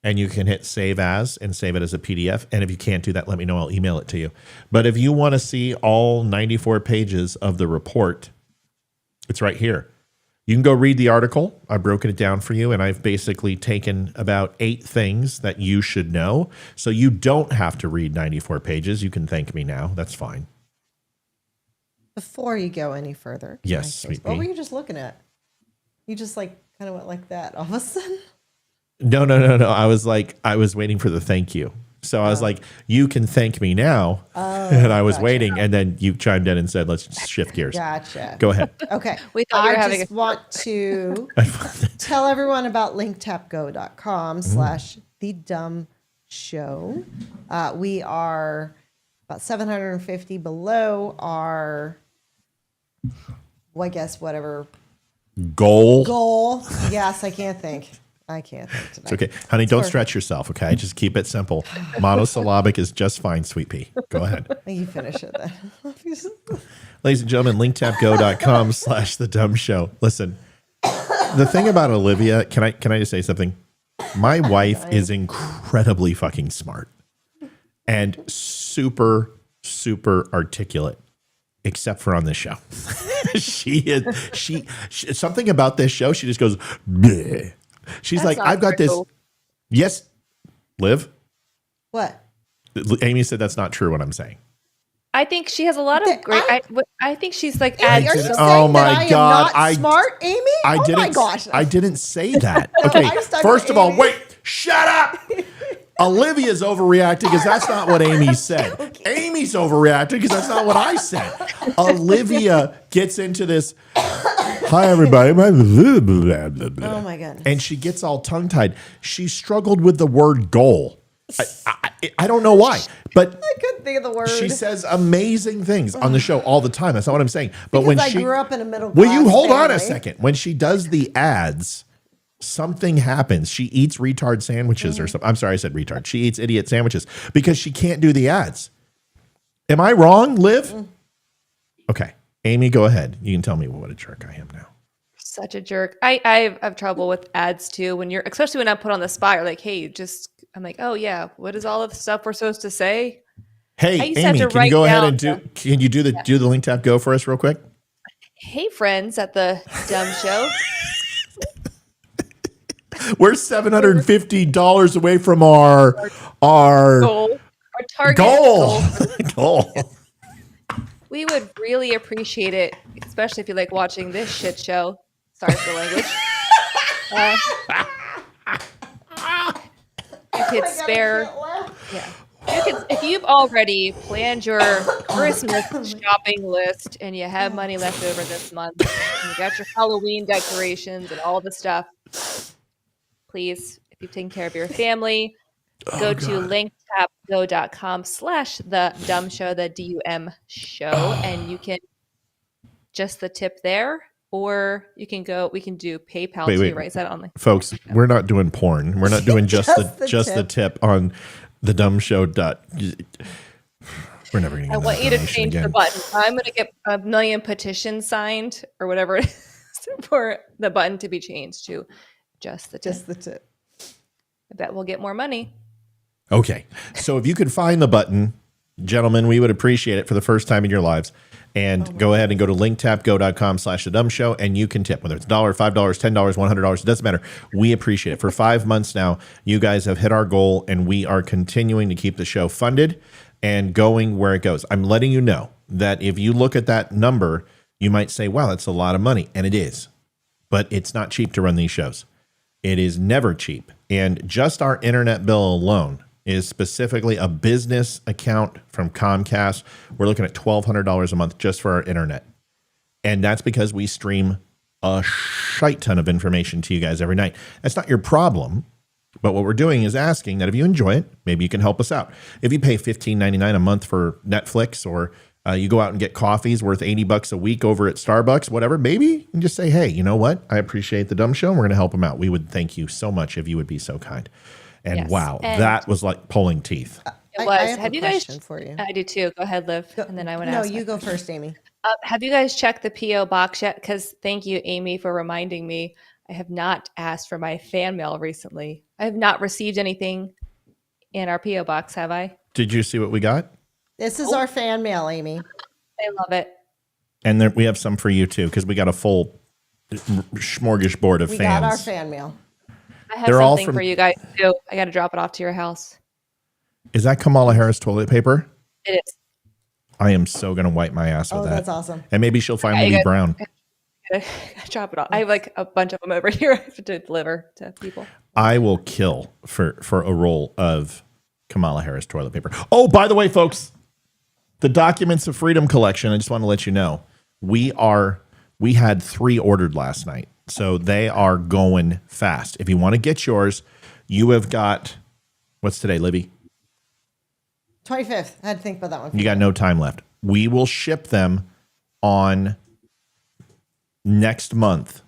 and you can hit save as and save it as a PDF. And if you can't do that, let me know. I'll email it to you. But if you want to see all 94 pages of the report, it's right here. You can go read the article. I've broken it down for you, and I've basically taken about 8 things that you should know. So you don't have to read 94 pages. You can thank me now. That's fine. Before you go any further. Yes, sweet what pea. were you just looking at? You just kind of went like that all of a sudden? No. I was waiting for the thank you. So I was like, you can thank me now. Oh, and I was waiting. And then you chimed in and said, let's shift gears. Gotcha. Go ahead. Okay. We thought we were having just want to tell everyone about linktapgo.com/the dumb show. We are about 750 below our, well, I guess, whatever. Goal. Yes, I can't think tonight. It's okay. Honey, don't stretch yourself, okay? Just keep it simple. Monosyllabic is just fine, sweet pea. Go ahead. You finish it then. Ladies and gentlemen, linktapgo.com/the dumb show. Listen, the thing about Olivia, can I just say something? My wife is incredibly fucking smart. and super, super articulate, except for on this show. she something about this show. She just goes, bleh. She's That's like, not I've got this. true. Yes, Liv. What? Amy said that's not true. What I'm saying. I think she has a lot of great. I think she's like. Amy, are you saying oh my that I God! am not smart, Amy? I oh didn't. my gosh! I didn't say that. Okay. I'm stuck First with of all, Amy. wait. Shut up. Olivia's overreacting because that's not what Amy said. Amy's overreacting because that's not what I said. Olivia gets into this. Hi, everybody. Oh my goodness. And she gets all tongue-tied. She struggled with the word goal. I don't know why, but I couldn't think of the word. she says amazing things on the show all the time. That's not what I'm saying. But because when I she grew up in a middle class will you hold on a family. second? When she does the ads, something happens. She eats retard sandwiches or something. I'm sorry, I said retard. She eats idiot sandwiches because she can't do the ads. Am I wrong, Liv? Okay, Amy, go ahead. You can tell me what a jerk I am now. Such a jerk. I have trouble with ads too. When especially when I put on the spot, you're like, hey, I'm like, oh yeah, what is all of the stuff we're supposed to say? Hey, I used to have Amy, to can you write go ahead down and can you do the link tap go for us real quick? Hey friends at the DUM show. We're $750 away from our Goal. Our target goal. goal. Goal. We would really appreciate it, especially if you like watching this shit show. Sorry for the language. You could spare. Yeah. If you've already planned your Christmas shopping list and you have money left over this month, and you got your Halloween decorations and all the stuff, please, if you've taken care of your family, go to linktapgo.com/the DUM show, the DUM show, and you can just the tip there, or we can do PayPal too, right? Is that on the folks? We're not doing porn. We're not doing just the tip on the DUM show. We're never going to get I want you to information change again. the button. I'm going to get 1 million petitions signed or whatever it is for the button to be changed to just the tip. Just the tip. I bet we'll get more money. Okay. So if you could find the button, gentlemen, we would appreciate it for the first time in your lives. And go ahead and go to linktapgo.com/the DUM show and you can tip, whether it's $1, $5, $10, $100, it doesn't matter. We appreciate it. For 5 months now, you guys have hit our goal and we are continuing to keep the show funded and going where it goes. I'm letting you know that if you look at that number, you might say, wow, that's a lot of money. And it is. But it's not cheap to run these shows. It is never cheap. And just our internet bill alone is specifically a business account from Comcast. We're looking at $1,200 a month just for our internet. And that's because we stream a shite ton of information to you guys every night. That's not your problem. But what we're doing is asking that if you enjoy it, maybe you can help us out. If you pay $15.99 a month for Netflix, or you go out and get coffees worth $80 a week over at Starbucks, whatever, maybe you can just say, hey, you know what? I appreciate the DUM show and we're going to help them out. We would thank you so much if you would be so kind. And Yes. wow, And that was like pulling teeth. It was. I have Have a you guys? question for you. I do too. Go ahead, Liv, and then I want to No, ask. you go first, Amy. Have you guys checked the PO box yet? Because thank you, Amy, for reminding me. I have not asked for my fan mail recently. I have not received anything in our PO box. Have I? Did you see what we got? This is our fan mail, Amy. I love it. And there, we have some for you too, because we got a full smorgasbord of We fans. got our fan mail. I have They're all something from- for you guys too. I got to drop it off to your house. Is that Kamala Harris toilet paper? It is. I am so going to wipe my ass with Oh, that. that's awesome. And maybe she'll finally I be got- brown. I gotta drop it off. I have like a bunch of them over here to deliver to people. I will kill for a roll of Kamala Harris toilet paper. Oh, by the way, folks, the Documents of Freedom collection, I just want to let you know, we had 3 ordered last night. So they are going fast. If you want to get yours, you have got, what's today, Libby? 25th. I had to think about that one. You got no time left. We will ship them on next month.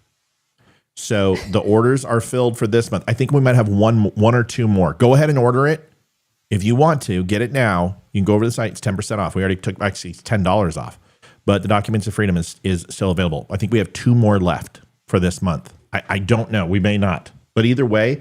So the orders are filled for this month. I think we might have one or two more. Go ahead and order it. If you want to, get it now. You can go over to the site. It's 10% off. We already took actually $10 off. But the Documents of Freedom is still available. I think we have 2 more left for this month. I don't know. We may not. But either way,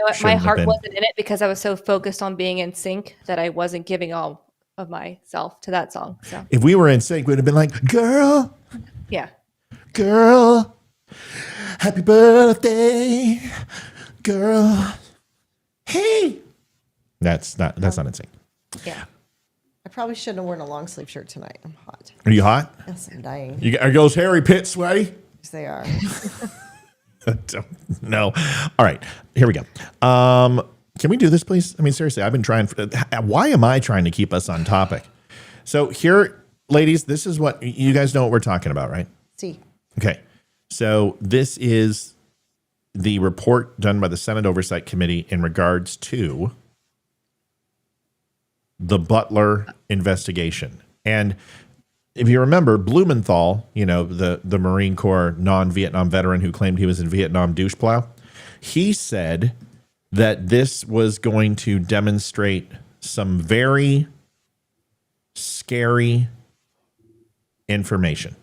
know what? My Shouldn't have heart been. wasn't in it because I was so focused on being in sync that I wasn't giving all of myself to that song. So If we were in sync, we'd have been like, girl, yeah. girl, happy birthday, girl. Hey. That's not in sync. Yeah. I probably shouldn't have worn a long sleeve shirt tonight. I'm hot. Are you hot? Yes, I'm dying. Are those hairy pits sweaty? Yes, they are. No. All right. Here we go. Can we do this, please? I mean, seriously, I've been trying. Why am I trying to keep us on topic? So here, ladies, this is what you guys know what we're talking about, right? See. Okay. So this is the report done by the Senate Oversight Committee in regards to the Butler investigation. And if you remember, Blumenthal, you know, the Marine Corps non-Vietnam veteran who claimed he was in Vietnam douche plow, he said that this was going to demonstrate some very scary information.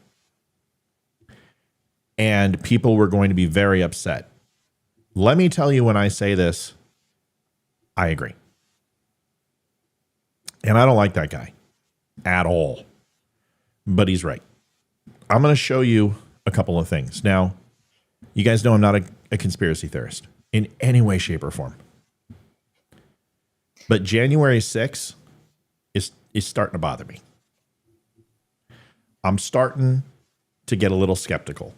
And people were going to be very upset. Let me tell you, when I say this, I agree. And I don't like that guy at all. But he's right. I'm going to show you a couple of things. Now, you guys know I'm not a conspiracy theorist in any way, shape, or form. But January 6th is starting to bother me. I'm starting to get a little skeptical.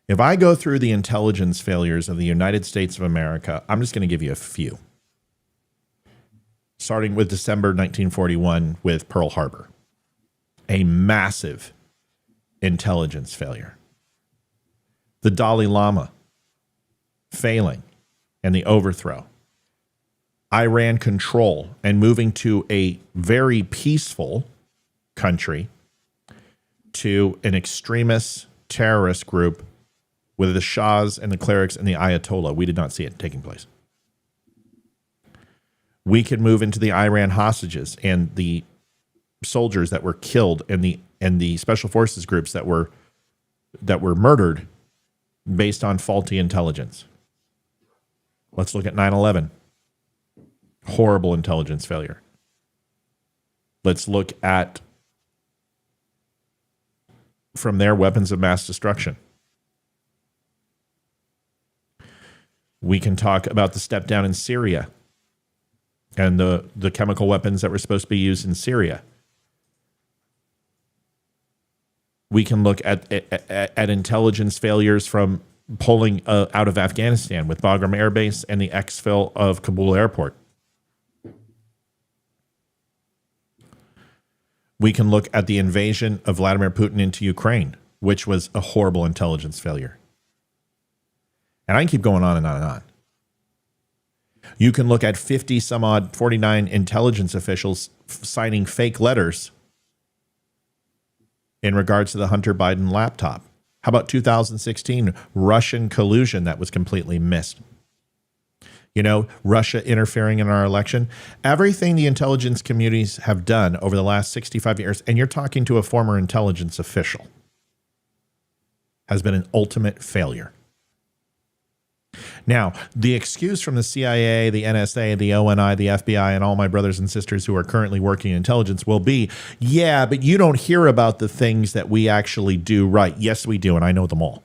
If I go through the intelligence failures of the United States of America, I'm just going to give you a few. Starting with December 1941 with Pearl Harbor, a massive intelligence failure. The Dalai Lama failing and the overthrow. Iran control and moving to a very peaceful country to an extremist terrorist group with the Shahs and the clerics and the Ayatollah. We did not see it taking place. We can move into the Iran hostages and the soldiers that were killed and the special forces groups that were murdered based on faulty intelligence. Let's look at 9/11. Horrible intelligence failure. Let's look at, from there, weapons of mass destruction. We can talk about the step down in Syria and the chemical weapons that were supposed to be used in Syria. We can look at intelligence failures from pulling out of Afghanistan with Bagram Air Base and the exfil of Kabul Airport. We can look at the invasion of Vladimir Putin into Ukraine, which was a horrible intelligence failure. And I can keep going on and on and on. You can look at 49 intelligence officials signing fake letters in regards to the Hunter Biden laptop. How about 2016 Russian collusion that was completely missed? You know, Russia interfering in our election. Everything the intelligence communities have done over the last 65 years, and you're talking to a former intelligence official, has been an ultimate failure. Now, the excuse from the CIA, the NSA, the ONI, the FBI, and all my brothers and sisters who are currently working in intelligence will be, yeah, but you don't hear about the things that we actually do right. Yes, we do, and I know them all.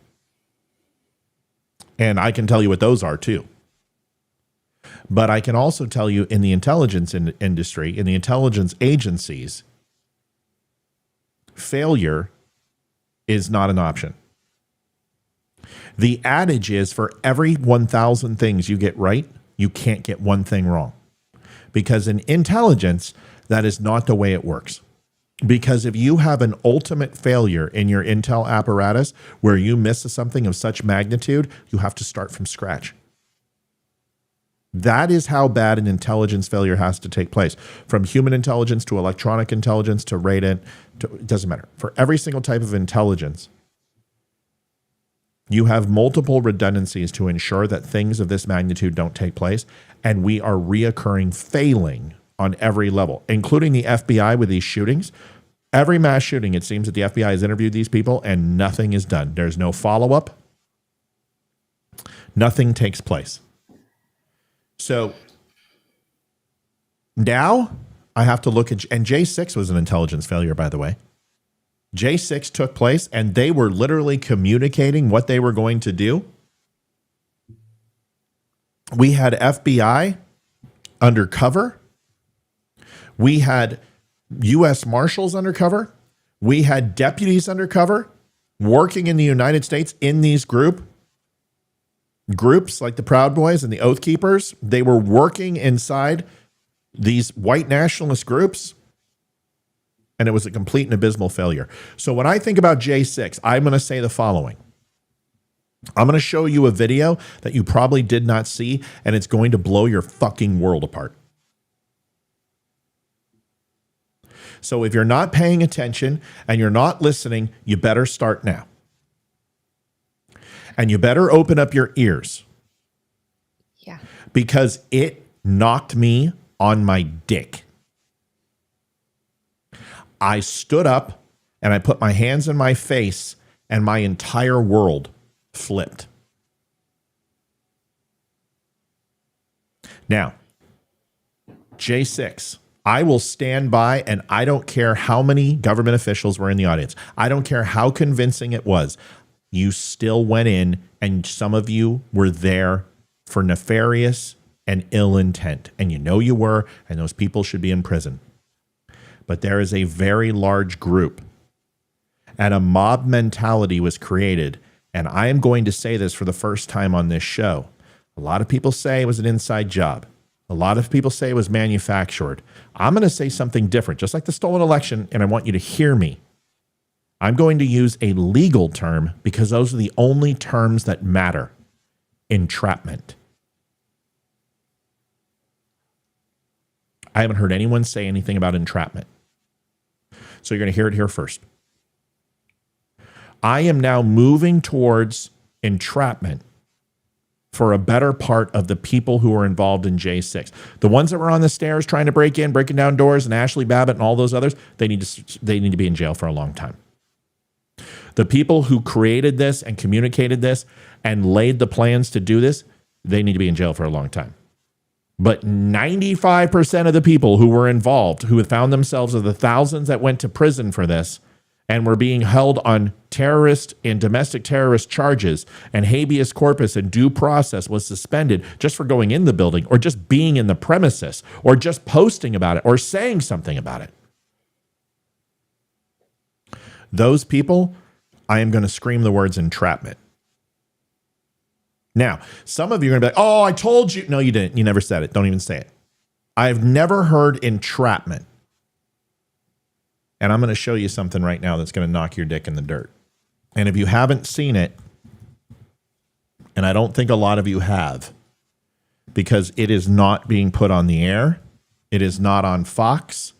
And I can tell you what those are, too. But I can also tell you in the intelligence industry, in the intelligence agencies, failure is not an option. The adage is for every 1,000 things you get right, you can't get one thing wrong. Because in intelligence, that is not the way it works. Because if you have an ultimate failure in your intel apparatus where you miss something of such magnitude, you have to start from scratch. That is how bad an intelligence failure has to take place. From human intelligence to electronic intelligence to radar, it doesn't matter. For every single type of intelligence, you have multiple redundancies to ensure that things of this magnitude don't take place, and we are reoccurring failing on every level, including the FBI with these shootings. Every mass shooting, it seems that the FBI has interviewed these people and nothing is done. There's no follow-up. Nothing takes place. So now I have to look at, and J6 was an intelligence failure, by the way. J6 took place and they were literally communicating what they were going to do. We had FBI undercover. We had U.S. Marshals undercover. We had deputies undercover working in the United States in these groups like the Proud Boys and the Oath Keepers. They were working inside these white nationalist groups, and it was a complete and abysmal failure. So when I think about J6, I'm going to say the following. I'm going to show you a video that you probably did not see, and it's going to blow your fucking world apart. So if you're not paying attention and you're not listening, you better start now. And you better open up your ears. Yeah. Because it knocked me on my dick. I stood up and I put my hands in my face and my entire world flipped. Now, J6, I will stand by, and I don't care how many government officials were in the audience. I don't care how convincing it was. You still went in, and some of you were there for nefarious and ill intent. And you know you were, and those people should be in prison. But there is a very large group, and a mob mentality was created. And I am going to say this for the first time on this show. A lot of people say it was an inside job. A lot of people say it was manufactured. I'm going to say something different, just like the stolen election, and I want you to hear me. I'm going to use a legal term because those are the only terms that matter. Entrapment. I haven't heard anyone say anything about entrapment. So you're going to hear it here first. I am now moving towards entrapment for a better part of the people who were involved in J6. The ones that were on the stairs trying to breaking down doors, and Ashley Babbitt and all those others, they need to be in jail for a long time. The people who created this and communicated this and laid the plans to do this, they need to be in jail for a long time. But 95% of the people who were involved, who had found themselves of the thousands that went to prison for this and were being held on terrorist and domestic terrorist charges, and habeas corpus and due process was suspended just for going in the building or just being in the premises or just posting about it or saying something about it. Those people, I am going to scream the words entrapment. Now, some of you are going to be like, oh, I told you. No, you didn't. You never said it. Don't even say it. I've never heard entrapment. And I'm going to show you something right now that's going to knock your dick in the dirt. And if you haven't seen it, and I don't think a lot of you have, because it is not being put on the air, it is not on Fox,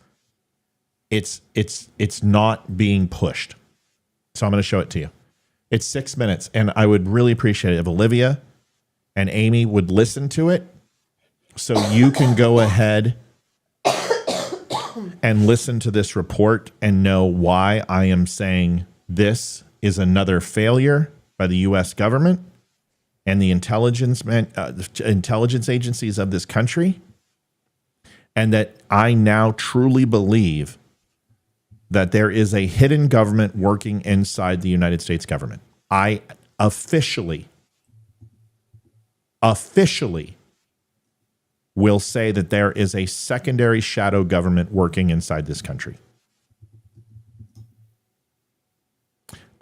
it's not being pushed. So I'm going to show it to you. It's 6 minutes, and I would really appreciate it if Olivia and Amy would listen to it so you can go ahead and listen to this report and know why I am saying this is another failure by the U.S. government and the intelligence agencies of this country, and that I now truly believe that there is a hidden government working inside the United States government. I officially will say that there is a secondary shadow government working inside this country.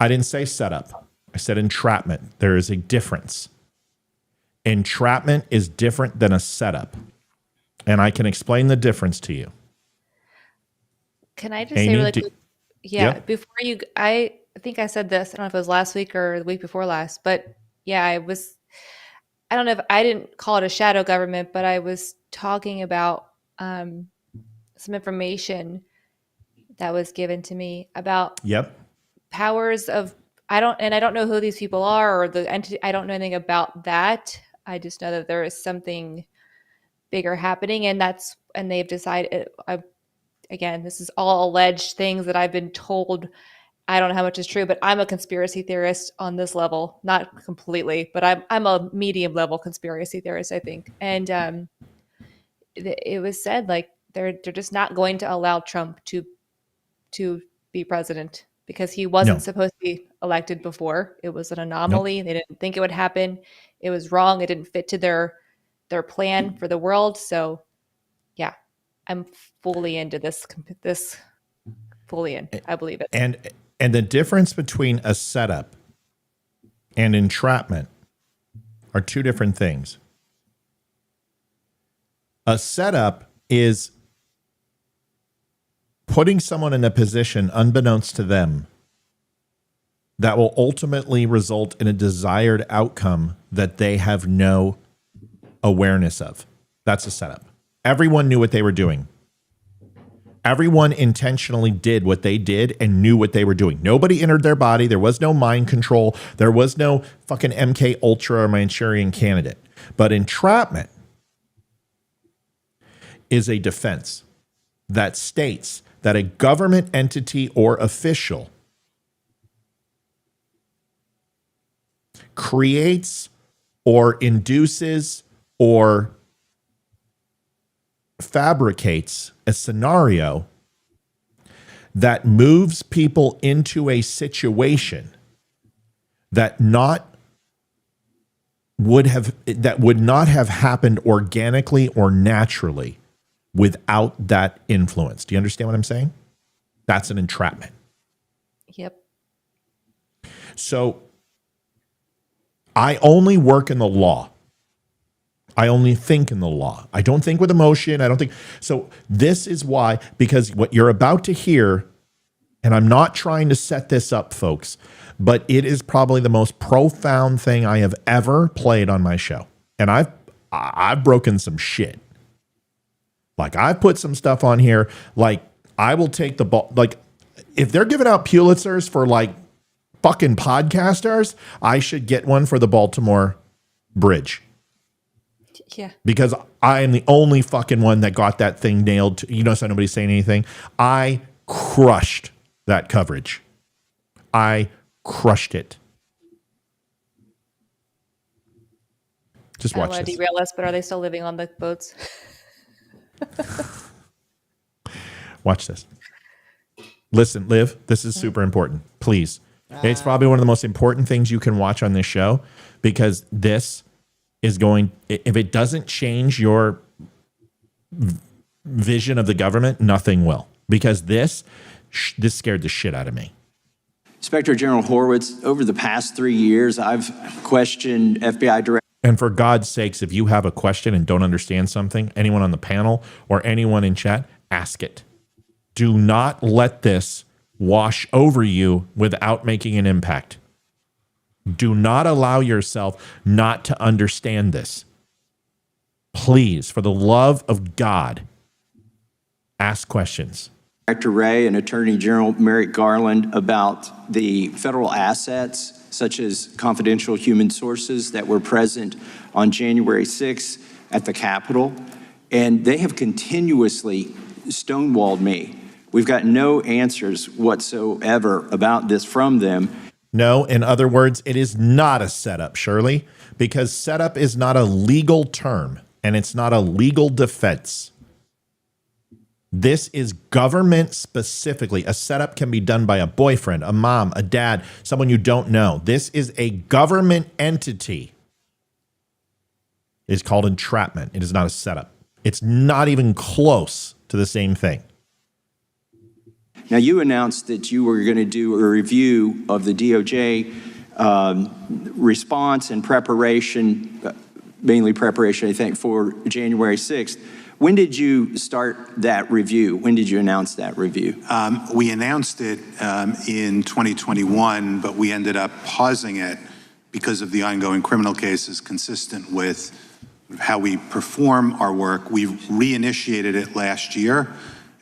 I didn't say setup. I said entrapment. There is a difference. Entrapment is different than a setup. And I can explain the difference to you. Can I just Amy, say really quick? Yeah, yep. before you, I think I said this, I don't know if it was last week or the week before last, but yeah, I don't know if I didn't call it a shadow government, but I was talking about some information that was given to me about powers of, I don't know who these people are or the entity. I don't know anything about that. I just know that there is something bigger happening, and they've decided, again, this is all alleged things that I've been told I don't know how much is true, but I'm a conspiracy theorist on this level, not completely, but I'm a medium level conspiracy theorist, I think. And it was said like they're just not going to allow Trump to be president because he wasn't supposed to be elected before. It was an anomaly. They didn't think it would happen. It was wrong. It didn't fit to their plan for the world. So yeah, I'm fully into this fully in. I believe it. And the difference between a setup and entrapment are two different things. A setup is putting someone in a position unbeknownst to them that will ultimately result in a desired outcome that they have no awareness of. That's a setup. Everyone knew what they were doing. Everyone intentionally did what they did and knew what they were doing. Nobody entered their body. There was no mind control. There was no fucking MK Ultra or Manchurian Candidate. But entrapment is a defense that states that a government entity or official creates or induces or fabricates a scenario that moves people into a situation that would not have happened organically or naturally without that influence. Do you understand what I'm saying? That's an entrapment. Yep. So I only work in the law. I only think in the law. I don't think with emotion. I don't think. So this is why, because what you're about to hear, and I'm not trying to set this up, folks, but it is probably the most profound thing I have ever played on my show. And I've broken some shit. Like I've put some stuff on here. Like I will take the ball. Like if they're giving out Pulitzers for like fucking podcasters, I should get one for the Baltimore Bridge. Yeah. Because I am the only fucking one that got that thing nailed. You notice how nobody's saying anything? I crushed that coverage. I crushed it. Just watch I don't want to this. derail us, but are they still living on the boats? Watch this. Listen, Liv, this is super important. Please. It's probably one of the most important things you can watch on this show because this is going, if it doesn't change your vision of the government, nothing will. Because this scared the shit out of me. Inspector General Horowitz, over the past 3 years, I've questioned FBI director. And for God's sakes, if you have a question and don't understand something, anyone on the panel or anyone in chat, ask it. Do not let this wash over you without making an impact. Do not allow yourself not to understand this. Please, for the love of God, ask questions. Director Wray and Attorney General Merrick Garland about the federal assets, such as confidential human sources that were present on January 6th at the Capitol. And they have continuously stonewalled me. We've got no answers whatsoever about this from them. No, in other words, it is not a setup, Shirley, because setup is not a legal term and it's not a legal defense. This is government specifically. A setup can be done by a boyfriend, a mom, a dad, someone you don't know. This is a government entity. It's called entrapment. It is not a setup. It's not even close to the same thing. Now, you announced that you were going to do a review of the DOJ response and preparation, mainly preparation, I think, for January 6th. When did you start that review? When did you announce that review? We announced it in 2021, but we ended up pausing it because of the ongoing criminal cases consistent with how we perform our work. We reinitiated it last year,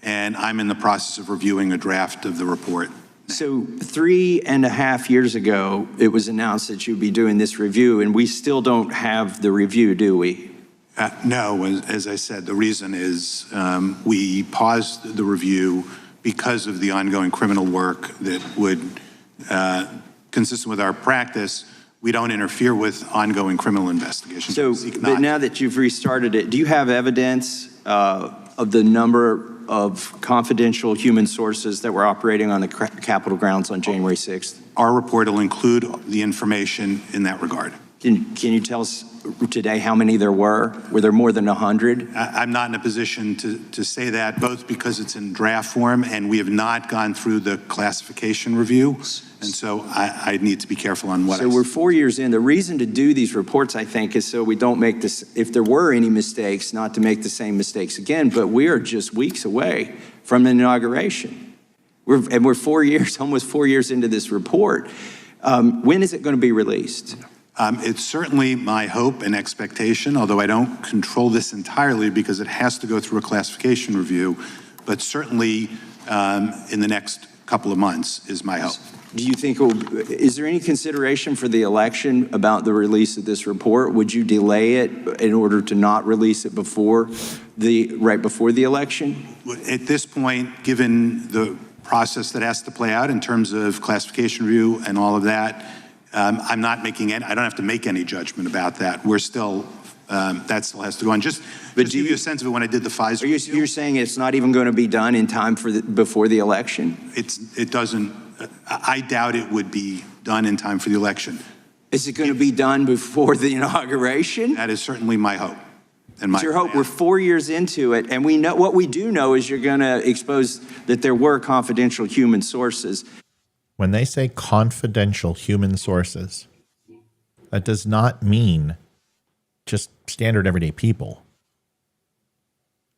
and I'm in the process of reviewing a draft of the report. So 3.5 years ago, it was announced that you'd be doing this review, and we still don't have the review, do we? No, as I said, the reason is we paused the review because of the ongoing criminal work that would, consistent with our practice, we don't interfere with ongoing criminal investigations. So, but now that you've restarted it, do you have evidence of the number of confidential human sources that were operating on the Capitol grounds on January 6th? Our report will include the information in that regard. Can you tell us today how many there were? Were there more than 100? I'm not in a position to say that, both because it's in draft form and we have not gone through the classification review. And so I need to be careful on what I say. So we're 4 years in. The reason to do these reports, I think, is so we don't make this, if there were any mistakes, not to make the same mistakes again, but we are just weeks away from the inauguration. We're 4 years, almost 4 years into this report. When is it going to be released? It's certainly my hope and expectation, although I don't control this entirely because it has to go through a classification review, but certainly in the next couple of months is my hope. Do you think, is there any consideration for the election about the release of this report? Would you delay it in order to not release it right before the election? At this point, given the process that has to play out in terms of classification review and all of that, I'm not making any, I don't have to make any judgment about that. We're still, that still has to go on. Just to give you a sense of it, when I did the Pfizer. You're saying it's not even going to be done in time for before the election? It doesn't, I doubt it would be done in time for the election. Is it going to be done before the inauguration? That is certainly my hope. And my your hope. We're 4 years into it, and we know what we do know is you're going to expose that there were confidential human sources. When they say confidential human sources, that does not mean just standard everyday people.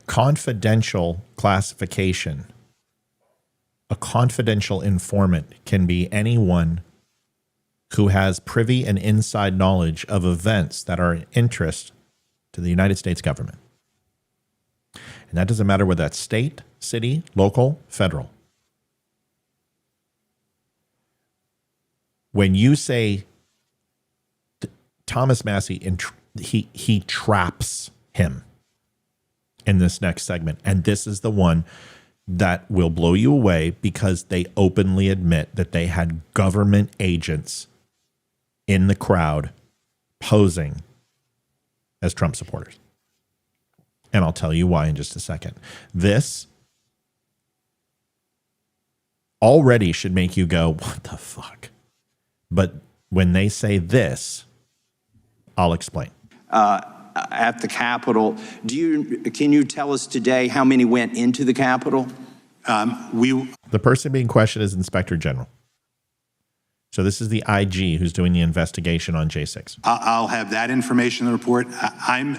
Confidential classification, a confidential informant can be anyone who has privy and inside knowledge of events that are of interest to the United States government. And that doesn't matter whether that's state, city, local, federal. When you say Thomas Massie, he traps him in this next segment. And this is the one that will blow you away because they openly admit that they had government agents in the crowd posing as Trump supporters. And I'll tell you why in just a second. This already should make you go, what the fuck? But when they say this, I'll explain. At the Capitol, can you tell us today how many went into the Capitol? The person being questioned is Inspector General. So this is the IG who's doing the investigation on J6. I'll have that information in the report. I'm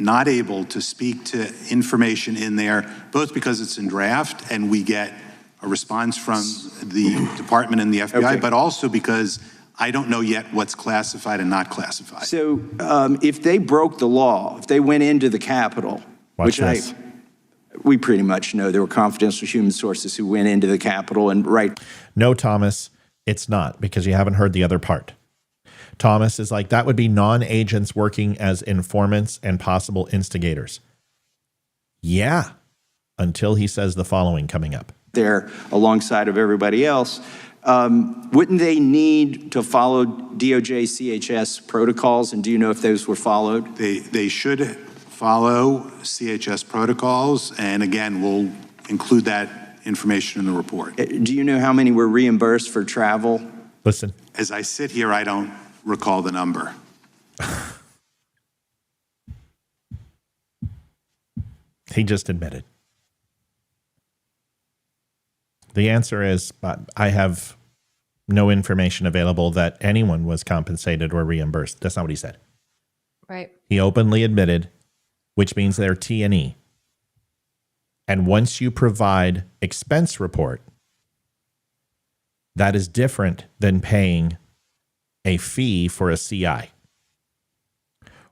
not able to speak to information in there, both because it's in draft and we get a response from the department and the FBI, okay, but also because I don't know yet what's classified and not classified. So if they broke the law, if they went into the Capitol, we pretty much know there were confidential human sources who went into the Capitol and No, Thomas, it's not, because you haven't heard the other part. Thomas is like, that would be non-agents working as informants and possible instigators. Yeah, until he says the following coming up. There alongside of everybody else. Wouldn't they need to follow DOJ CHS protocols? And do you know if those were followed? They should follow CHS protocols. And again, we'll include that information in the report. Do you know how many were reimbursed for travel? Listen. As I sit here, I don't recall the number. He just admitted. The answer is, I have no information available that anyone was compensated or reimbursed. That's not what he said. Right. He openly admitted, which means they're T&E. And once you provide expense report, that is different than paying a fee for a CI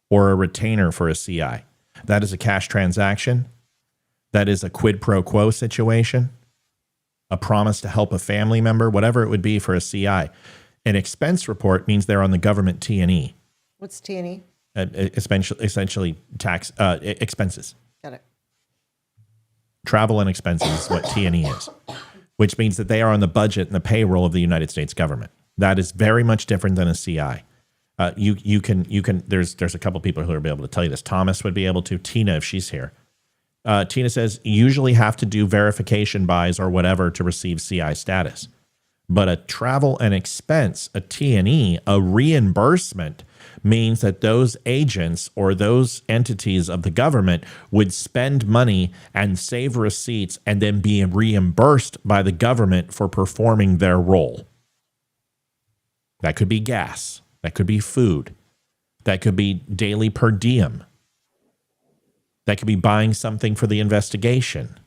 or a retainer for a CI. That is a cash transaction. That is a quid pro quo situation. A promise to help a family member, whatever it would be for a CI. An expense report means they're on the government T&E. What's T&E? Essentially tax expenses. Got it. Travel and expenses is what T&E is, which means that they are on the budget and the payroll of the United States government. That is very much different than a CI. You can. There's a couple people who will be able to tell you this. Thomas would be able to. Tina, if she's here. Tina says usually have to do verification buys or whatever to receive CI status. But a travel and expense, a T&E, a reimbursement means that those agents or those entities of the government would spend money and save receipts and then be reimbursed by the government for performing their role. That could be gas. That could be food. That could be daily per diem. That could be buying something for the investigation.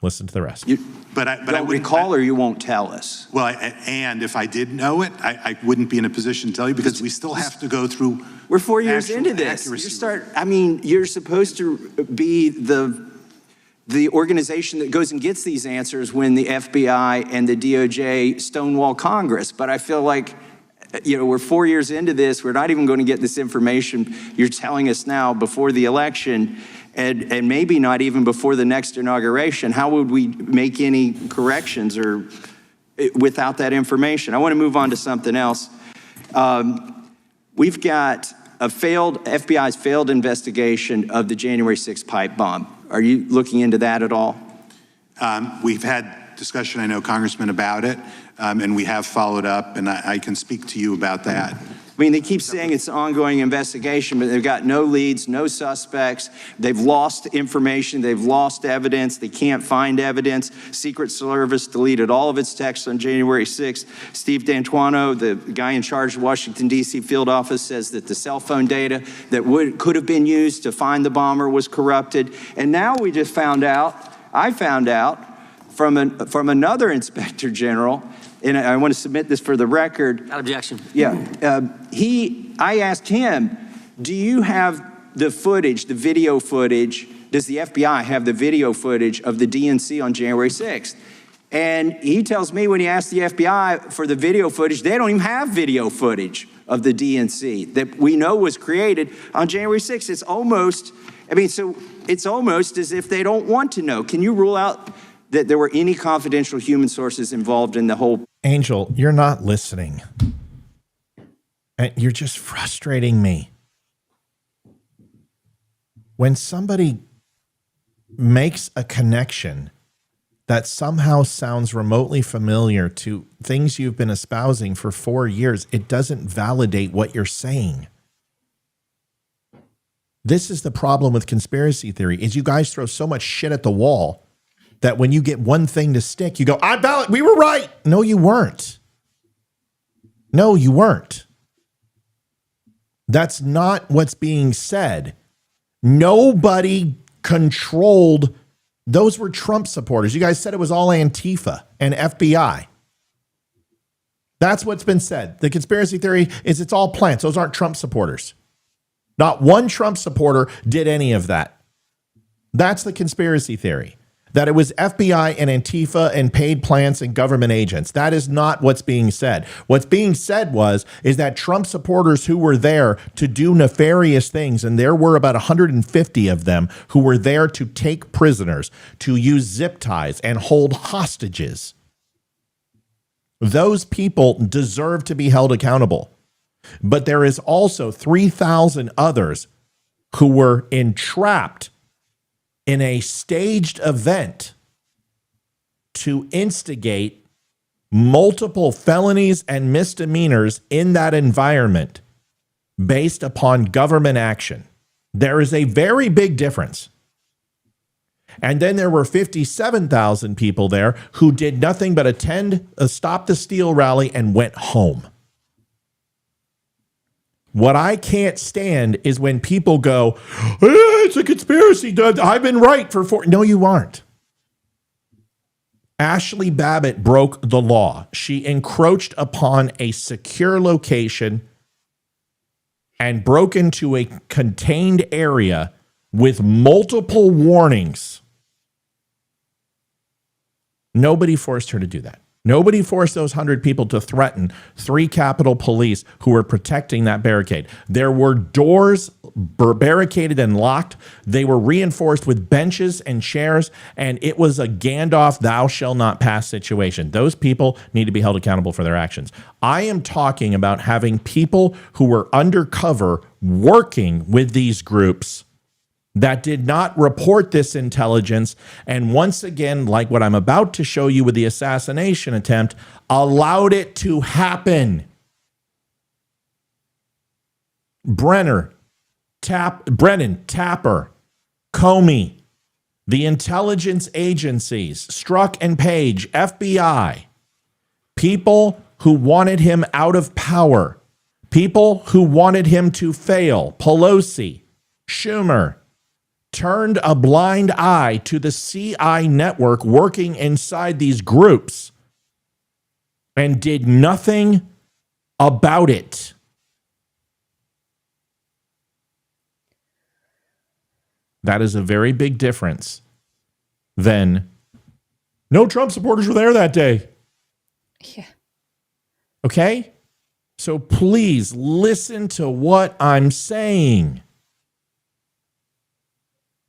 Listen to the rest. But I would recall, or you won't tell us. Well, and if I did know it, I wouldn't be in a position to tell you because we still have to go through. We're 4 years into this. You're supposed to be the organization that goes and gets these answers when the FBI and the DOJ stonewall Congress. But I feel like, we're 4 years into this. We're not even going to get this information you're telling us now before the election. And maybe not even before the next inauguration. How would we make any corrections or without that information? I want to move on to something else. We've got FBI's failed investigation of the January 6th pipe bomb. Are you looking into that at all? We've had discussion, I know, Congressman, about it, and we have followed up, and I can speak to you about that. I mean, they keep saying it's an ongoing investigation, but they've got no leads, no suspects. They've lost information. They've lost evidence. They can't find evidence. Secret Service deleted all of its texts on January 6th. Steve D'Antuono, the guy in charge of Washington, D.C. field office, says that the cell phone data that could have been used to find the bomber was corrupted. And now we just I found out from another inspector general, and I want to submit this for the record. Without objection. Yeah. I asked him, do you have the footage, the video footage? Does the FBI have the video footage of the DNC on January 6th? And he tells me when he asked the FBI for the video footage, they don't even have video footage of the DNC that we know was created on January 6th. It's almost as if they don't want to know. Can you rule out that there were any confidential human sources involved in the whole? Angel, you're not listening. And you're just frustrating me. When somebody makes a connection that somehow sounds remotely familiar to things you've been espousing for 4 years, it doesn't validate what you're saying. This is the problem with conspiracy theory, is you guys throw so much shit at the wall that when you get one thing to stick, you go, we were right. No, you weren't. No, you weren't. That's not what's being said. Nobody controlled. Those were Trump supporters. You guys said it was all Antifa and FBI. That's what's been said. The conspiracy theory is it's all plants. Those aren't Trump supporters. Not one Trump supporter did any of that. That's the conspiracy theory. That it was FBI and Antifa and paid plants and government agents. That is not what's being said. What's being said is that Trump supporters who were there to do nefarious things, and there were about 150 of them who were there to take prisoners, to use zip ties and hold hostages. Those people deserve to be held accountable. But there is also 3,000 others who were entrapped in a staged event to instigate multiple felonies and misdemeanors in that environment based upon government action. There is a very big difference. And then there were 57,000 people there who did nothing but attend a Stop the Steal rally and went home. What I can't stand is when people go, it's a conspiracy. I've been right for 4. No, you aren't. Ashley Babbitt broke the law. She encroached upon a secure location and broke into a contained area with multiple warnings. Nobody forced her to do that. Nobody forced those 100 people to threaten 3 Capitol Police who were protecting that barricade. There were doors barricaded and locked. They were reinforced with benches and chairs, and it was a Gandalf thou shall not pass situation. Those people need to be held accountable for their actions. I am talking about having people who were undercover working with these groups that did not report this intelligence, and once again, like what I'm about to show you with the assassination attempt, allowed it to happen. Brennan, Tapper, Comey, the intelligence agencies, Strzok and Page, FBI, people who wanted him out of power, people who wanted him to fail, Pelosi, Schumer, turned a blind eye to the CI network working inside these groups and did nothing about it. That is a very big difference than no Trump supporters were there that day. Yeah. Okay? So please listen to what I'm saying.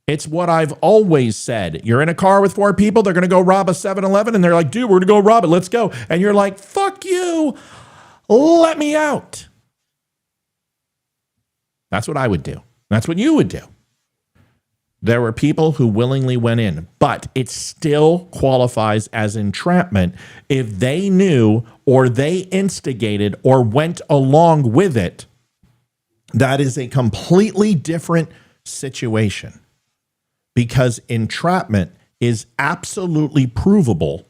It's what I've always said. You're in a car with 4 people, they're going to go rob a 7-Eleven, and they're like, dude, we're going to go rob it, let's go. And you're like, fuck you, let me out. That's what I would do. That's what you would do. There were people who willingly went in, but it still qualifies as entrapment if they knew or they instigated or went along with it. That is a completely different situation because entrapment is absolutely provable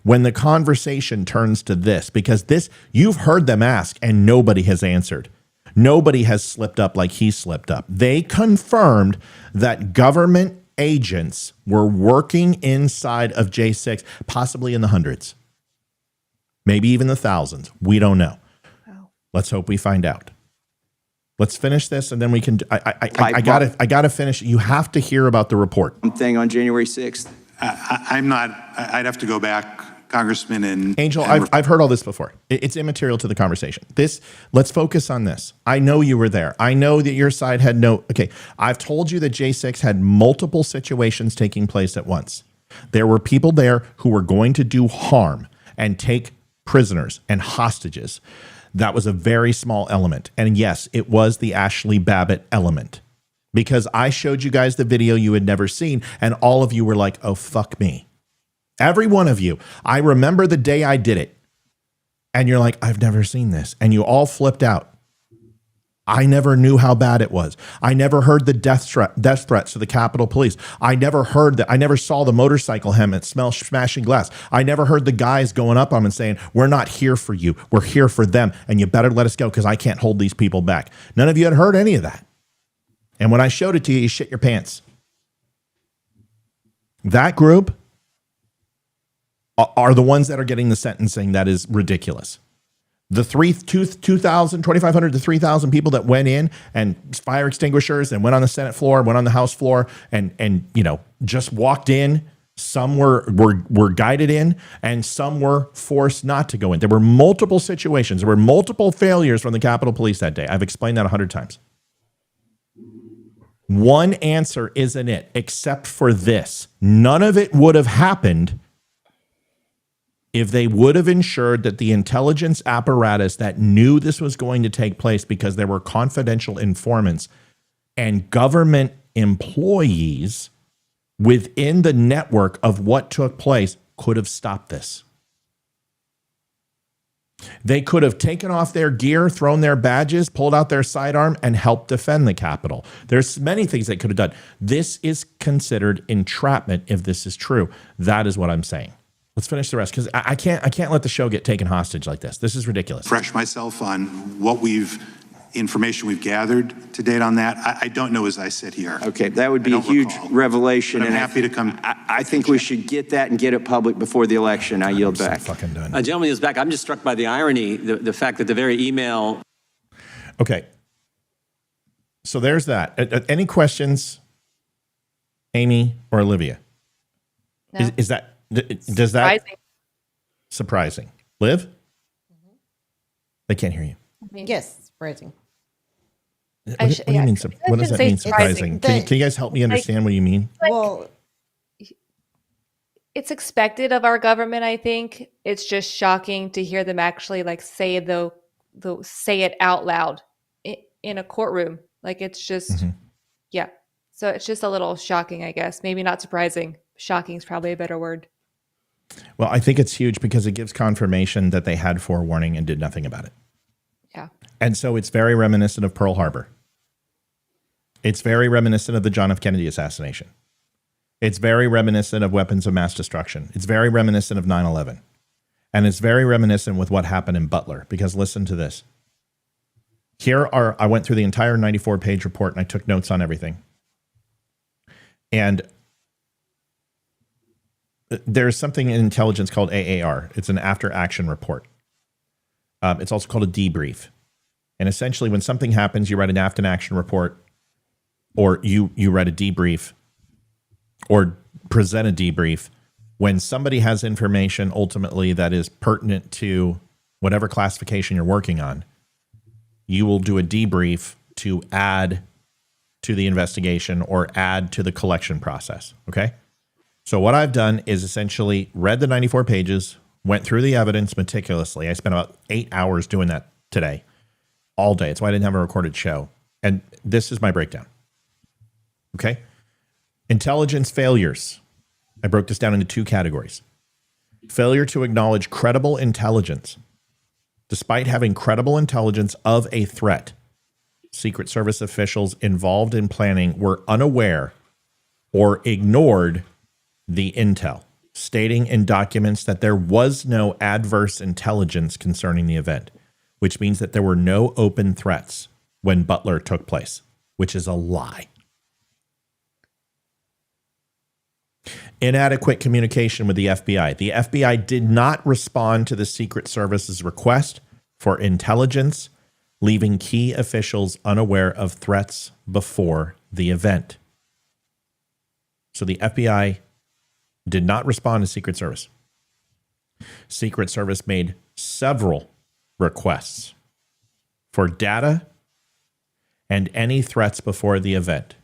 when the conversation turns to this, because this, you've heard them ask and nobody has answered. Nobody has slipped up like he slipped up. They confirmed that government agents were working inside of J6, possibly in the hundreds, maybe even the thousands. We don't know. Wow. Let's hope we find out. Let's finish this, and then we can. I gotta finish. You have to hear about the report. Thing on January 6th. I'm not. I'd have to go back. Congressman and Angel, I've heard all this before. It's immaterial to the conversation. Let's focus on this. I know you were there. I know that your side had okay. I've told you that J6 had multiple situations taking place at once. There were people there who were going to do harm and take prisoners and hostages. That was a very small element. And yes, it was the Ashley Babbitt element, because I showed you guys the video you had never seen, and all of you were like, oh, fuck me. Every one of you. I remember the day I did it. And you're like, I've never seen this. And you all flipped out. I never knew how bad it was. I never heard the death threats to the Capitol Police. I never heard that. I never saw the motorcycle helmet smashing glass. I never heard the guys going up on them and saying, we're not here for you. We're here for them. And you better let us go because I can't hold these people back. None of you had heard any of that. And when I showed it to you, you shit your pants. That group are the ones that are getting the sentencing that is ridiculous. The 2,500 to 3,000 people that went in and fire extinguishers and went on the Senate floor, went on the House floor, and just walked in. Some were guided in, and some were forced not to go in. There were multiple situations. There were multiple failures from the Capitol Police that day. I've explained that 100 times. One answer isn't it, except for this. None of it would have happened if they would have ensured that the intelligence apparatus that knew this was going to take place, because there were confidential informants and government employees within the network of what took place, could have stopped this. They could have taken off their gear, thrown their badges, pulled out their sidearm, and helped defend the Capitol. There's many things they could have done. This is considered entrapment if this is true. That is what I'm saying. Let's finish the rest, because I can't let the show get taken hostage like this. This is ridiculous. Fresh myself on what information we've gathered to date on that. I don't know as I sit here. Okay, that would be a huge revelation. But I'm happy to come. I think we should get that and get it public before the election. I yield back. Fucking done. A gentleman is back. I'm just struck by the irony, the fact that the very email. Okay. So there's that. Any questions, Amy or Olivia? No. Is that... Does that surprising? Liv? They can't hear you. Yes, surprising. What do you mean? What does that mean? Surprising? Can you guys help me understand what you mean? Well, it's expected of our government. I think it's just shocking to hear them actually like say say it out loud in a courtroom. Like it's just, yeah. So it's just a little shocking, I guess. Maybe not surprising. Shocking is probably a better word. Well, I think it's huge because it gives confirmation that they had forewarning and did nothing about it. Yeah. And so it's very reminiscent of Pearl Harbor. It's very reminiscent of the John F. Kennedy assassination. It's very reminiscent of weapons of mass destruction. It's very reminiscent of 9/11. And it's very reminiscent with what happened in Butler, because listen to this. I went through the entire 94-page report and I took notes on everything. And there's something in intelligence called AAR. It's an after-action report. It's also called a debrief. And essentially, when something happens, you write an after-action report, or you write a debrief, or present a debrief. When somebody has information ultimately that is pertinent to whatever classification you're working on, you will do a debrief to add to the investigation or add to the collection process. Okay? So what I've done is essentially read the 94 pages, went through the evidence meticulously. I spent about 8 hours doing that today, all day. It's why I didn't have a recorded show. And this is my breakdown. Okay? Intelligence failures. I broke this down into 2 categories. Failure to acknowledge credible intelligence. Despite having credible intelligence of a threat, Secret Service officials involved in planning were unaware or ignored the intel, stating in documents that there was no adverse intelligence concerning the event, which means that there were no open threats when Butler took place, which is a lie. Inadequate communication with the FBI. The FBI did not respond to the Secret Service's request for intelligence, leaving key officials unaware of threats before the event. So the FBI did not respond to Secret Service. Secret Service made several requests for data and any threats before the event.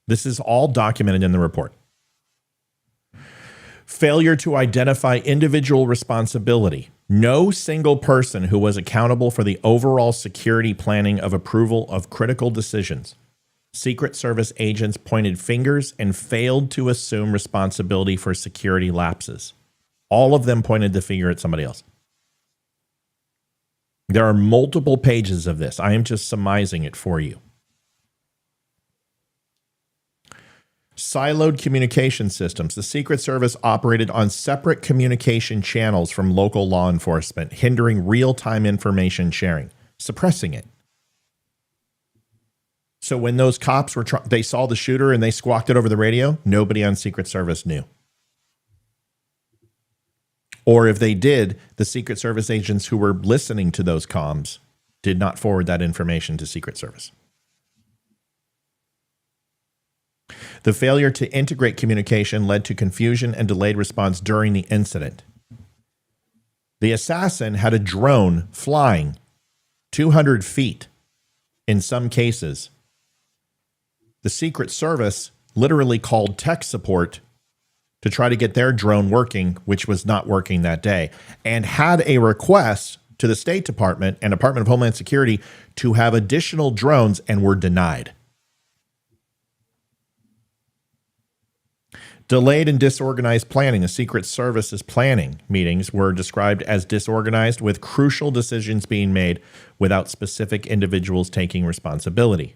This is all documented in the report. Failure to identify individual responsibility. No single person who was accountable for the overall security planning of approval of critical decisions. Secret Service agents pointed fingers and failed to assume responsibility for security lapses. All of them pointed the finger at somebody else. There are multiple pages of this. I am just surmising it for you. Siloed communication systems. The Secret Service operated on separate communication channels from local law enforcement, hindering real-time information sharing, suppressing it. So when those cops they saw the shooter and they squawked it over the radio, nobody on Secret Service knew. Or if they did, the Secret Service agents who were listening to those comms did not forward that information to Secret Service. The failure to integrate communication led to confusion and delayed response during the incident. The assassin had a drone flying 200 feet in some cases. The Secret Service literally called tech support to try to get their drone working, which was not working that day, and had a request to the State Department and Department of Homeland Security to have additional drones and were denied. Delayed and disorganized planning. The Secret Service's planning meetings were described as disorganized, with crucial decisions being made without specific individuals taking responsibility.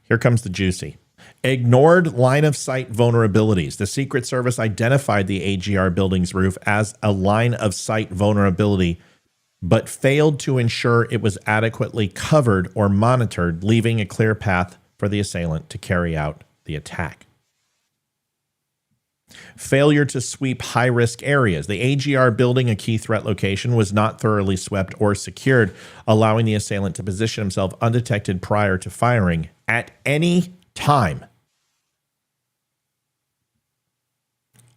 Here comes the juicy. Ignored line-of-sight vulnerabilities. The Secret Service identified the AGR building's roof as a line-of-sight vulnerability, but failed to ensure it was adequately covered or monitored, leaving a clear path for the assailant to carry out the attack. Failure to sweep high-risk areas. The AGR building, a key threat location, was not thoroughly swept or secured, allowing the assailant to position himself undetected prior to firing at any time.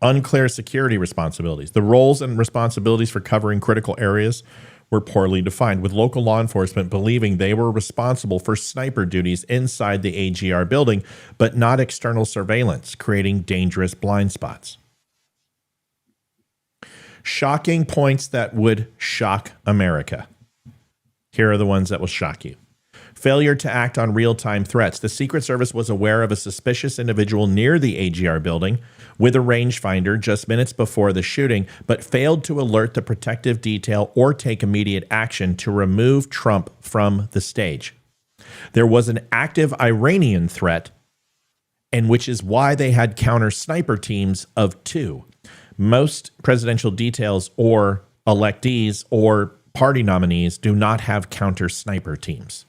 Unclear security responsibilities. The roles and responsibilities for covering critical areas were poorly defined, with local law enforcement believing they were responsible for sniper duties inside the AGR building, but not external surveillance, creating dangerous blind spots. Shocking points that would shock America. Here are the ones that will shock you. Failure to act on real-time threats. The Secret Service was aware of a suspicious individual near the AGR building with a rangefinder just minutes before the shooting, but failed to alert the protective detail or take immediate action to remove Trump from the stage. There was an active Iranian threat, and which is why they had counter sniper teams of 2. Most presidential details or electees or party nominees do not have counter sniper teams.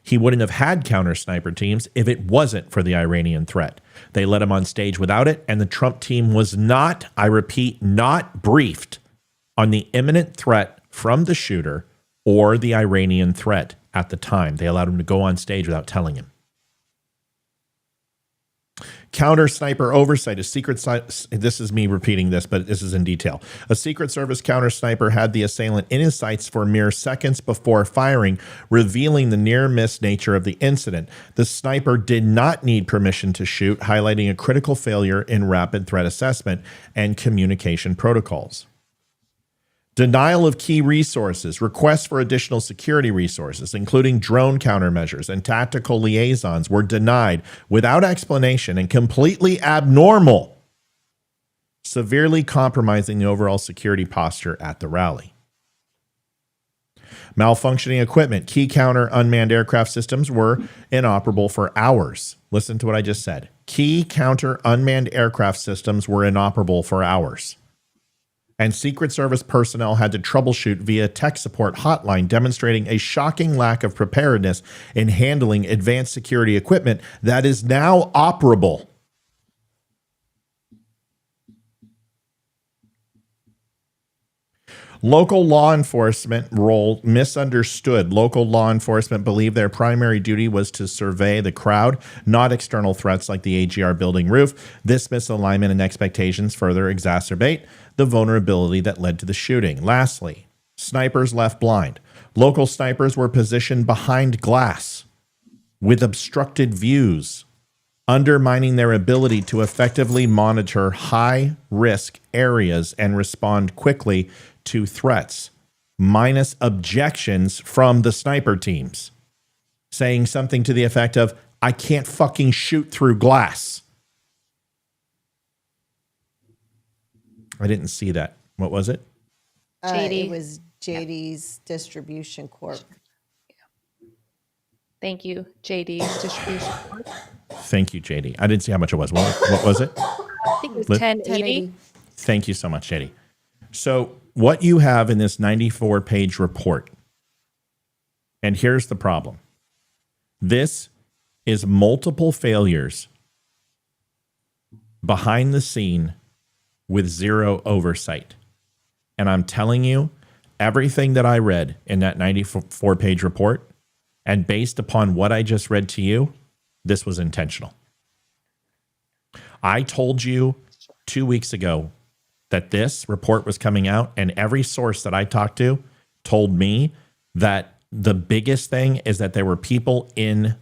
He wouldn't have had counter sniper teams if it wasn't for the Iranian threat. They let him on stage without it, and the Trump team was not, I repeat, not briefed on the imminent threat from the shooter or the Iranian threat at the time. They allowed him to go on stage without telling him. Counter sniper oversight. This is me repeating this, but this is in detail. A Secret Service counter sniper had the assailant in his sights for mere seconds before firing, revealing the near-miss nature of the incident. The sniper did not need permission to shoot, highlighting a critical failure in rapid threat assessment and communication protocols. Denial of key resources, requests for additional security resources, including drone countermeasures and tactical liaisons, were denied without explanation and completely abnormal, severely compromising the overall security posture at the rally. Malfunctioning equipment. Key counter unmanned aircraft systems were inoperable for hours. Listen to what I just said. Key counter unmanned aircraft systems were inoperable for hours. And Secret Service personnel had to troubleshoot via tech support hotline, demonstrating a shocking lack of preparedness in handling advanced security equipment that is now operable. Local law enforcement role misunderstood. Local law enforcement believed their primary duty was to survey the crowd, not external threats like the AGR building roof. This misalignment and expectations further exacerbate the vulnerability that led to the shooting. Lastly, snipers left blind. Local snipers were positioned behind glass with obstructed views, undermining their ability to effectively monitor high-risk areas and respond quickly to threats, minus objections from the sniper teams, saying something to the effect of, I can't fucking shoot through glass. I didn't see that. What was it? It was JD's Distribution Corp. Thank you, JD's Distribution Corp. Thank you, JD. I didn't see how much it was. What was it? I think it was 1080. Thank you so much, JD. So what you have in this 94-page report, and here's the problem. This is multiple failures behind the scene with zero oversight. And I'm telling you, everything that I read in that 94-page report, and based upon what I just read to you, this was intentional. I told you 2 weeks ago that this report was coming out, and every source that I talked to told me that the biggest thing is that there were people in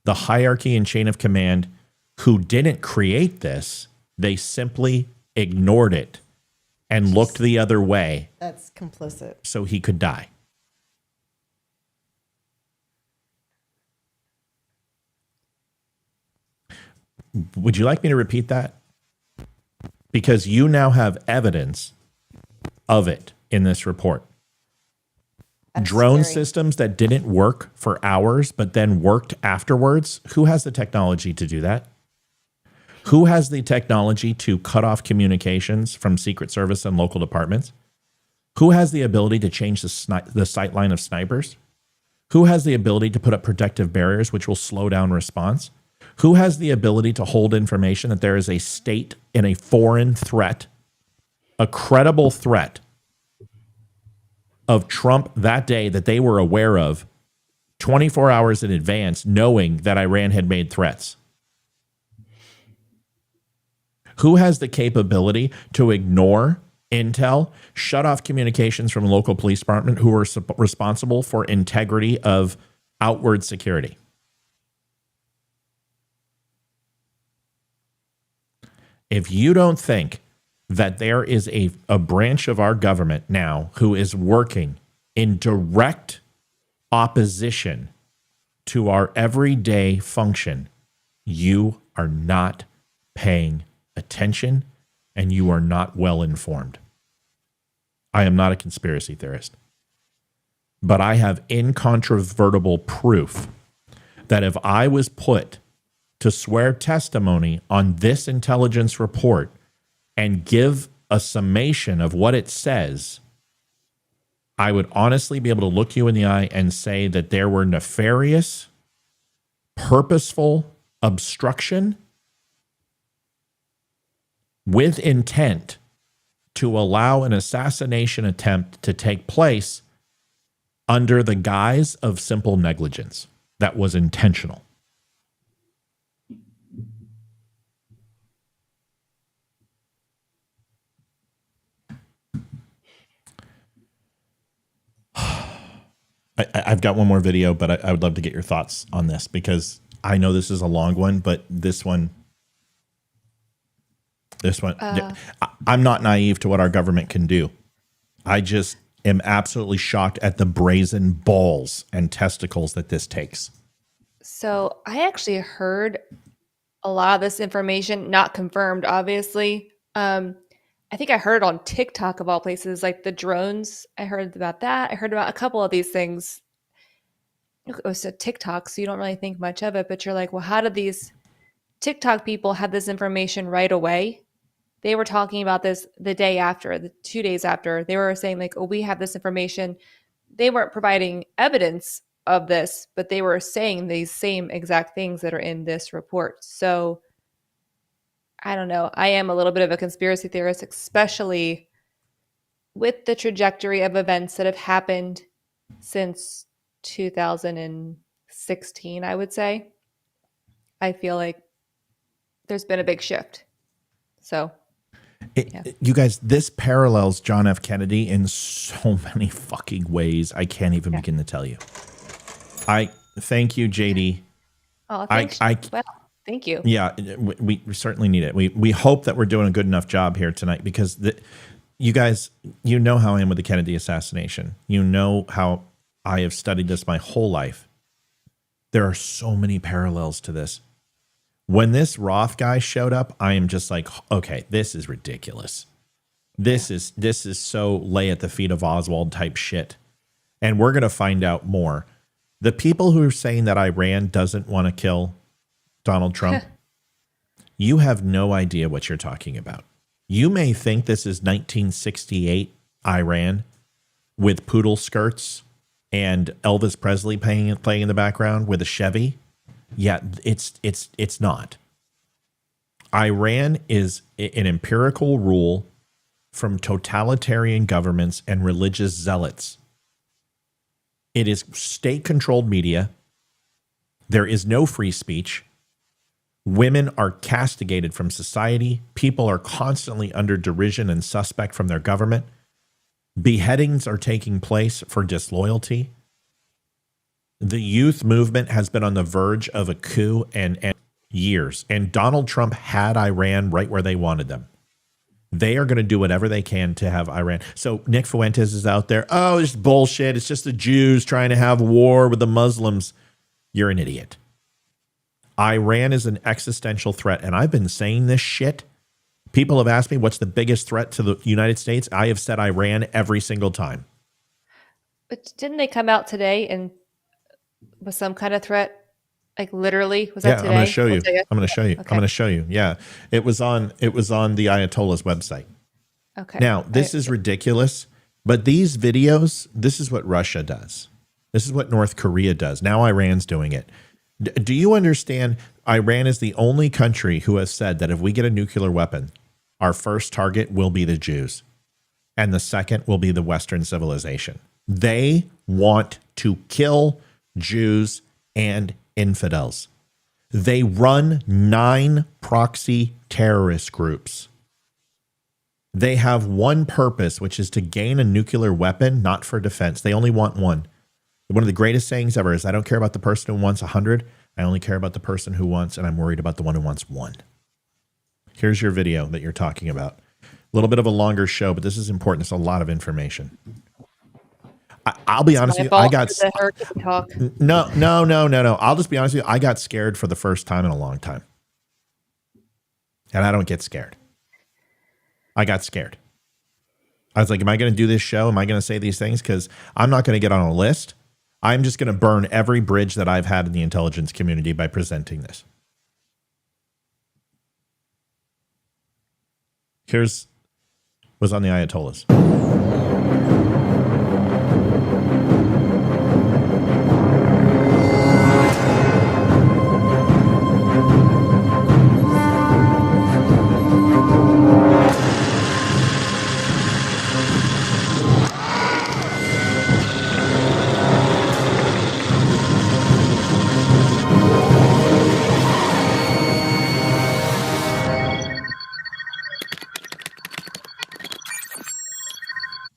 the hierarchy and chain of command who didn't create this. They simply ignored it and looked the other way. That's complicit. So he could die. Would you like me to repeat that? Because you now have evidence of it in this report. Drone systems that didn't work for hours, but then worked afterwards. Who has the technology to do that? Who has the technology to cut off communications from Secret Service and local departments? Who has the ability to change the sight line of snipers? Who has the ability to put up protective barriers which will slow down response? Who has the ability to hold information that there is a state and a foreign threat, a credible threat of Trump that day that they were aware of 24 hours in advance, knowing that Iran had made threats? Who has the capability to ignore intel, shut off communications from local police department who are responsible for integrity of outward security. If you don't think that there is a branch of our government now who is working in direct opposition to our everyday function, you are not paying attention and you are not well informed. I am not a conspiracy theorist, but I have incontrovertible proof that if I was put to swear testimony on this intelligence report and give a summation of what it says, I would honestly be able to look you in the eye and say that there were nefarious, purposeful obstruction with intent to allow an assassination attempt to take place under the guise of simple negligence that was intentional. I've got one more video, but I would love to get your thoughts on this because I know this is a long one, but this one, I'm not naive to what our government can do. I just am absolutely shocked at the brazen balls and testicles that this takes. So I actually heard a lot of this information, not confirmed, obviously. I think I heard on TikTok of all places, like the drones. I heard about that. I heard about a couple of these things. It was a TikTok, so you don't really think much of it, but you're like, well, how did these TikTok people have this information right away? They were talking about this the day after, the 2 days after. They were saying like, oh, we have this information. They weren't providing evidence of this, but they were saying these same exact things that are in this report. So I don't know. I am a little bit of a conspiracy theorist, especially with the trajectory of events that have happened since 2016, I would say. I feel like there's been a big shift. So, you guys, this parallels John F. Kennedy in so many fucking ways. I can't even begin to tell you. I thank you, JD. Oh, thanks. Well, thank you. Yeah, we certainly need it. We hope that we're doing a good enough job here tonight because you guys, you know how I am with the Kennedy assassination. You know how I have studied this my whole life. There are so many parallels to this. When this Roth guy showed up, I am just like, okay, this is ridiculous. This is so lay at the feet of Oswald type shit. And we're going to find out more. The people who are saying that Iran doesn't want to kill Donald Trump, you have no idea what you're talking about. You may think this is 1968 Iran with poodle skirts and Elvis Presley playing in the background with a Chevy. Yeah, it's not. Iran is an empirical rule from totalitarian governments and religious zealots. It is state-controlled media. There is no free speech. Women are castigated from society. People are constantly under derision and suspect from their government. Beheadings are taking place for disloyalty. The youth movement has been on the verge of a coup and years. And Donald Trump had Iran right where they wanted them. They are going to do whatever they can to have Iran. So Nick Fuentes is out there. Oh, it's bullshit. It's just the Jews trying to have war with the Muslims. You're an idiot. Iran is an existential threat. And I've been saying this shit. People have asked me what's the biggest threat to the United States. I have said Iran every single time. But didn't they come out today and with some kind of threat? Like literally, was that today? I'm going to show you. Okay. I'm going to show you. Yeah. It was on the Ayatollah's website. Okay. Now, this is ridiculous, but these videos, this is what Russia does. This is what North Korea does. Now Iran's doing it. Do you understand? Iran is the only country who has said that if we get a nuclear weapon, our first target will be the Jews and the second will be the Western civilization. They want to kill Jews and infidels. They run 9 proxy terrorist groups. They have one purpose, which is to gain a nuclear weapon, not for defense. They only want one. One of the greatest sayings ever is, I don't care about the person who wants 100. I only care about the person who wants, and I'm worried about the one who wants 1. Here's your video that you're talking about. A little bit of a longer show, but this is important. It's a lot of information. I'll be honest with you. I got no. I'll just be honest with you. I got scared for the first time in a long time, and I don't get scared. I got scared. I was like, "Am I going to do this show? Am I going to say these things? Because I'm not going to get on a list. I'm just going to burn every bridge that I've had in the intelligence community by presenting this." Here's was on the Ayatollahs.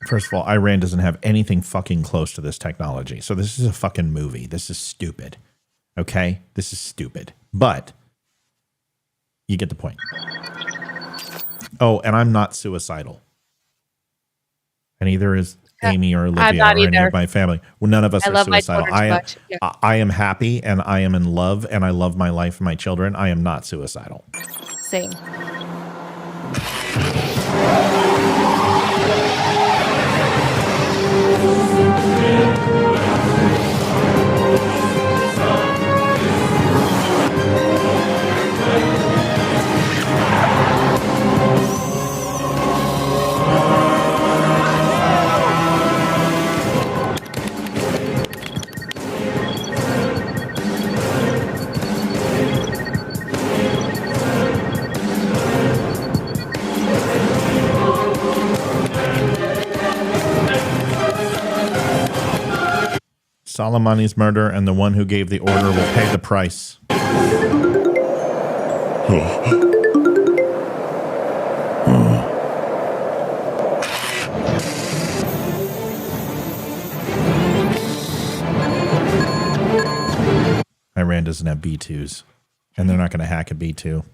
First of all, Iran doesn't have anything fucking close to this technology. So this is a fucking movie. This is stupid. Okay? This is stupid. But you get the point. Oh, and I'm not suicidal. And neither is Amy or Olivia or any of my family. Well, none of us are suicidal. I am happy and I am in love and I love my life and my children. I am not suicidal. Same. Soleimani's murder and the one who gave the order will pay the price. Iran doesn't have B2s, and they're not going to hack a B2.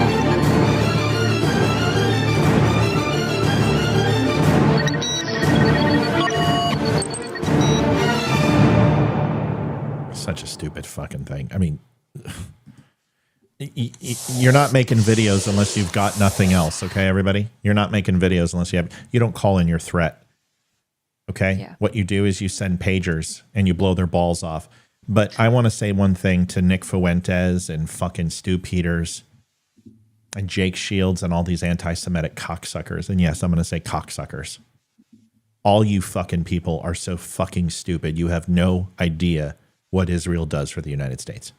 Such a stupid fucking thing. I mean, you're not making videos unless you've got nothing else. Okay, everybody? You're not making videos unless you don't call in your threat. Okay? Yeah. What you do is you send pagers and you blow their balls off. But I want to say one thing to Nick Fuentes and fucking Stu Peters and Jake Shields and all these anti-Semitic cocksuckers. And yes, I'm going to say cocksuckers. All you fucking people are so fucking stupid. You have no idea what Israel does for the United States.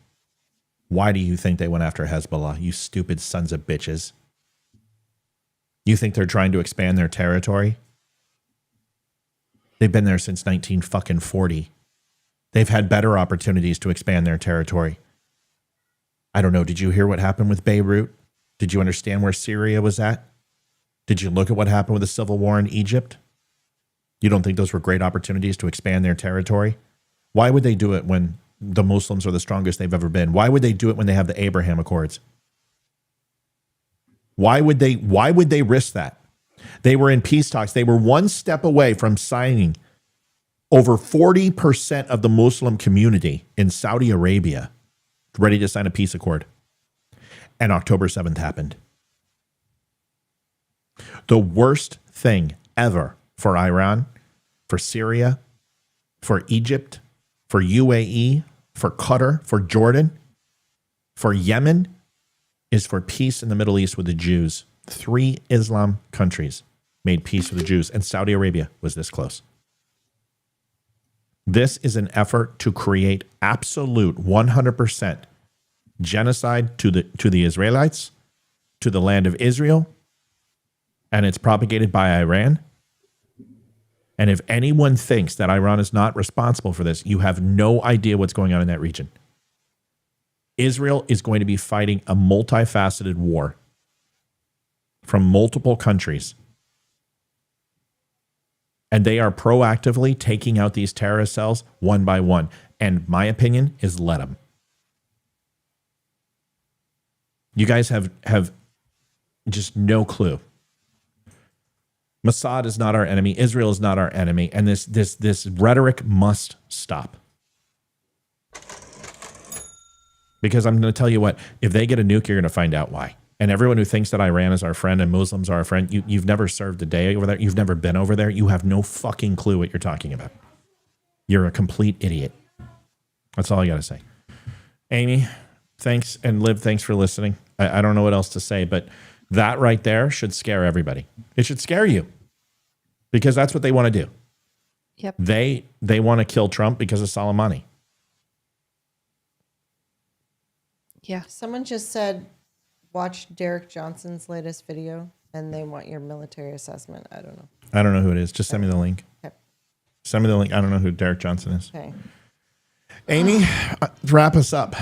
Why do you think they went after Hezbollah, you stupid sons of bitches? You think they're trying to expand their territory? They've been there since 1940. They've had better opportunities to expand their territory. I don't know. Did you hear what happened with Beirut? Did you understand where Syria was at? Did you look at what happened with the civil war in Egypt? You don't think those were great opportunities to expand their territory? Why would they do it when the Muslims are the strongest they've ever been? Why would they do it when they have the Abraham Accords? Why would they risk that? They were in peace talks. They were one step away from signing over 40% of the Muslim community in Saudi Arabia ready to sign a peace accord. And October 7th happened. The worst thing ever for Iran, for Syria, for Egypt, for UAE, for Qatar, for Jordan, for Yemen, is for peace in the Middle East with the Jews. 3 Islam countries made peace with the Jews, and Saudi Arabia was this close. This is an effort to create absolute 100% genocide to the Israelites, to the land of Israel, and it's propagated by Iran. And if anyone thinks that Iran is not responsible for this, you have no idea what's going on in that region. Israel is going to be fighting a multifaceted war from multiple countries And they are proactively taking out these terrorist cells one by one. And my opinion is let them. You guys have just no clue. Mossad is not our enemy. Israel is not our enemy. And this rhetoric must stop. Because I'm going to tell you what, if they get a nuke, you're going to find out why. And everyone who thinks that Iran is our friend and Muslims are our friend, you've never served a day over there. You've never been over there. You have no fucking clue what you're talking about. You're a complete idiot. That's all I got to say. Amy, thanks. And Liv, thanks for listening. I don't know what else to say, but that right there should scare everybody. It should scare you because that's what they want to do. Yep. They want to kill Trump because of Soleimani. Yeah. Someone just said, watch Derek Johnson's latest video, and they want your military assessment. I don't know. I don't know who it is. Just send me the link. Okay. Send me the link. I don't know who Derek Johnson is. Okay. Amy, wrap us up.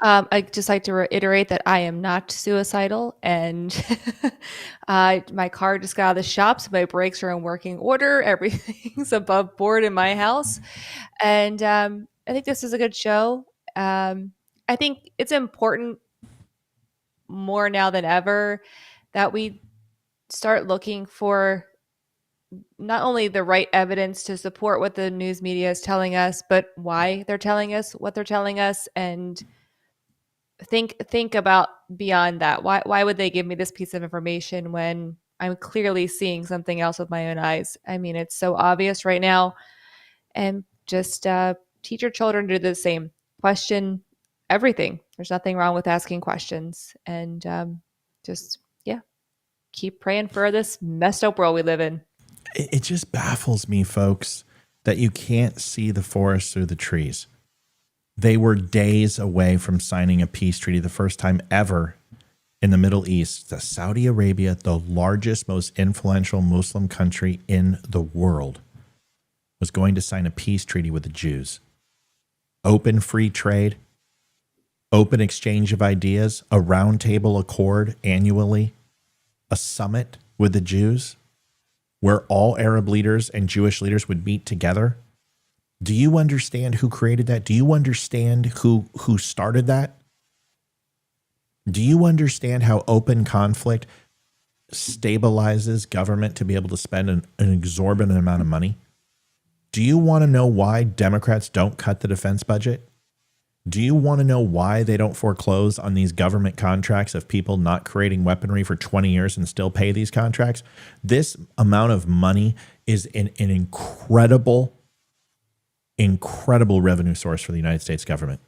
I'd just like to reiterate that I am not suicidal, and my car just got out of the shop, so my brakes are in working order. Everything's above board in my house, and I think this is a good show. I think it's important more now than ever that we start looking for not only the right evidence to support what the news media is telling us, but why they're telling us what they're telling us, and think about beyond that. Why would they give me this piece of information when I'm clearly seeing something else with my own eyes? I mean, it's so obvious right now. And just teach your children to do the same. Question everything. There's nothing wrong with asking questions. And keep praying for this messed up world we live in. It just baffles me, folks, that you can't see the forest through the trees. They were days away from signing a peace treaty, the first time ever in the Middle East. Saudi Arabia, the largest, most influential Muslim country in the world, was going to sign a peace treaty with the Jews. Open free trade, open exchange of ideas, a roundtable accord annually, a summit with the Jews where all Arab leaders and Jewish leaders would meet together. Do you understand who created that? Do you understand who started that? Do you understand how open conflict stabilizes government to be able to spend an exorbitant amount of money? Do you want to know why Democrats don't cut the defense budget? Do you want to know why they don't foreclose on these government contracts of people not creating weaponry for 20 years and still pay these contracts? This amount of money is an incredible revenue source for the United States government.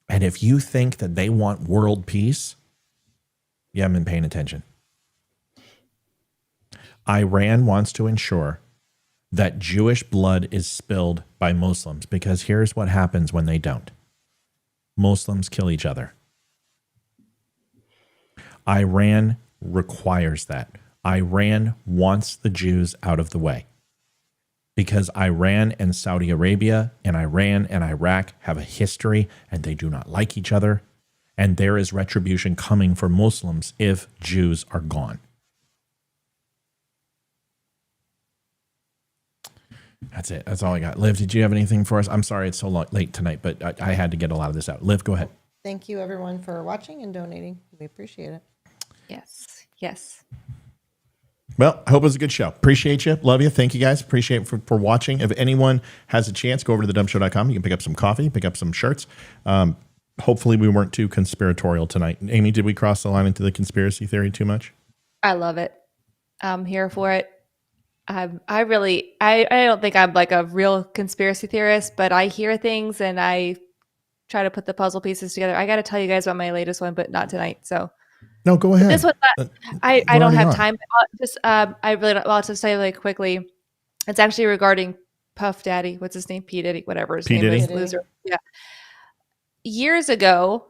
And if you think that they want world peace, you haven't been paying attention. Iran wants to ensure that Jewish blood is spilled by Muslims, because here's what happens when they don't. Muslims kill each other. Iran requires that. Iran wants the Jews out of the way because Iran and Saudi Arabia and Iran and Iraq have a history and they do not like each other. And there is retribution coming for Muslims if Jews are gone. That's it. That's all I got. Liv, did you have anything for us? I'm sorry it's so late tonight, but I had to get a lot of this out. Liv, go ahead. Thank you, everyone, for watching and donating. We appreciate it. Yes. Well, I hope it was a good show. Appreciate you. Love you. Thank you, guys. Appreciate for watching. If anyone has a chance, go over to thedumbshow.com. You can pick up some coffee, pick up some shirts. Hopefully we weren't too conspiratorial tonight. Amy, did we cross the line into the conspiracy theory too much? I love it. I'm here for it. I don't think I'm like a real conspiracy theorist, but I hear things and I try to put the puzzle pieces together. I got to tell you guys about my latest one, but not tonight. So no, go ahead. This one, I don't have time. I really don't want to say really quickly. It's actually regarding Puff Daddy. What's his name? P. Diddy, whatever his name is. Loser. Yeah. Years ago,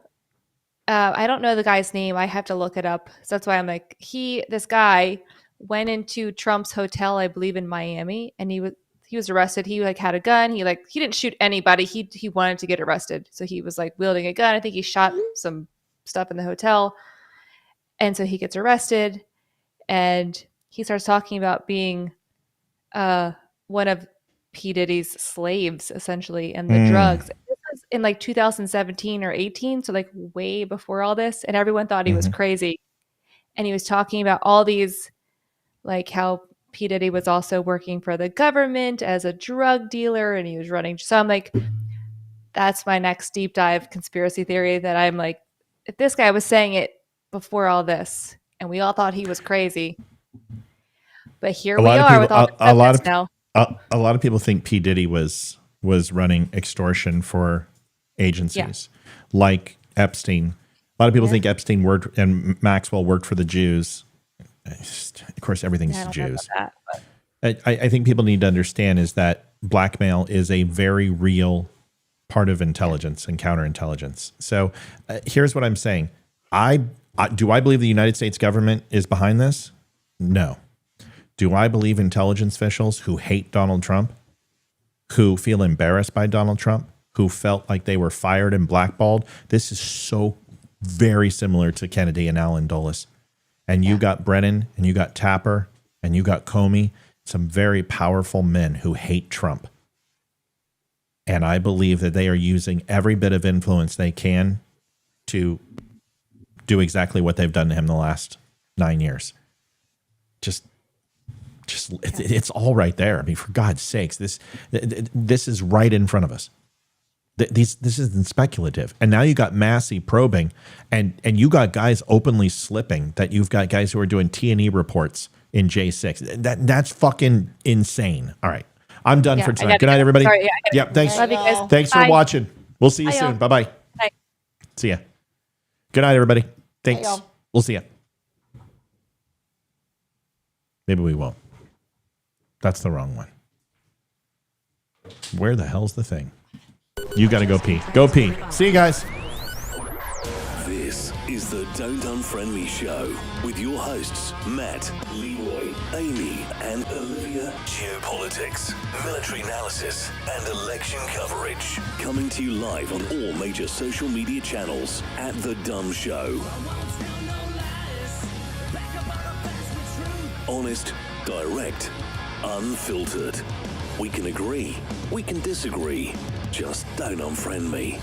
I don't know the guy's name. I have to look it up. So that's why I'm like, this guy went into Trump's hotel, I believe in Miami, and he was arrested. He had a gun. He didn't shoot anybody. He wanted to get arrested. So he was wielding a gun. I think he shot some stuff in the hotel. And so he gets arrested and he starts talking about being one of P. Diddy's slaves, essentially, and the drugs. This was in like 2017 or 18, so like way before all this, and everyone thought he was crazy. And he was talking about all these, like how P. Diddy was also working for the government as a drug dealer, and he was running. So I'm like, that's my next deep dive conspiracy theory that I'm like, if this guy was saying it before all this, and we all thought he was crazy, but here we are with all the evidence now. A lot of people think P. Diddy was running extortion for agencies like Epstein. A lot of people think Epstein worked and Maxwell worked for the Jews. Of course, everything's the Jews. I think people need to understand is that blackmail is a very real part of intelligence and counterintelligence. So here's what I'm saying. Do I believe the United States government is behind this? No. Do I believe intelligence officials who hate Donald Trump, who feel embarrassed by Donald Trump, who felt like they were fired and blackballed? This is so very similar to Kennedy and Alan Dulles. And you got Brennan, and you got Tapper, and you got Comey, some very powerful men who hate Trump. And I believe that they are using every bit of influence they can to do exactly what they've done to him the last 9 years. It's all right there. I mean, for God's sakes, this is right in front of us. This isn't speculative. And now you got Massey probing, and you got guys openly slipping. That you've got guys who are doing T&E reports in J6. That's fucking insane. All right, I'm done for tonight. Good night, everybody. Sorry, Thanks. Love you guys. Thanks for watching. We'll see you Bye, soon. y'all. Bye-bye. Bye. See ya. Good night, everybody. Thanks. y'all. We'll see ya. Maybe we won't. That's the wrong one. Where the hell's the thing? You got to go pee. Go pee. See you guys. This is the Don't Unfriend Me Show with your hosts, Matt, Leroy, Amy, and Olivia. Geopolitics, military analysis, and election coverage. Coming to you live on all major social media channels at The DUM Show. Honest, direct, unfiltered. We can agree, we can disagree. Just don't unfriend me.